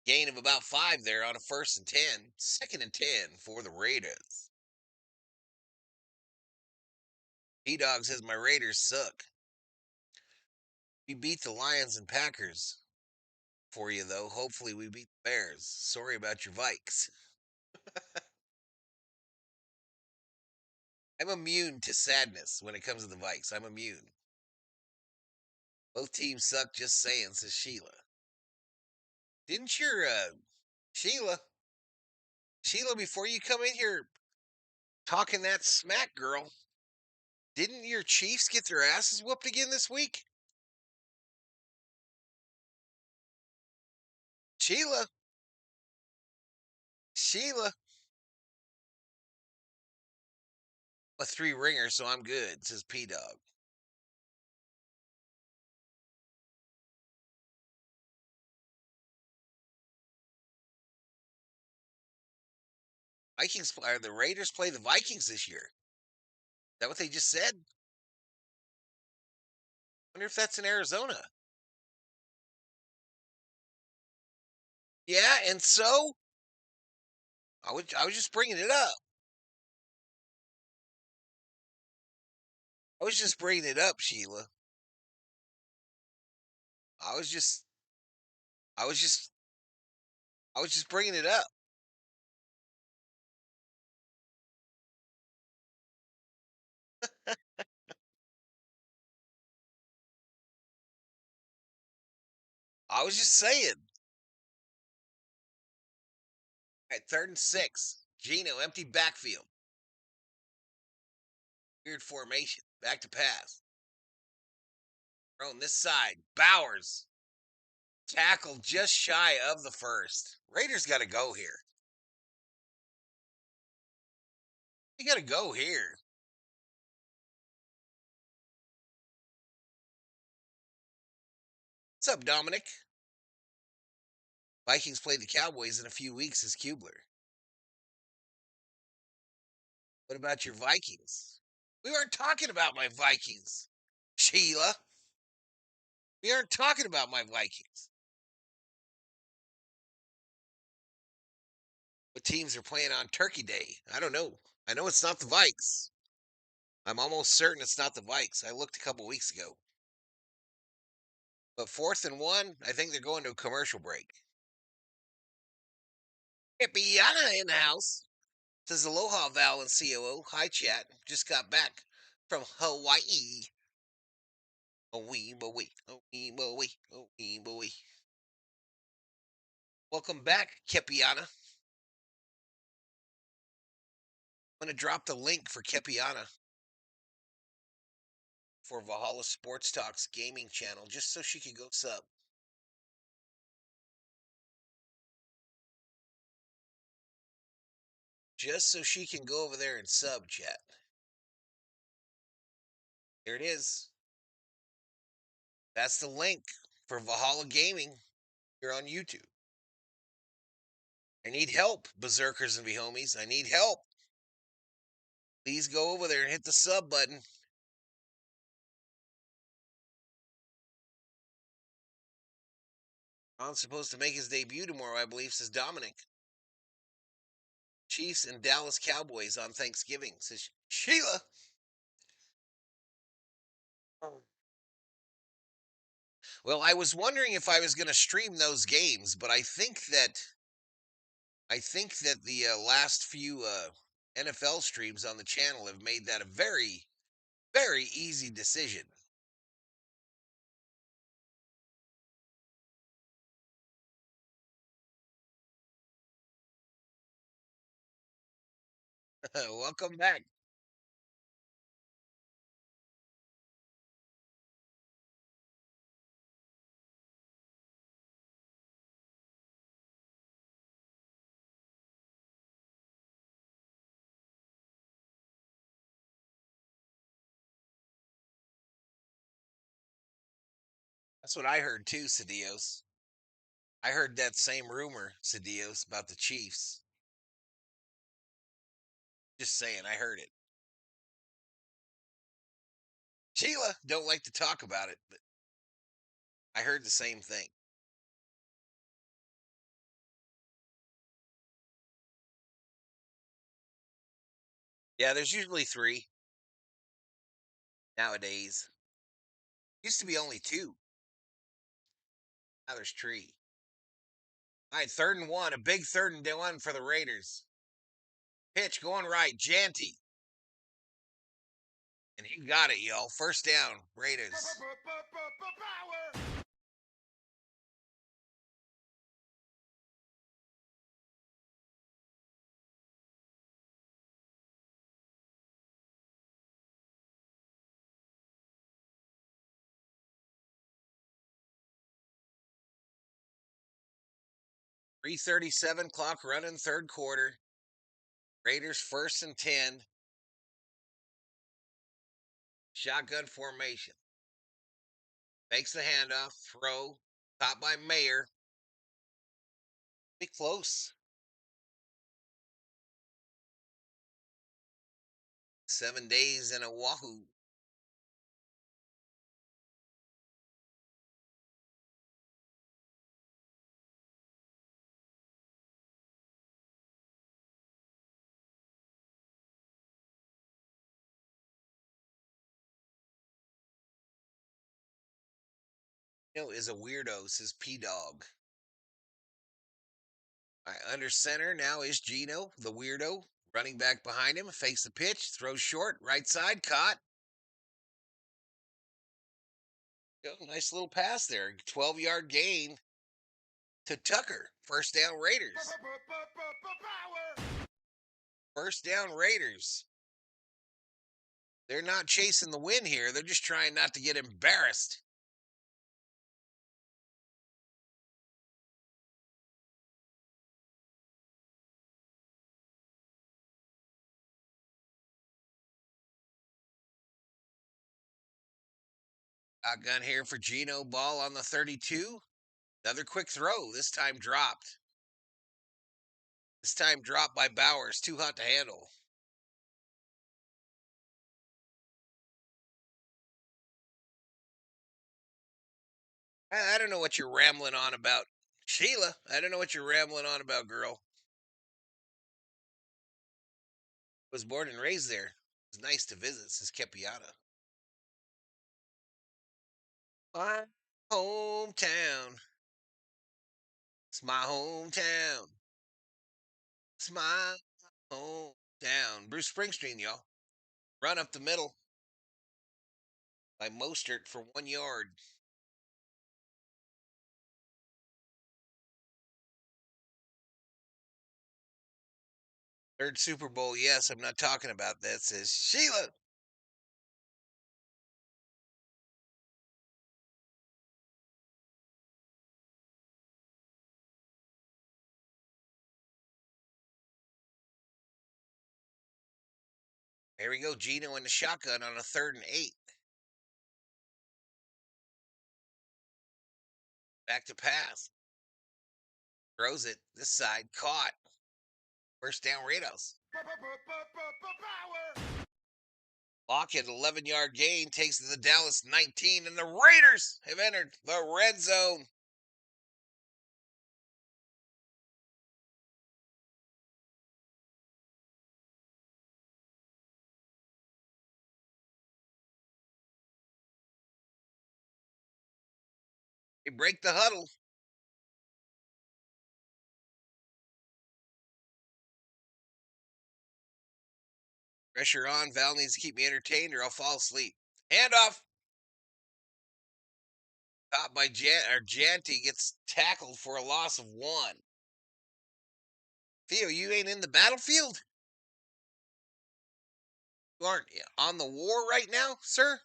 Gain of about 5 there on a 1st and 10. 2nd and 10 for the Raiders. P-Dog says my Raiders suck. We beat the Lions and Packers for you, though. Hopefully we beat the Bears. Sorry about your Vikes. I'm immune to sadness when it comes to the Vikes. I'm immune. Both teams suck, just saying, says Sheila. Didn't your, Sheila, before you come in here talking that smack, girl, didn't your Chiefs get their asses whooped again this week? Sheila, a 3 ringer, so I'm good, says P-Dog. The Raiders play the Vikings this year. Is that what they just said? Wonder if that's in Arizona. Yeah, and so I was just bringing it up. I was just bringing it up, Sheila. I was just I was just I was just bringing it up. I was just saying. At 3rd and 6, Gino empty backfield. Weird formation. Back to pass. On this side, Bowers tackled just shy of the 1st. Raiders got to go here. You got to go here. What's up, Dominic? Vikings play the Cowboys in a few weeks, as Kubler. What about your Vikings? We weren't talking about my Vikings, Sheila. We aren't talking about my Vikings. What teams are playing on Turkey Day? I don't know. I know it's not the Vikes. I'm almost certain it's not the Vikes. I looked a couple weeks ago. But 4th and 1, I think they're going to a commercial break. Hippiana in the house. Says Aloha, Val and COO. Hi, chat. Just got back from Hawaii. Oh wee, but wee, oh wee, but wee, oh wee, but wee. Welcome back, Kepiana. I'm gonna drop the link for Kepiana for Valhalla Sports Talk's gaming channel, just so she could go sub. Just so she can go over there and sub, chat. Here it is. That's the link for Valhalla Gaming here on YouTube. I need help, berserkers and homies. I need help. Please go over there and hit the sub button. Ron's supposed to make his debut tomorrow, I believe, says Dominic. Chiefs and Dallas Cowboys on Thanksgiving, says Sheila. Well, I was wondering if I was going to stream those games, but I think that the last few NFL streams on the channel have made that a very, very easy decision. Welcome back. That's what I heard too, Cedillos. I heard that same rumor, Cedillos, about the Chiefs. Just saying, I heard it. Sheila don't like to talk about it, but I heard the same thing. Yeah, there's usually 3 nowadays. Used to be only 2. Now there's 3. All right, 3rd and 1, a big 3rd and 1 for the Raiders. Pitch going right, Janty. And he got it, y'all. First down, Raiders. Power. 3:37 clock running, 3rd quarter. Raiders 1st and 10. Shotgun formation. Makes the handoff, throw, caught by Mayer. Be close. 7 days in Oahu. Is a weirdo, says P-Dog. All right, under center now is Gino, the weirdo. Running back behind him, fakes the pitch, throws short, right side, caught. Nice little pass there. 12-yard gain to Tucker. First down, Raiders. Power. First down, Raiders. They're not chasing the win here. They're just trying not to get embarrassed. Shotgun here for Gino. Ball on the 32. Another quick throw. This time dropped. This time dropped by Bowers. Too hot to handle. I don't know what you're rambling on about. Sheila, I don't know what you're rambling on about, girl. Was born and raised there. It's nice to visit, says Kepiata. My hometown. It's my hometown. It's my hometown. Bruce Springsteen, y'all. Run up the middle. by Mostert for 1 yard. Third Super Bowl, yes, I'm not talking about that, says Sheila. Here we go, Gino in the shotgun on a 3rd and 8. Back to pass. Throws it this side, caught. First down, Raiders. Lockett, 11-yard gain, takes to the Dallas 19, and the Raiders have entered the red zone. They break the huddle. Pressure on. Val needs to keep me entertained or I'll fall asleep. Handoff. Caught by Janty, gets tackled for a loss of 1. Theo, you ain't in the battlefield? You aren't on the war right now, sir?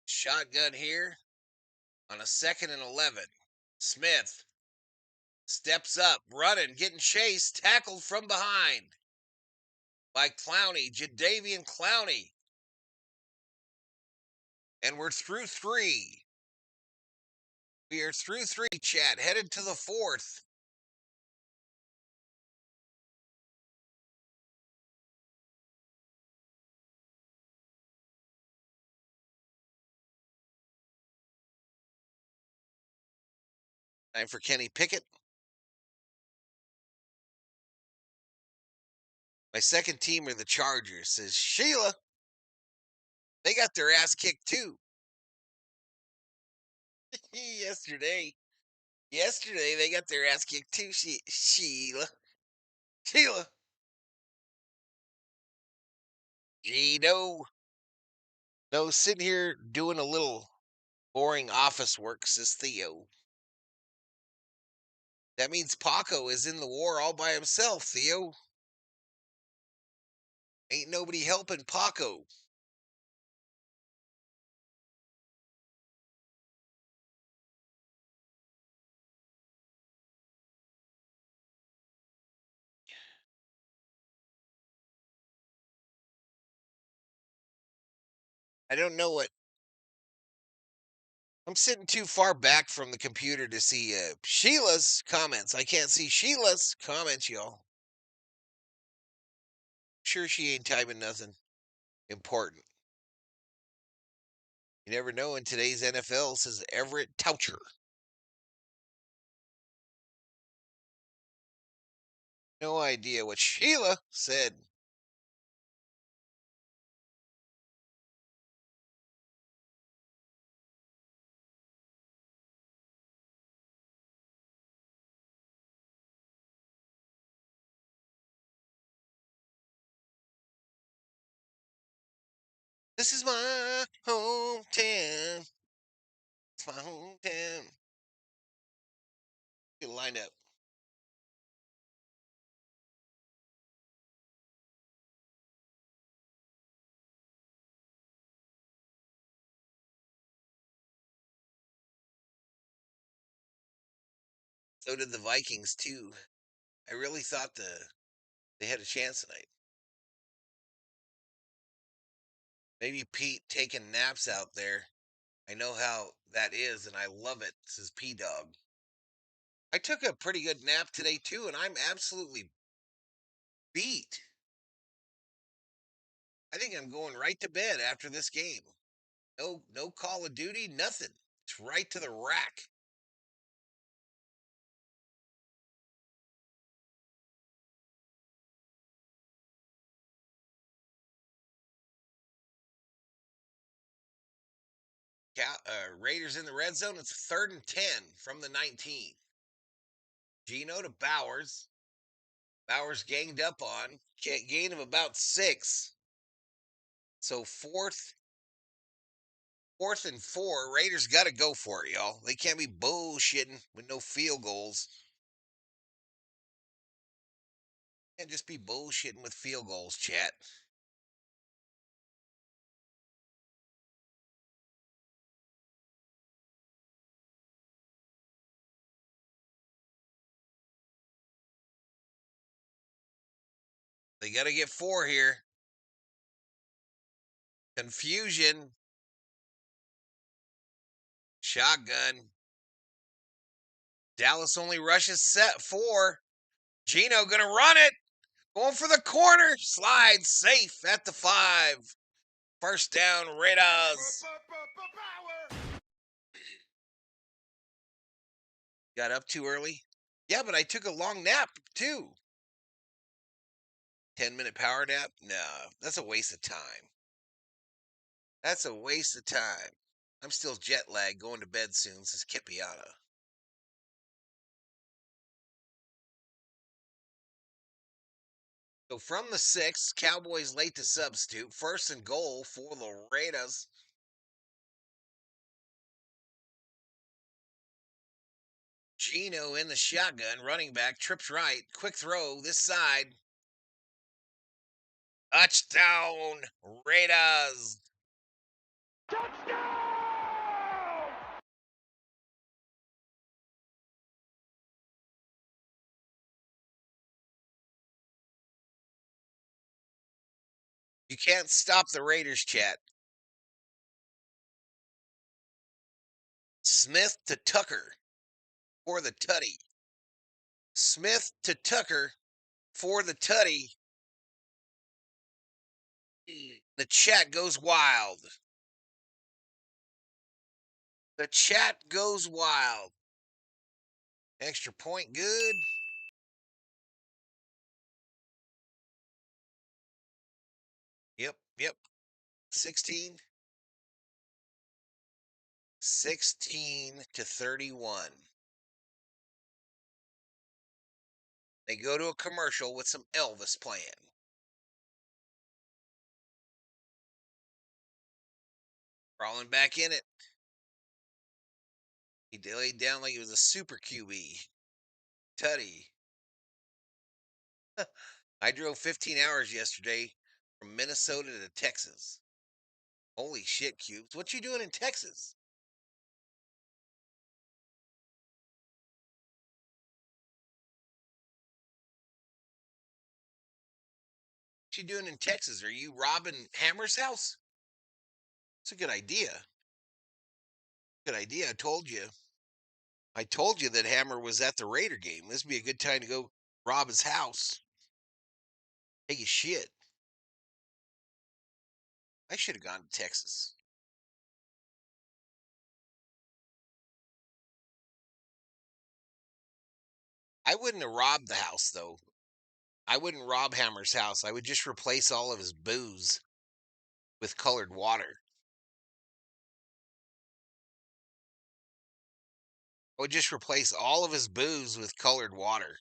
Shotgun here on a 2nd and 11. Smith steps up, running, getting chased, tackled from behind by Clowney, Jadavian Clowney. And we're through 3. We are through 3, chat, headed to the 4th. Time for Kenny Pickett. My second team are the Chargers, says Sheila. They got their ass kicked too. Yesterday they got their ass kicked too, Sheila. Gino. No, sitting here doing a little boring office work, says Theo. That means Paco is in the war all by himself, Theo. Ain't nobody helping Paco. I don't know what. I'm sitting too far back from the computer to see Sheila's comments. I can't see Sheila's comments, y'all. Sure she ain't typing nothing important. You never know in today's NFL, says Everett Toucher. No idea what Sheila said. This is my hometown. It's my hometown. Get lined up. So did the Vikings too. I really thought they had a chance tonight. Maybe Pete taking naps out there. I know how that is, and I love it, says P Dog. I took a pretty good nap today too, and I'm absolutely beat. I think I'm going right to bed after this game. No Call of Duty, nothing. It's right to the rack. Raiders in the red zone. It's 3rd and 10 from the 19. Gino to Bowers. Bowers ganged up on. Gain of about 6. So fourth and 4. Raiders got to go for it, y'all. They can't be bullshitting with no field goals. Can't just be bullshitting with field goals, chat. They got to get 4 here. Confusion. Shotgun. Dallas only rushes set 4. Gino gonna run it. Going for the corner. Slide safe at the 5. First down, Raiders. Got up too early? Yeah, but I took a long nap too. 10-minute power nap? No, that's a waste of time. That's a waste of time. I'm still jet lagged, going to bed soon, says Kipiana. So from the 6, Cowboys late to substitute. 1st and goal for the Raiders. Gino in the shotgun, running back, trips right. Quick throw this side. Touchdown, Raiders. You can't stop the Raiders, chat. Smith to Tucker for the tutty. Smith to Tucker for the tutty. The chat goes wild. The chat goes wild. Extra point good. Yep. 16 to 31. They go to a commercial with some Elvis playing. Crawling back in it. He laid down like he was a super QB. Tutty. I drove 15 hours yesterday from Minnesota to Texas. Holy shit, Cubes. What you doing in Texas? What you doing in Texas? Are you robbing Hammer's house? It's a good idea. Good idea. I told you that Hammer was at the Raider game. This would be a good time to go rob his house. Take his shit. I should have gone to Texas. I wouldn't have robbed the house, though. I wouldn't rob Hammer's house. I would just replace all of his booze with colored water. I would just replace all of his booze with colored water.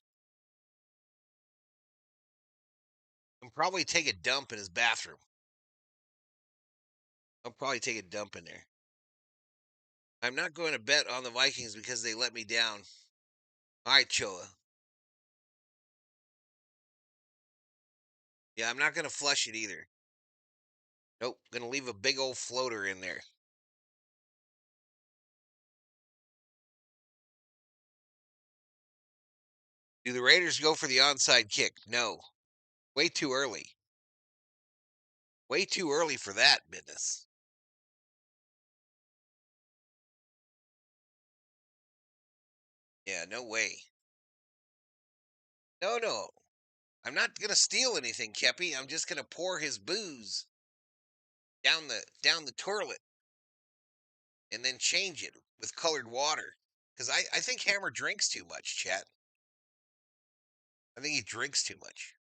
And probably take a dump in his bathroom. I'll probably take a dump in there. I'm not going to bet on the Vikings because they let me down. All right, Choa. Yeah, I'm not going to flush it either. Nope, going to leave a big old floater in there. Do the Raiders go for the onside kick? No. Way too early. Way too early for that business. Yeah, no way. No. I'm not going to steal anything, Kepi. I'm just going to pour his booze down the toilet and then change it with colored water. Because I think Hammer drinks too much, chat. I think he drinks too much.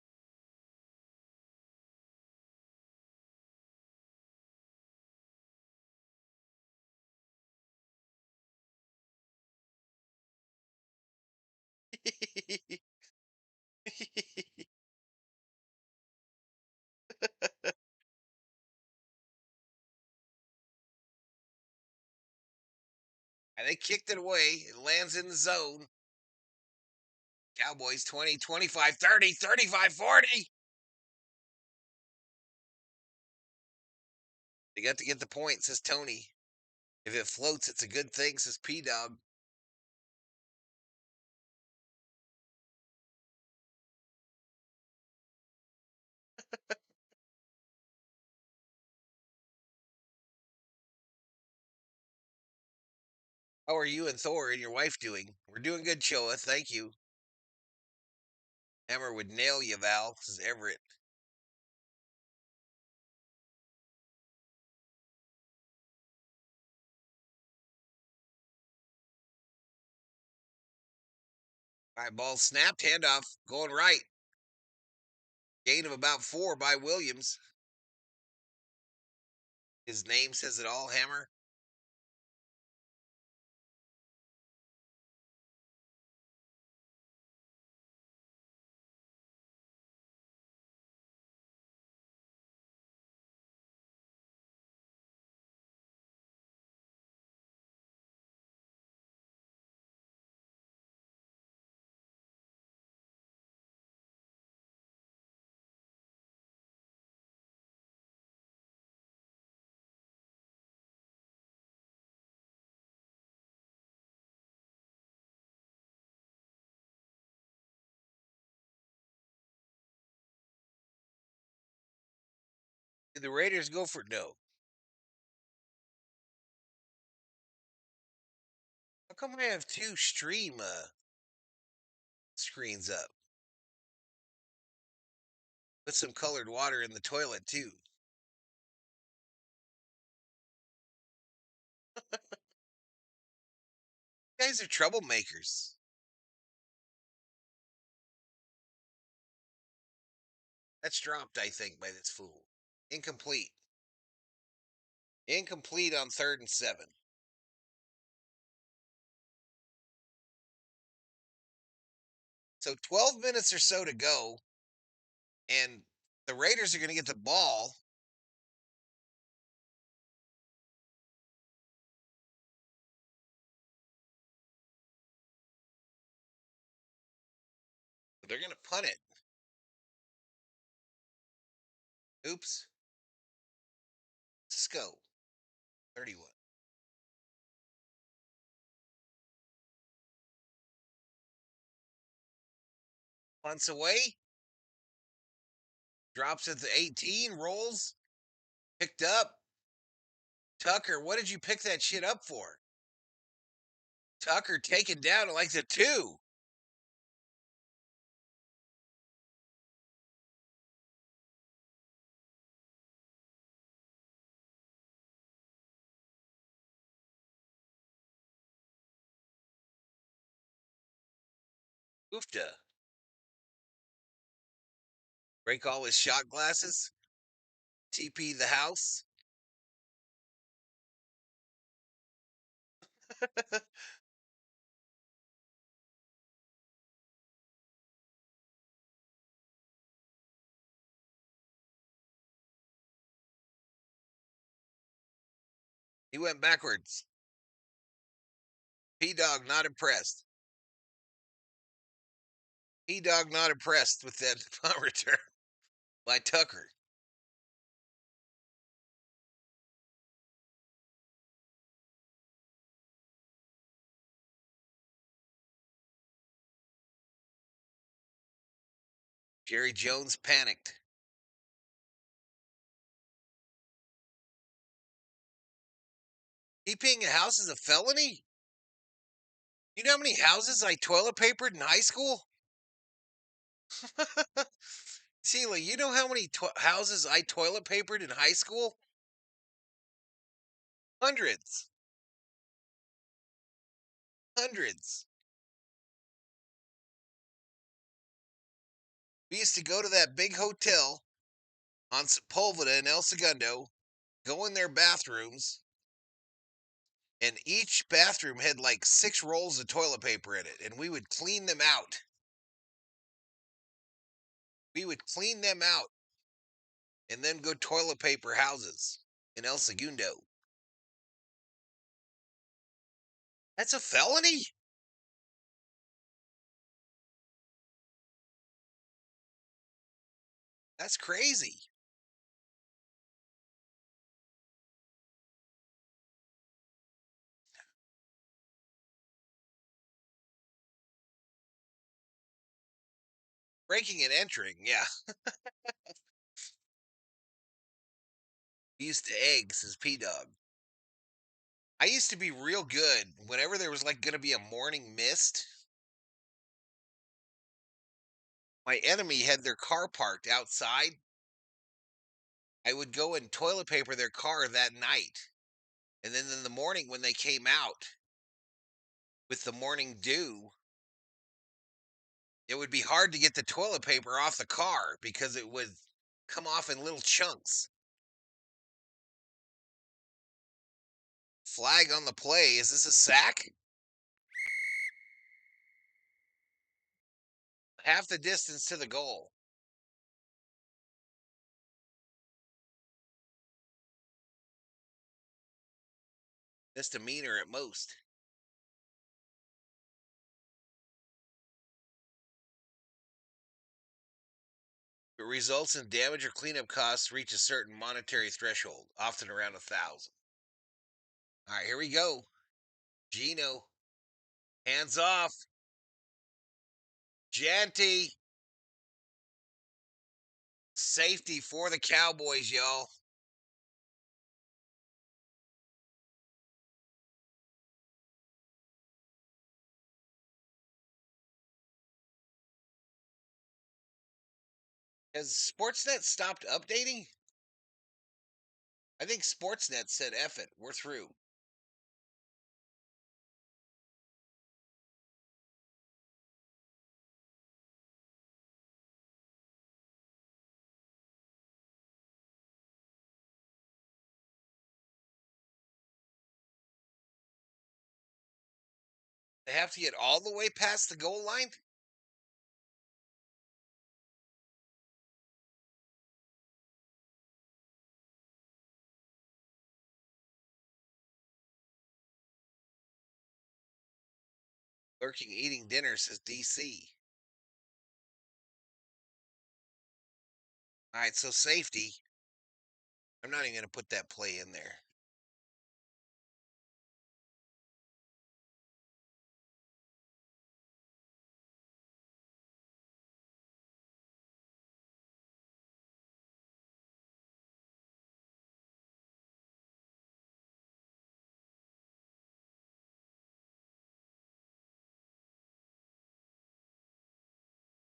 And they kicked it away. It lands in the zone. Cowboys 20, 25, 30, 35, 40. They got to get the point, says Tony. If it floats, it's a good thing, says P Dog. How are you and Thor and your wife doing? We're doing good, Choa. Thank you. Hammer would nail you, Val, says Everett. All right, ball snapped, handoff, going right. Gain of about 4 by Williams. His name says it all, Hammer. Did the Raiders go for no? How come I have 2 stream screens up? Put some colored water in the toilet too. You guys are troublemakers. That's dropped, I think, by this fool. Incomplete. Incomplete on 3rd and 7. So 12 minutes or so to go, and the Raiders are going to get the ball. They're going to punt it. Oops. Let's go. 31. Punts away. Drops at the 18. Rolls. Picked up. Tucker, what did you pick that shit up for? Tucker taken down at like the 2. Oofta. Break all his shot glasses. TP the house. He went backwards. P-Dog not impressed. P-Dog not impressed with that punt return by Tucker. Jerry Jones panicked. TPing a house is a felony? You know how many houses I toilet papered in high school? Sheila, you know how many houses I toilet papered in high school? Hundreds. Hundreds. We used to go to that big hotel on Sepulveda in El Segundo, go in their bathrooms, and each bathroom had like 6 rolls of toilet paper in it, and we would clean them out. We would clean them out and then go toilet paper houses in El Segundo. That's a felony? That's crazy. Breaking and entering, yeah. Used to eggs as P Dog. I used to be real good whenever there was like going to be a morning mist. My enemy had their car parked outside. I would go and toilet paper their car that night. And then in the morning when they came out with the morning dew, it would be hard to get the toilet paper off the car because it would come off in little chunks. Flag on the play. Is this a sack? Half the distance to the goal. Misdemeanor at most. If it results in damage or cleanup costs reach a certain monetary threshold, often around 1,000. All right, here we go. Gino, hands off. Janty. Safety for the Cowboys, y'all. Has Sportsnet stopped updating? I think Sportsnet said, F it, we're through. They have to get all the way past the goal line? Lurking eating dinner, says DC. All right, so safety. I'm not even going to put that play in there.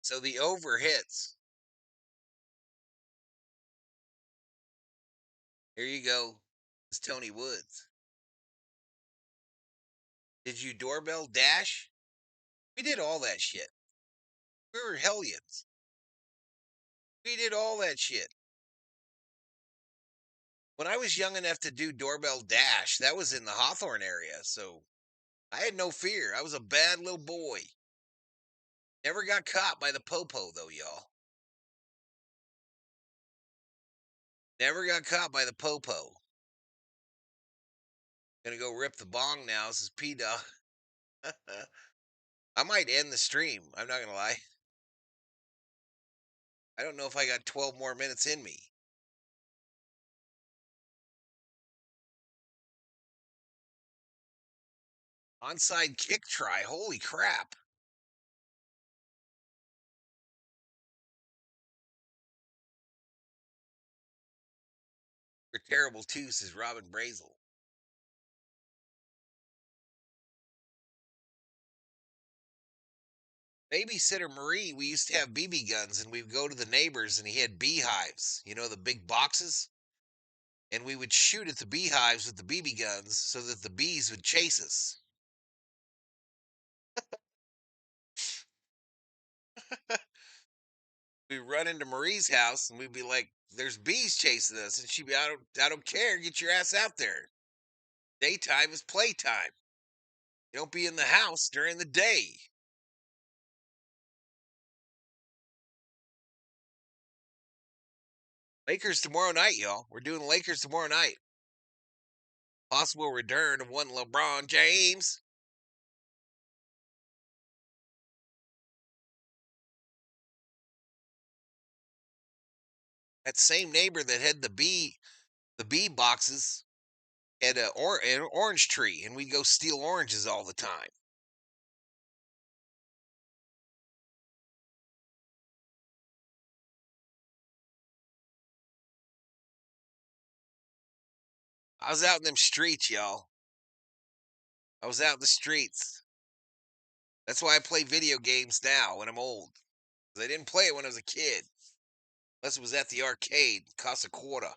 So the over hits. Here you go. It's Tony Woods. Did you doorbell dash? We did all that shit. We were hellions. We did all that shit. When I was young enough to do doorbell dash, that was in the Hawthorne area, so I had no fear. I was a bad little boy. Never got caught by the popo, though, y'all. Never got caught by the popo. Gonna go rip the bong now. This is P Dog. I might end the stream. I'm not gonna lie. I don't know if I got 12 more minutes in me. Onside kick try. Holy crap. You're terrible too, says Robin Brazel. Babysitter Marie, we used to have BB guns and we'd go to the neighbors and he had beehives, you know, the big boxes? And we would shoot at the beehives with the BB guns so that the bees would chase us. We'd run into Marie's house and we'd be like, there's bees chasing us. And she'd be, I don't care. Get your ass out there. Daytime is playtime. You don't be in the house during the day. Lakers tomorrow night, y'all. We're doing Lakers tomorrow night. Possible return of one LeBron James. That same neighbor that had the bee boxes had an orange tree, and we'd go steal oranges all the time. I was out in them streets, y'all. I was out in the streets. That's why I play video games now when I'm old. 'Cause I didn't play it when I was a kid. Unless it was at the arcade. It cost a quarter. All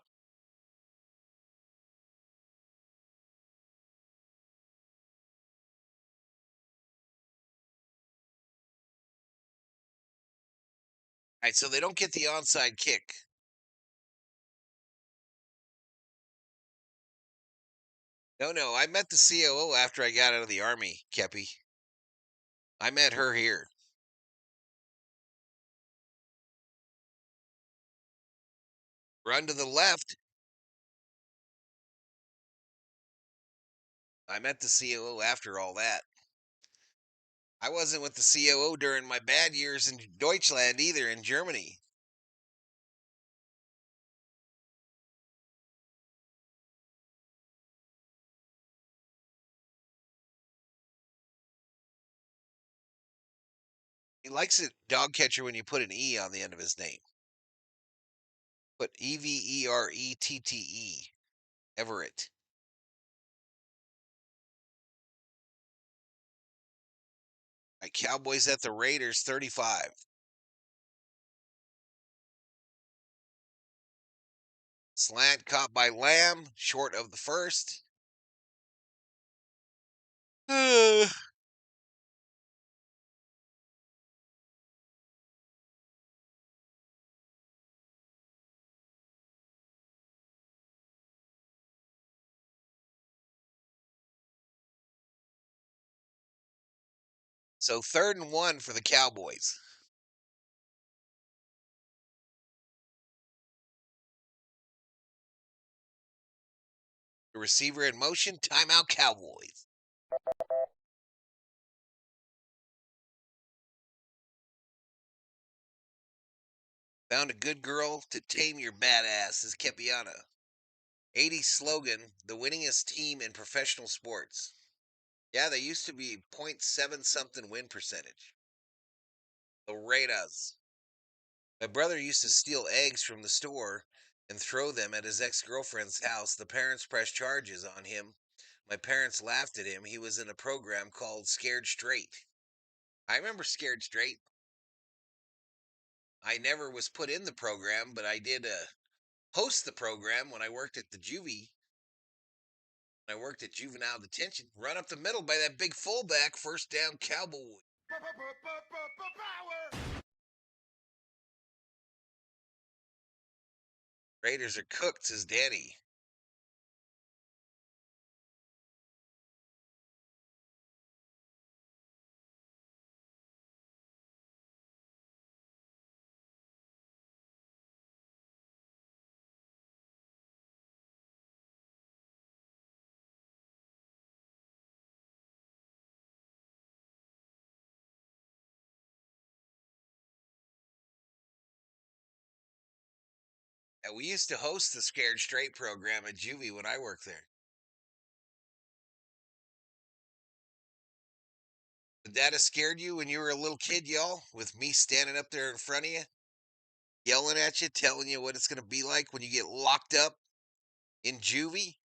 right, so they don't get the onside kick. No, I met the COO after I got out of the Army, Kepi. I met her here. Run to the left. I met the COO after all that. I wasn't with the COO during my bad years in Deutschland either, in Germany. He likes it dog catcher when you put an E on the end of his name. Put Everette. Everett. Right, Cowboys at the Raiders 35. Slant caught by Lamb, short of the first. So 3rd and 1 for the Cowboys. The receiver in motion, timeout Cowboys. Found a good girl to tame your badass is Kepiana. 80 slogan, the winningest team in professional sports. Yeah, they used to be .7 something win percentage. The Raiders. My brother used to steal eggs from the store and throw them at his ex-girlfriend's house. The parents pressed charges on him. My parents laughed at him. He was in a program called Scared Straight. I remember Scared Straight. I never was put in the program, but I did host the program when I worked at the juvie. I worked at juvenile detention. Run up the middle by that big fullback, first down Cowboy. Raiders are cooked, says Danny. We used to host the Scared Straight program at juvie when I worked there. Did that have scared you when you were a little kid, y'all? With me standing up there in front of you, yelling at you, telling you what it's going to be like when you get locked up in juvie?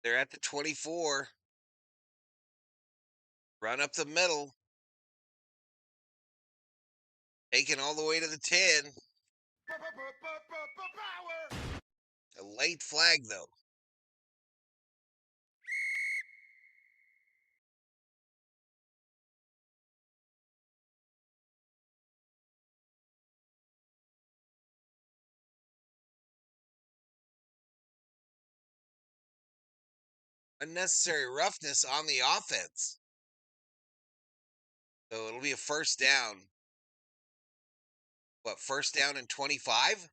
They're at the 24. Run up the middle. Taken all the way to the 10. A late flag, though. Unnecessary roughness on the offense. So it'll be a first down. What, first down and 25?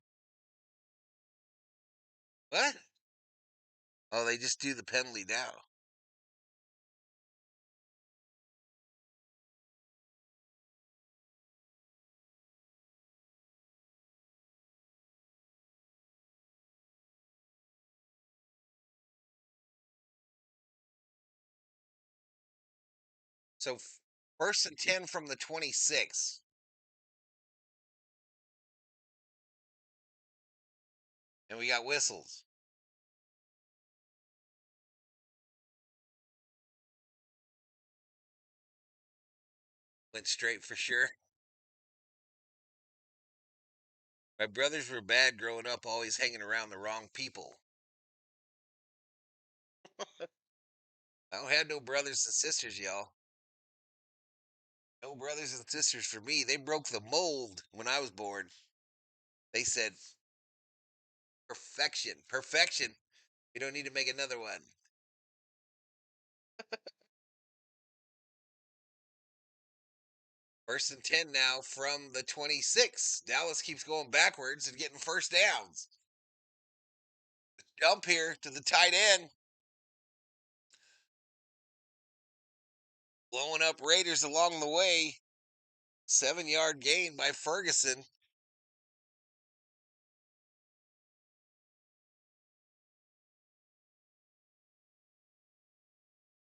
What? Oh, they just do the penalty now. So first and 10 from the 26. And we got whistles. Went straight for sure. My brothers were bad growing up, always hanging around the wrong people. I don't have no brothers and sisters, y'all. No brothers and sisters for me. They broke the mold when I was born. They said, perfection. Perfection. We don't need to make another one. First and 10 now from the 26. Dallas keeps going backwards and getting first downs. Jump here to the tight end. Blowing up Raiders along the way. 7-yard gain by Ferguson.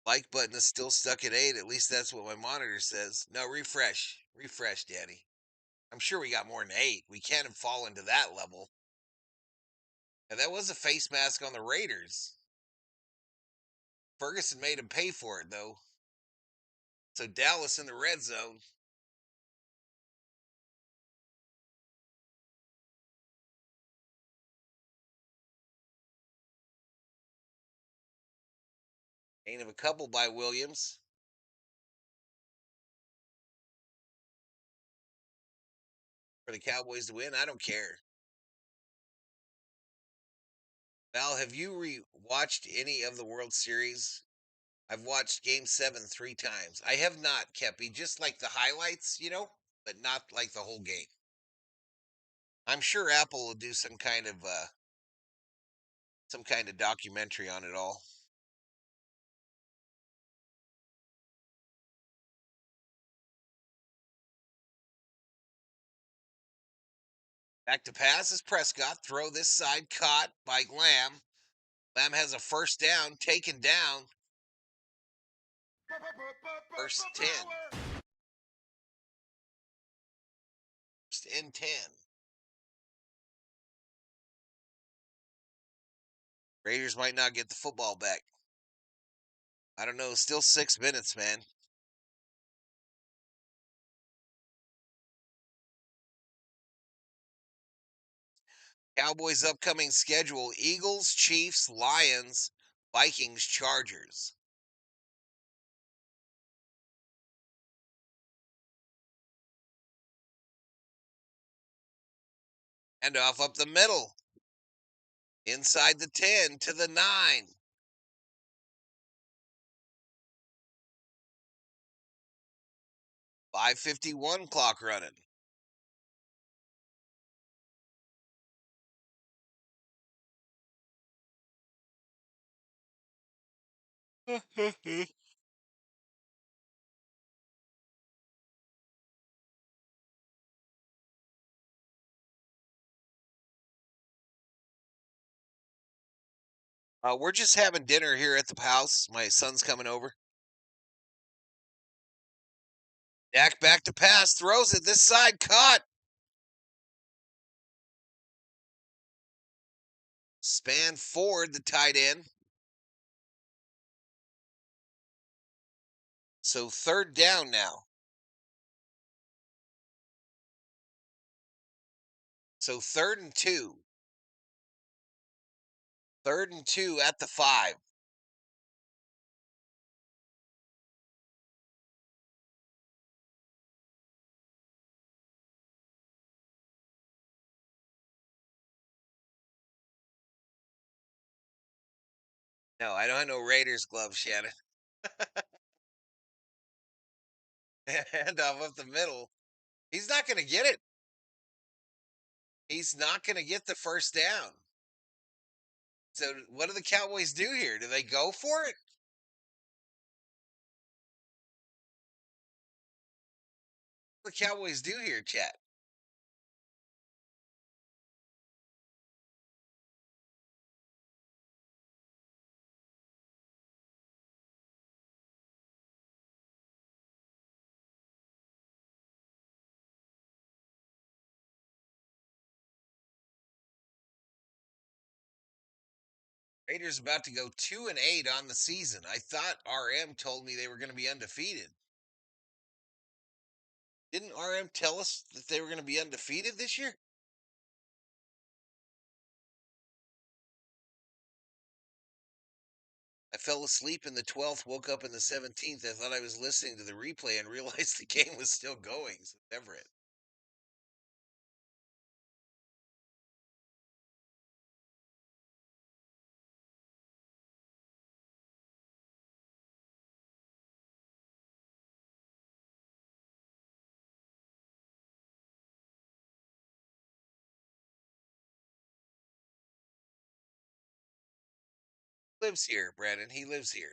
Like button is still stuck at 8. At least that's what my monitor says. No, refresh. Refresh, Daddy. I'm sure we got more than 8. We can't have fallen to that level. And that was a face mask on the Raiders. Ferguson made him pay for it, though. So Dallas in the red zone. Gain of a couple by Williams. For the Cowboys to win, I don't care. Val, have you watched any of the World Series? I've watched Game 7 3 times. I have not, Kepi, just like the highlights, but not like the whole game. I'm sure Apple will do some kind of documentary on it all. Back to pass is Prescott. Throw this side, caught by Lamb. Lamb has a first down, taken down. First 10. First and 10. Raiders might not get the football back. I don't know. Still 6 minutes, man. Cowboys' upcoming schedule: Eagles, Chiefs, Lions, Vikings, Chargers. And off up the middle. Inside the 10 to the 9. 5:51 clock running. We're just having dinner here at the house. My son's coming over. Dak back to pass, throws it this side, caught. Span forward, the tight end. So third down now. So 3rd and 2. 3rd and 2 at the 5. No, I don't have no Raiders gloves, Shannon. Hand off up the middle. He's not going to get it. He's not going to get the first down. So what do the Cowboys do here? Do they go for it? What do the Cowboys do here, chat? Raiders about to go 2-8 on the season. I thought RM told me they were going to be undefeated. Didn't RM tell us that they were going to be undefeated this year? I fell asleep in the 12th, woke up in the 17th. I thought I was listening to the replay and realized the game was still going. So Everett. Lives here, Brandon. He lives here.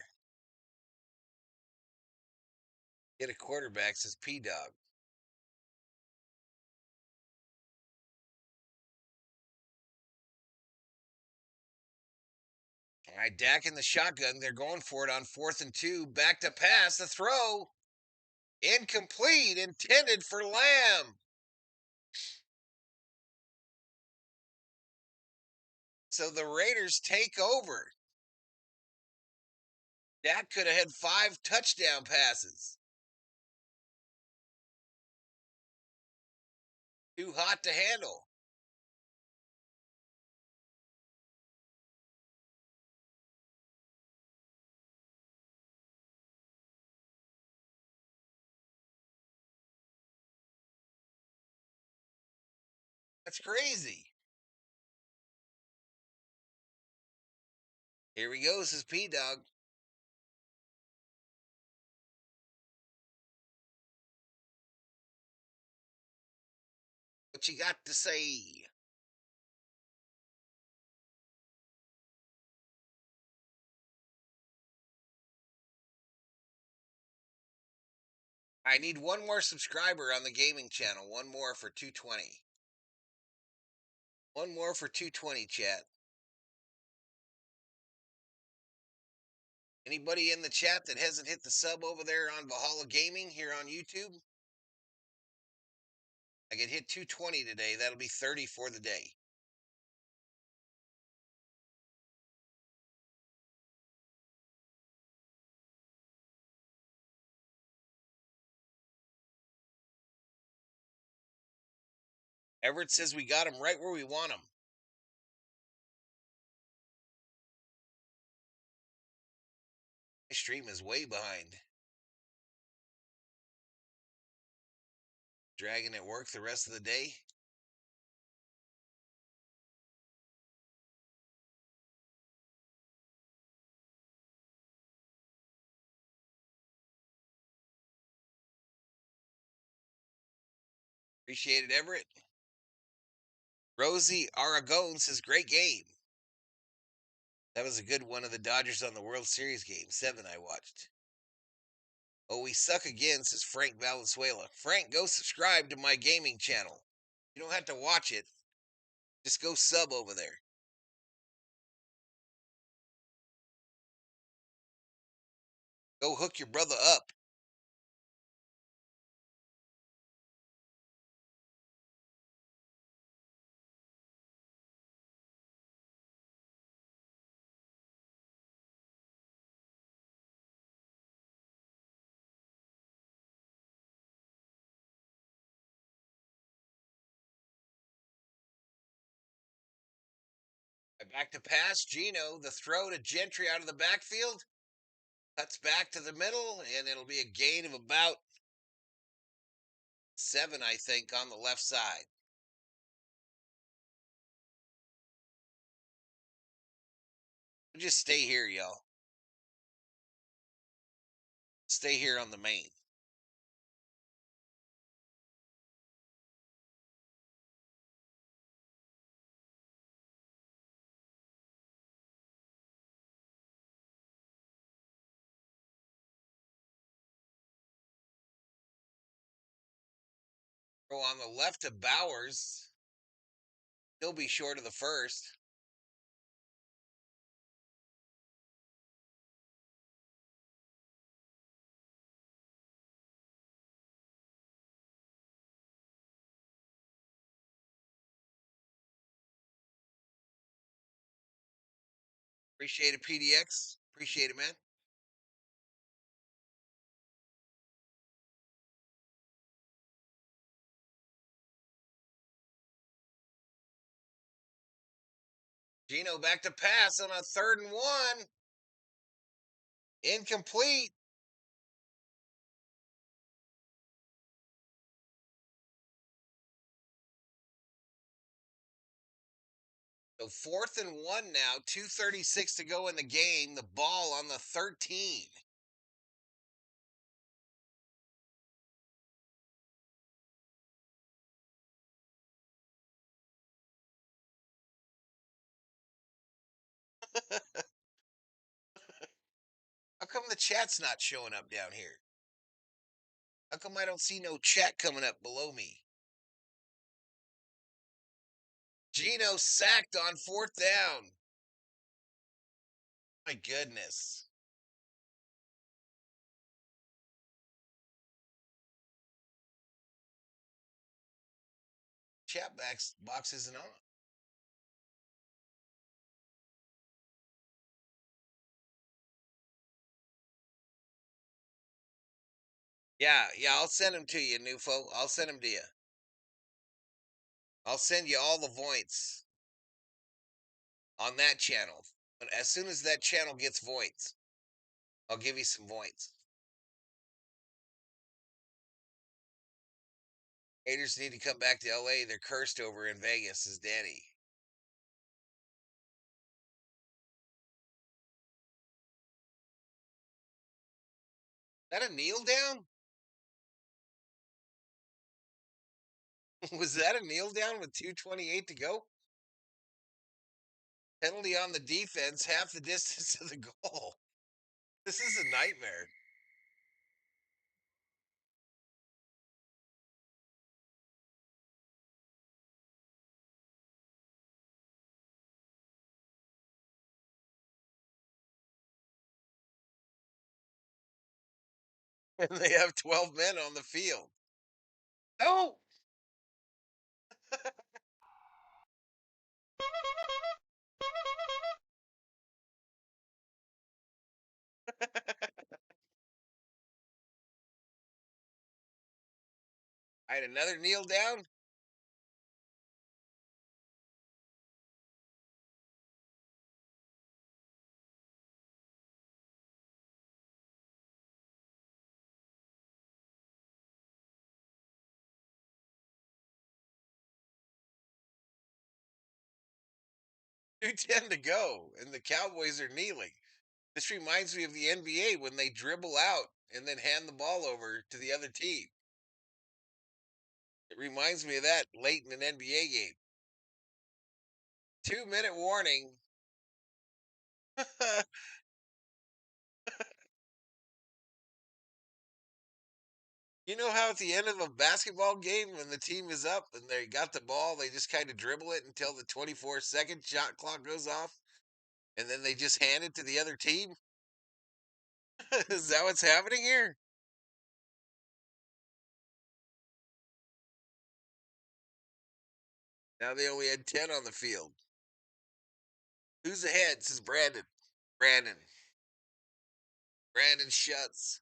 Get a quarterback, says P Dog. All right, Dak in the shotgun. They're going for it on 4th and 2. Back to pass. The throw. Incomplete. Intended for Lamb. So the Raiders take over. Dak could have had 5 touchdown passes. Too hot to handle. That's crazy. Here we go, says P Dog. What you got to say? I need one more subscriber on the gaming channel. One more for 220. One more for 220, chat. Anybody in the chat that hasn't hit the sub over there on Valhalla Gaming here on YouTube? I can hit 220 today. That'll be 30 for the day. Everett says we got him right where we want him. My stream is way behind. Dragging at work the rest of the day. Appreciate it, Everett. Rosie Aragon says, great game. That was a good one of the Dodgers on the World Series game. 7 I watched. Oh, we suck again, says Frank Valenzuela. Frank, go subscribe to my gaming channel. You don't have to watch it. Just go sub over there. Go hook your brother up. Back to pass. Gino, the throw to Gentry out of the backfield. Cuts back to the middle, and it'll be a gain of about 7, I think, on the left side. Just stay here, y'all. Stay here on the main. Go on the left of Bowers. He'll be short of the first. Appreciate it, PDX. Appreciate it, man. Gino back to pass on a 3rd and 1. Incomplete. So 4th and 1 now. 2:36 to go in the game. The ball on the 13. How come the chat's not showing up down here? How come I don't see no chat coming up below me? Gino sacked on 4th down. My goodness. Chat box isn't on. Yeah, I'll send them to you, Nufo. I'll send them to you. I'll send you all the voids on that channel. But as soon as that channel gets voids, I'll give you some voids. Haters need to come back to LA. They're cursed over in Vegas, says Danny. That a kneel down? Was that a kneel down with 2:28 to go? Penalty on the defense, half the distance of the goal. This is a nightmare. And they have 12 men on the field. Oh! I had another kneel down. Two 10 to go, and the Cowboys are kneeling. This reminds me of the NBA when they dribble out and then hand the ball over to the other team. It reminds me of that late in an NBA game. 2-minute warning. You know how at the end of a basketball game, when the team is up and they got the ball, they just kind of dribble it until the 24-second shot clock goes off, and then they just hand it to the other team? Is that what's happening here? Now they only had 10 on the field. Who's ahead? Says Brandon. Brandon. Brandon Schutz.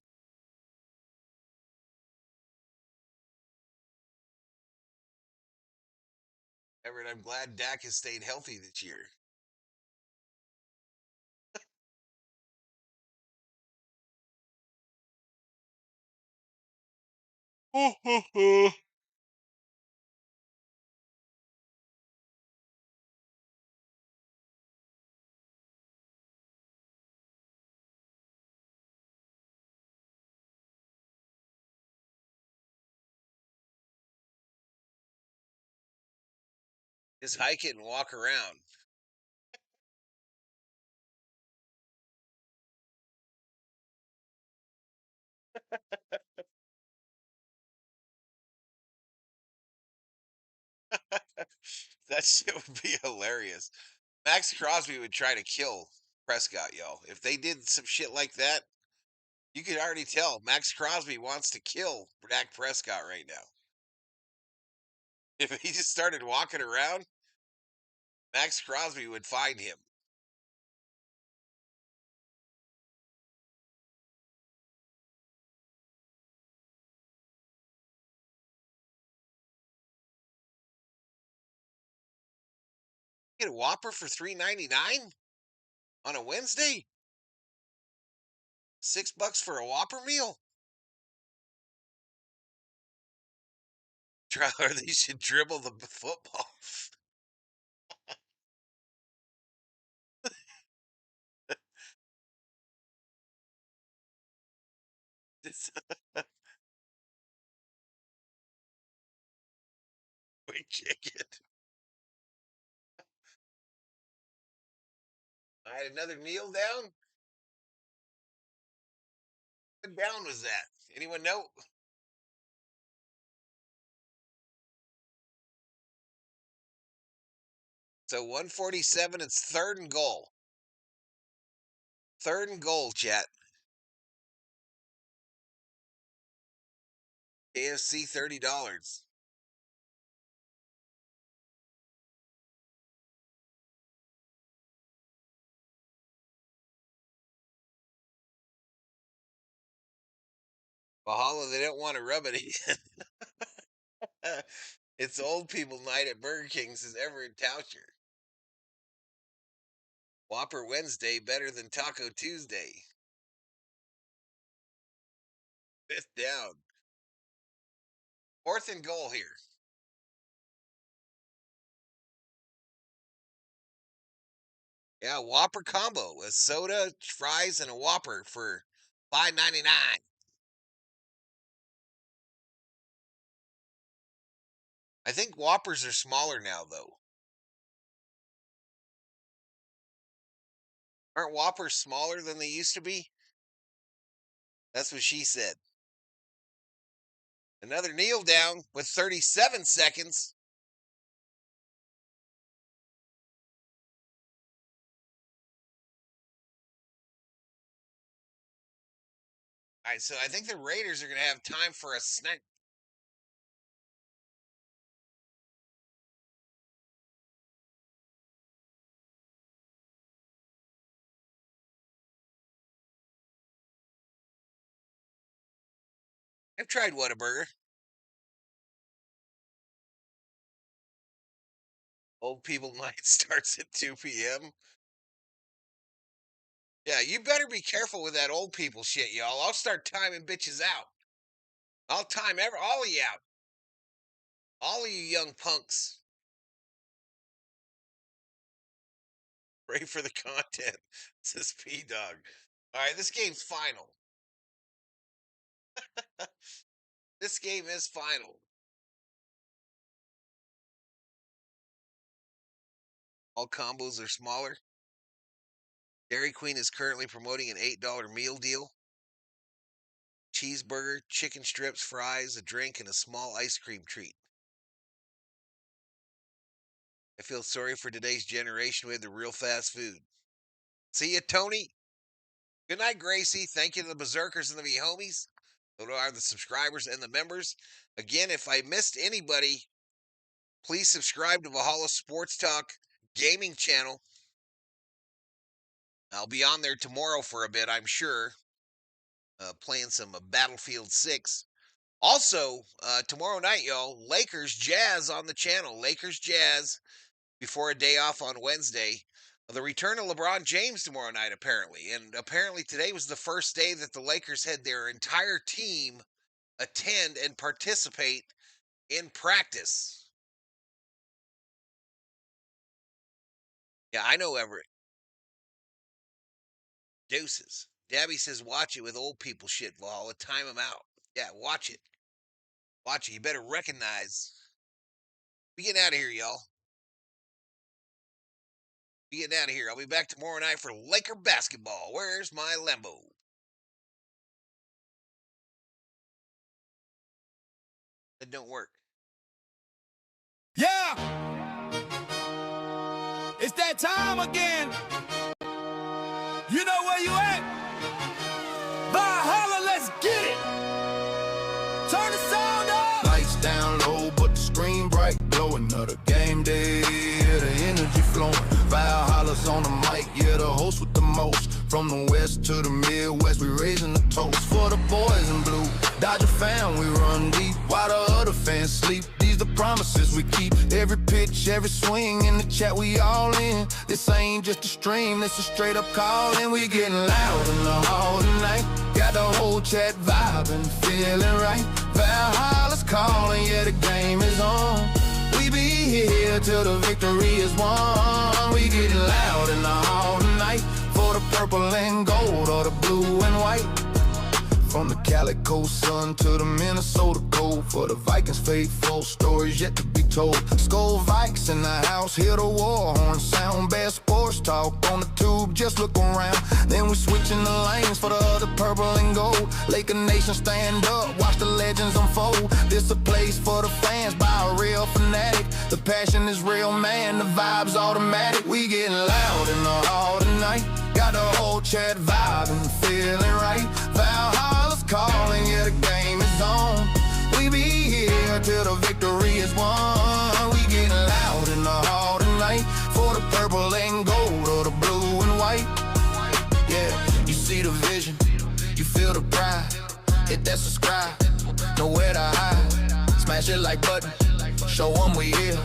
Everett, I'm glad Dak has stayed healthy this year. Just hike it and walk around. That shit would be hilarious. Max Crosby would try to kill Prescott, yo. If they did some shit like that, you could already tell Max Crosby wants to kill Dak Prescott right now. If he just started walking around, Max Crosby would find him. Get a Whopper for $3.99 on a Wednesday. $6 for a Whopper meal. Or they should dribble the football. This quick chicken. I had another kneel down. What down was that? Anyone know? So 147. It's third and goal. Third and goal, chat. KFC $30. Valhalla, they don't want to rub it in. It's old people night at Burger King, says Everett Toucher. Whopper Wednesday better than Taco Tuesday. Fifth down. Fourth and goal here. Yeah, Whopper combo with soda, fries, and a Whopper for $5.99. I think Whoppers are smaller now, though. Aren't Whoppers smaller than they used to be? That's what she said. Another kneel down with 37 seconds. All right, so I think the Raiders are going to have time for a snack. I've tried Whataburger. Old people night starts at 2 p.m. Yeah, you better be careful with that old people shit, y'all. I'll start timing bitches out. I'll time all of you out. All of you young punks. Pray for the content, says P Dog. All right, this game's final. This game is final. All combos are smaller. Dairy Queen is currently promoting an $8 meal deal. Cheeseburger, chicken strips, fries, a drink, and a small ice cream treat. I feel sorry for today's generation with the real fast food. See ya, Tony. Good night, Gracie. Thank you to the Berserkers and the V homies. Those are the subscribers and the members. Again, if I missed anybody, please subscribe to Valhalla Sports Talk gaming channel. I'll be on there tomorrow for a bit, I'm sure, playing some Battlefield 6. Also, tomorrow night, y'all, Lakers Jazz on the channel. Lakers Jazz before a day off on Wednesday. The return of LeBron James tomorrow night, apparently. And apparently today was the first day that the Lakers had their entire team attend and participate in practice. Yeah, I know Everett. Deuces. Dabby says, watch it with old people shit, Valhalla. Time them out. Yeah, watch it. Watch it. You better recognize. We getting out of here, y'all. Be getting out of here. I'll be back tomorrow night for Laker basketball. Where's my Lambo? It don't work. Yeah! It's that time again. You know where you at? Valhalla, let's get it! Turn the sound up! Lights down low, but the screen bright, glowing. Another game day, yeah, the energy flowing. Valhalla's on the mic, yeah, the host with the most. From the west to the Midwest, we raising the toast for the boys in blue. Dodger fan, we run deep, while the other fans sleep. These the promises we keep. Every pitch, every swing, in the chat we all in. This ain't just a stream, this a straight up call, and we getting loud in the hall tonight. Got the whole chat vibing, feeling right. Valhalla's calling, yeah, the game is on. We be here till the victory is won. We getting loud in the hall tonight, for the purple and gold or the blue and white. From the Calico sun to the Minnesota cold, for the Vikings faithful, stories yet to be told. Skull Vikes in the house, hear the war horn sound. Bad sports talk on the tube, just look around. Then we switching the lanes for the other purple and gold. Laker Nation stand up, watch the legends unfold. This a place for the fans by a real fanatic. The passion is real, man, the vibe's automatic. We getting loud in the hall tonight. Got the whole chat vibing, feeling right. Valhalla's calling, yeah, the game is on. We be here till the victory is won. We getting loud in the hall tonight, for the purple and gold or the blue and white. Yeah, you see the vision, you feel the pride. Hit that subscribe, nowhere to hide. Smash it like button, show them we here.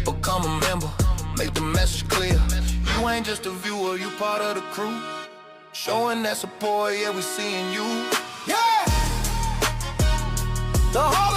Become a member, make the message clear. You ain't just a viewer, you part of the crew. Showing that support, yeah, we seeing you. Yeah! The Hall